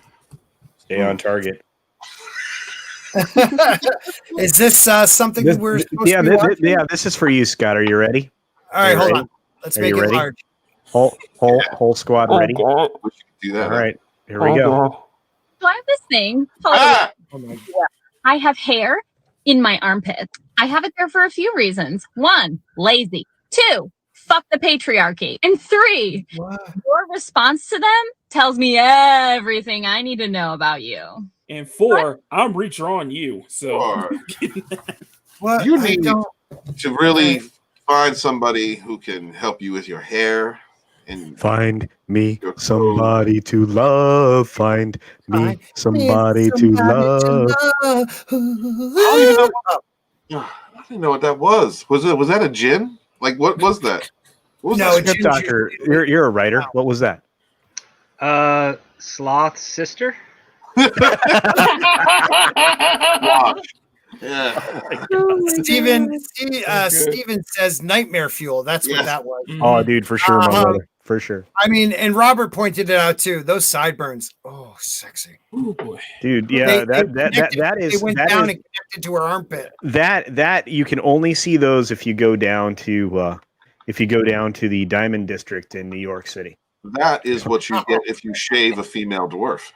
Stay on target. Is this something we're supposed to be watching? Yeah, this is for you, Scott. Are you ready? All right, hold on. Let's make it large. Whole squad ready? We should do that. All right, here we go. So I have this thing. I have hair in my armpits. I have it there for a few reasons. 1, lazy. 2, fuck the patriarchy. And 3, your response to them tells me everything I need to know about you. And 4, I'm redrawing you. So you need to really find somebody who can help you with your hair. And find me somebody to love. Find me somebody to love. I didn't know what that was. Was that a gin? Like what was that? What was that? Script doctor. You're a writer. What was that? Sloth's sister. Yeah. Steven says nightmare fuel. That's what that was. Oh, dude, for sure, my brother. For sure. I mean, and Robert pointed it out too. Those sideburns. Oh, sexy. Oh boy. Dude, yeah, They went down and connected to her armpit. That you can only see those if you go down to the Diamond District in New York City. That is what you get if you shave a female dwarf.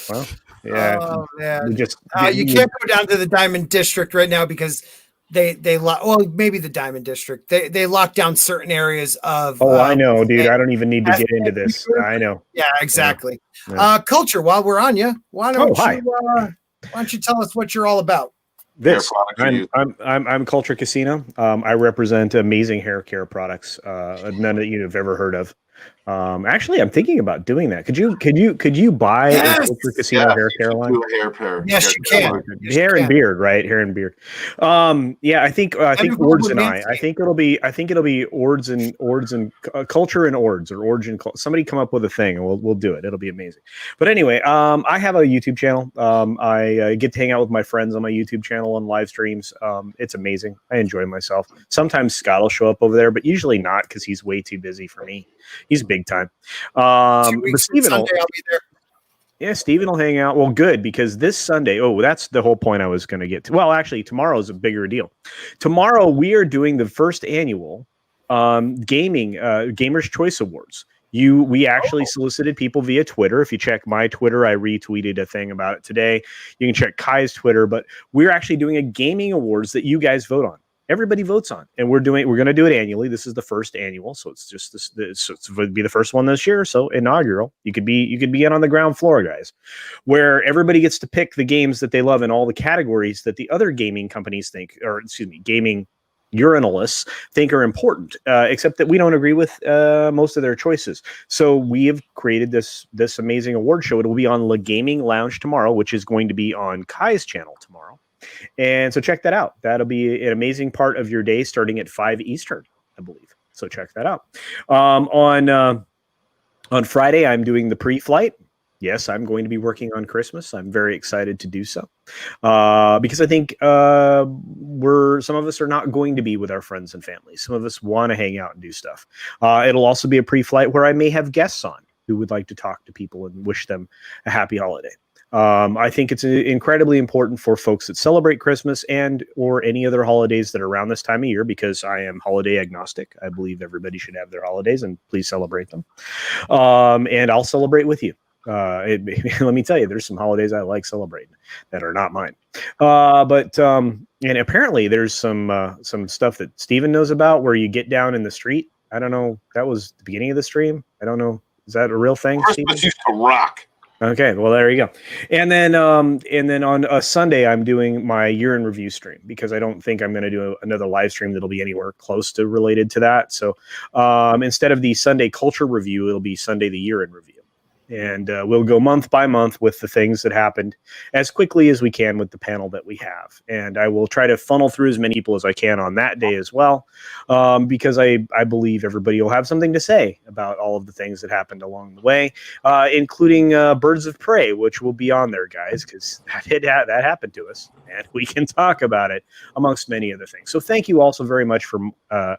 Well, yeah. Oh man. You can't go down to the Diamond District right now because maybe the Diamond District. They lock down certain areas of. Oh, I know, dude. I don't even need to get into this. I know. Yeah, exactly. Yeah. Culture. While we're on you, why don't you tell us what you're all about? I'm Culture Casino. I represent amazing hair care products, none that you have ever heard of. Actually, I'm thinking about doing that. Could you buy a Culture Casino hair care line? Yes, you can. Hair and beard, right? Hair and beard. Yeah, I think Ords and I think it'll be Ords and Culture and Ords or Origin. Somebody come up with a thing and we'll do it. It'll be amazing. But anyway, I have a YouTube channel. I get to hang out with my friends on my YouTube channel on live streams. It's amazing. I enjoy myself. Sometimes Scott will show up over there, but usually not because he's way too busy for me. He's big time. But Steven Sunday, I'll be there. Yeah, Steven will hang out. Well, good, because this Sunday, that's the whole point I was going to get to. Well, actually, tomorrow is a bigger deal. Tomorrow, we are doing the first annual Gamers' Choice Awards. We actually solicited people via Twitter. If you check my Twitter, I retweeted a thing about it today. You can check Kai's Twitter, but we're actually doing a gaming awards that you guys vote on. Everybody votes on, and we're going to do it annually. This is the first annual, so it's just so it would be the first one this year. So inaugural. You could be in on the ground floor, guys, where everybody gets to pick the games that they love in all the categories that the other gaming companies gaming urinalists think are important, except that we don't agree with most of their choices. So we have created this amazing award show. It will be on Le Gaming Lounge tomorrow, which is going to be on Kai's channel tomorrow. And so check that out. That'll be an amazing part of your day starting at 5 Eastern, I believe. So check that out. On Friday, I'm doing the pre-flight. Yes, I'm going to be working on Christmas. I'm very excited to do so because I think some of us are not going to be with our friends and family. Some of us want to hang out and do stuff. It'll also be a pre-flight where I may have guests on who would like to talk to people and wish them a happy holiday. I think it's incredibly important for folks that celebrate Christmas and or any other holidays that are around this time of year, because I am holiday agnostic. I believe everybody should have their holidays, and please celebrate them. And I'll celebrate with you. Let me tell you, there's some holidays I like celebrating that are not mine. And apparently there's some stuff that Steven knows about where you get down in the street. I don't know. That was the beginning of the stream. I don't know. Is that a real thing? Christmas used to rock. Okay, well there you go. And then on a Sunday I'm doing my year in review stream, because I don't think I'm going to do another live stream that'll be anywhere close to related to that. So instead of the Sunday culture review, it'll be Sunday the year in review. And we'll go month by month with the things that happened as quickly as we can with the panel that we have. And I will try to funnel through as many people as I can on that day as well, because I believe everybody will have something to say about all of the things that happened along the way, including Birds of Prey, which will be on there, guys, because that happened to us. And we can talk about it, amongst many other things. So thank you also very much for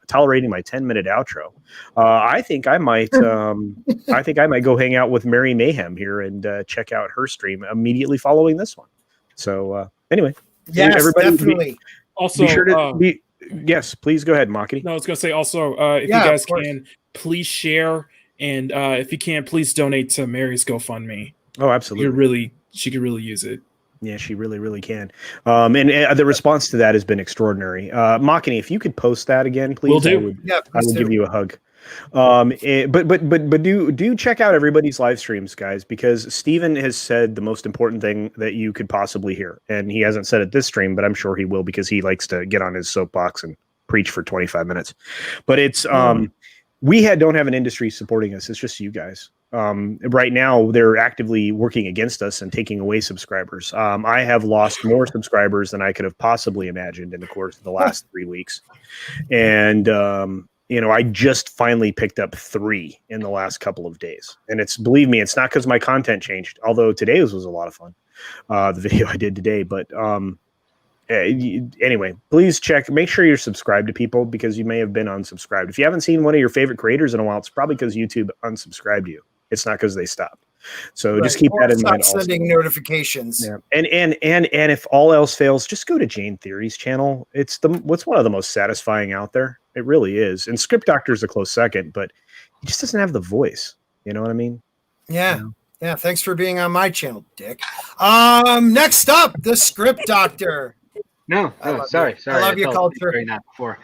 tolerating my 10-minute outro. I think I might go hang out with Mary Mayhem here and check out her stream immediately following this one. So anyway, yes, everybody, definitely. Also, be sure to yes, please go ahead, Maki. No, I was going to say also, if you guys can, please share, and if you can, please donate to Mary's GoFundMe. Oh, absolutely. She could really use it. Yeah, she really, really can. And the response to that has been extraordinary. Makini, if you could post that again, please. Will do. I will give you a hug. But do check out everybody's live streams, guys, because Steven has said the most important thing that you could possibly hear. And he hasn't said it this stream, but I'm sure he will, because he likes to get on his soapbox and preach for 25 minutes. But it's we don't have an industry supporting us. It's just you guys. Right now, they're actively working against us and taking away subscribers. I have lost more subscribers than I could have possibly imagined in the course of the last 3 weeks. And I just finally picked up 3 in the last couple of days. And believe me, it's not because my content changed, although today's was a lot of fun. The video I did today. But anyway, please make sure you're subscribed to people, because you may have been unsubscribed. If you haven't seen one of your favorite creators in a while, it's probably because YouTube unsubscribed you. It's not because they stopped. So just keep that in mind. Stop sending notifications. Yeah. And if all else fails, just go to Jayne Theory's channel. It's one of the most satisfying out there. It really is. And Script Doctor's a close second, but he just doesn't have the voice. You know what I mean? Yeah. Yeah. Thanks for being on my channel, Dick. Next up, the Script Doctor. No, sorry. I love your culture. Doing that before.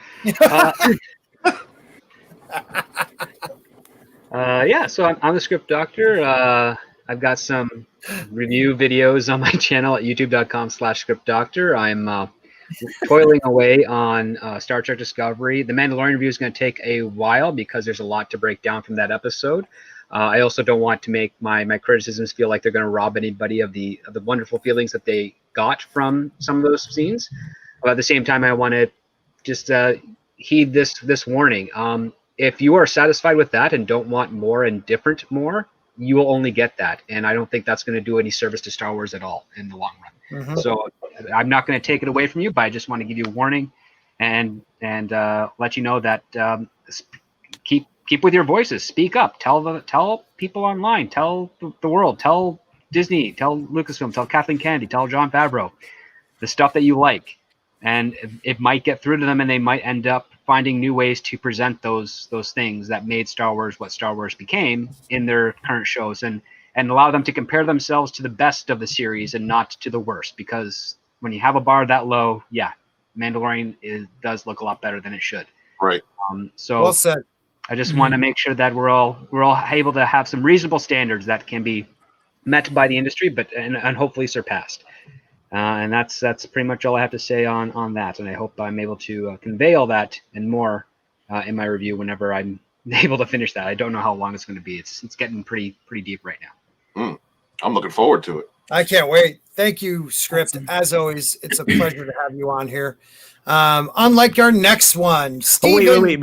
So I'm the Script Doctor. I've got some review videos on my channel at youtube.com/scriptdoctor. I'm toiling away on Star Trek Discovery. The Mandalorian review is going to take a while because there's a lot to break down from that episode. I also don't want to make my criticisms feel like they're going to rob anybody of the wonderful feelings that they got from some of those scenes. But at the same time, I want to just heed this warning. If you are satisfied with that and don't want more and different more, you will only get that. And I don't think that's going to do any service to Star Wars at all in the long run. Mm-hmm. So I'm not going to take it away from you, but I just want to give you a warning and let you know that keep with your voices. Speak up. Tell people online. Tell the world. Tell Disney. Tell Lucasfilm. Tell Kathleen Kennedy. Tell Jon Favreau the stuff that you like. And it might get through to them, and they might end up finding new ways to present those things that made Star Wars what Star Wars became in their current shows, and allow them to compare themselves to the best of the series and not to the worst. Because when you have a bar that low, Mandalorian does look a lot better than it should. Right. So well said. I just want to make sure that we're all able to have some reasonable standards that can be met by the industry, and hopefully surpassed. And that's pretty much all I have to say on that. And I hope I'm able to convey all that and more in my review whenever I'm able to finish that. I don't know how long it's going to be. It's getting pretty deep right now. I'm looking forward to it. I can't wait. Thank you, Script. As always, it's a pleasure to have you on here. Unlike our next one, Steven. Wait.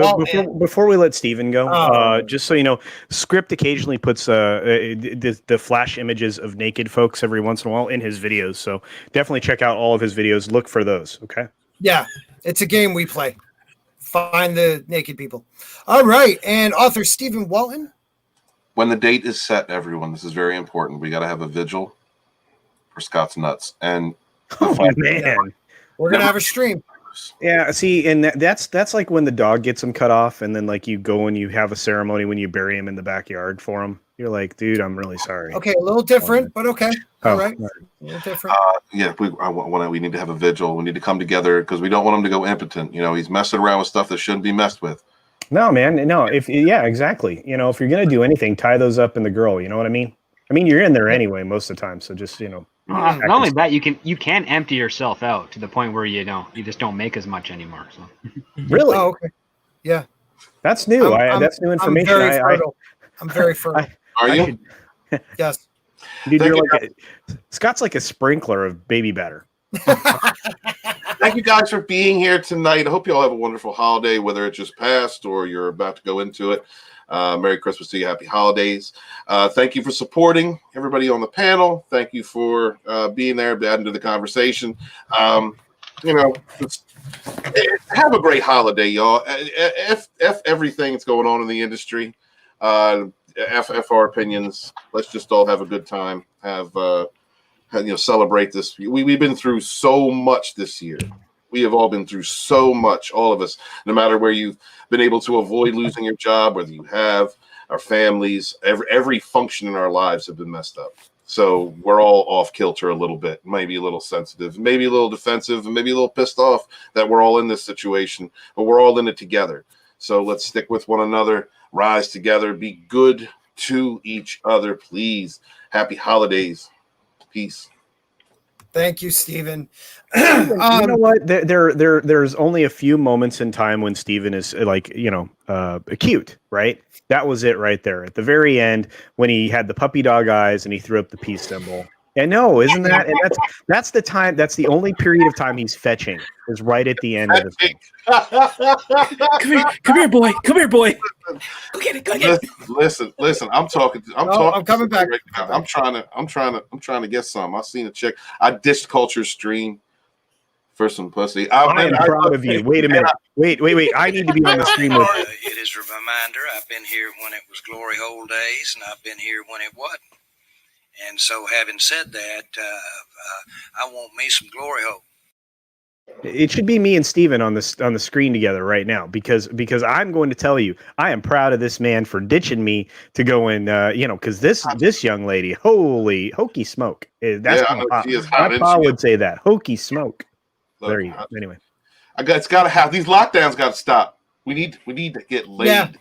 Before we let Steven go, just so you know, Script occasionally puts the flash images of naked folks every once in a while in his videos. So definitely check out all of his videos. Look for those. Okay. Yeah, it's a game we play. Find the naked people. All right, and author Steven Walton. When the date is set, everyone, this is very important. We got to have a vigil for Scott's nuts, and man, we're gonna have a stream. Yeah, see, and that's like when the dog gets him cut off, and then like you go and you have a ceremony when you bury him in the backyard for him. You're like, dude, I'm really sorry. Okay, a little different, but okay. All right. A little different. Yeah, we need to have a vigil. We need to come together because we don't want him to go impotent. You know, he's messing around with stuff that shouldn't be messed with. No, man, no. Exactly. You know, if you're gonna do anything, tie those up in the girl. You know what I mean? I mean, you're in there anyway most of the time, so just not only that, you can empty yourself out to the point where you just don't make as much anymore. So. Really? Oh, okay. Yeah. That's new. That's new information. I'm very fertile. Are you? Yes. Dude, you're like Scott's like a sprinkler of baby batter. Thank you guys for being here tonight. I hope you all have a wonderful holiday, whether it just passed or you're about to go into it. Merry Christmas to you. Happy holidays. Thank you for supporting everybody on the panel. Thank you for being there, adding to the conversation. You know, have a great holiday, y'all. F everything that's going on in the industry. F our opinions. Let's just all have a good time. Celebrate this. We've been through so much this year. We have all been through so much, all of us, no matter where you've been able to avoid losing your job, whether you have, our families, every function in our lives have been messed up. So we're all off kilter a little bit, maybe a little sensitive, maybe a little defensive, and maybe a little pissed off that we're all in this situation, but we're all in it together. So let's stick with one another, rise together, be good to each other, please. Happy holidays. Peace. Thank you, Steven. You know what? There's only a few moments in time when Steven is cute, right? That was it right there. At the very end, when he had the puppy dog eyes and he threw up the peace symbol. And no, isn't that? And that's the time. That's the only period of time he's fetching is right at the end of the thing. Come here, boy. Come here, boy. Go get it. Go get it. Listen. I'm talking. I'm coming back. Right now. I'm trying to get some. I seen a chick. I dished Culture stream for some pussy. I'm proud of you. Wait a minute. Wait. I need to be on the stream with you. It is a reminder. I've been here when it was glory hole days, and I've been here when it wasn't. And so, having said that, I want me some glory hole. It should be me and Steven on the screen together right now because I'm going to tell you I am proud of this man for ditching me to go in because this young lady, holy hokey smoke, that's my pa would say that hokey smoke. Look, there you go. Anyway, it's got to have these lockdowns. Got to stop. We need to get laid. Yeah.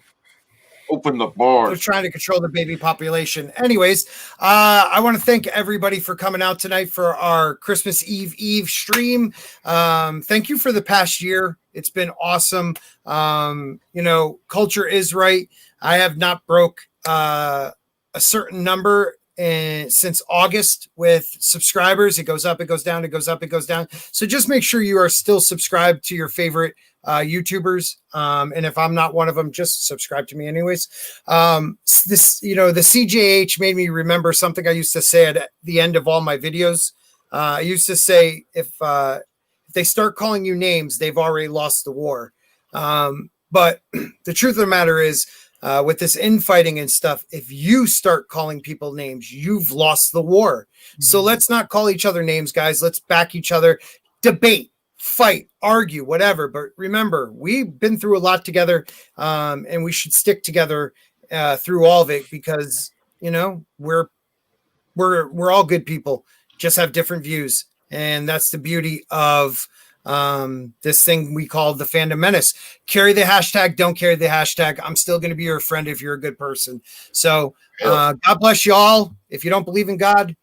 Open the bar. They're trying to control the baby population. Anyways, I want to thank everybody for coming out tonight for our Christmas Eve stream. Thank you for the past year. It's been awesome. Culture is right. I have not broke a certain number since August with subscribers. It goes up, it goes down, it goes up, it goes down. So just make sure you are still subscribed to your favorite YouTubers. And if I'm not one of them, just subscribe to me anyways. The CJH made me remember something I used to say at the end of all my videos. I used to say, if they start calling you names, they've already lost the war. But the truth of the matter is, with this infighting and stuff, if you start calling people names, you've lost the war. Mm-hmm. So let's not call each other names, guys. Let's back each other, debate, fight, argue, whatever. But remember, we've been through a lot together, and we should stick together through all of it because we're all good people, just have different views, and that's the beauty of this thing we call the Fandom Menace. Carry the hashtag, don't carry the hashtag. I'm still going to be your friend if you're a good person. So God bless you all. If you don't believe in God,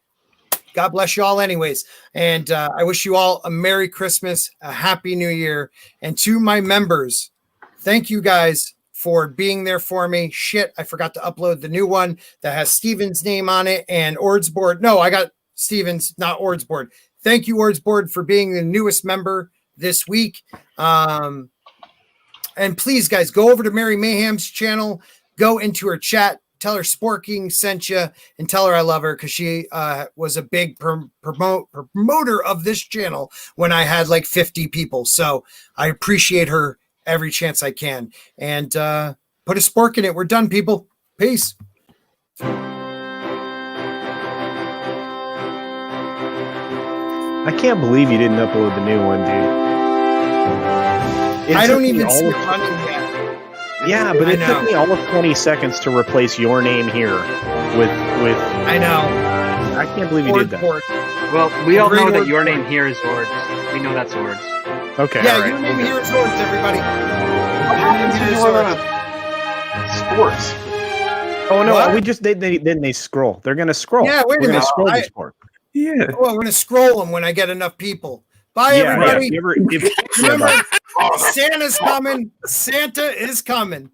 God bless you all anyways. And I wish you all a Merry Christmas, a Happy New Year. And to my members, thank you guys for being there for me. Shit, I forgot to upload the new one that has Steven's name on it and OrdsBored. No, I got Stevens, not OrdsBored. Thank you, OrdsBored, for being the newest member this week. And please, guys, go over to Mary Mayhem's channel, go into her chat, tell her Sporking sent you, and tell her I love her because she was a big promoter of this channel when I had like 50 people. So I appreciate her every chance I can. And put a spork in it. We're done, people. Peace. I can't believe you didn't upload the new one, dude. I don't even see it running yet. Yeah, but it took me all of 20 seconds to replace your name here with. I know. I can't believe you did that. Well, we all know that your name here is Ords. We know that's Ords. Okay. Yeah, your name here is Ords, everybody. Sports. Oh no, What? we just then they scroll. They're gonna scroll. Yeah, wait a We're gonna minute. scroll the sport. Yeah. Oh, I'm going to scroll them when I get enough people. Bye, everybody. Yeah. Remember, Santa's coming. Santa is coming.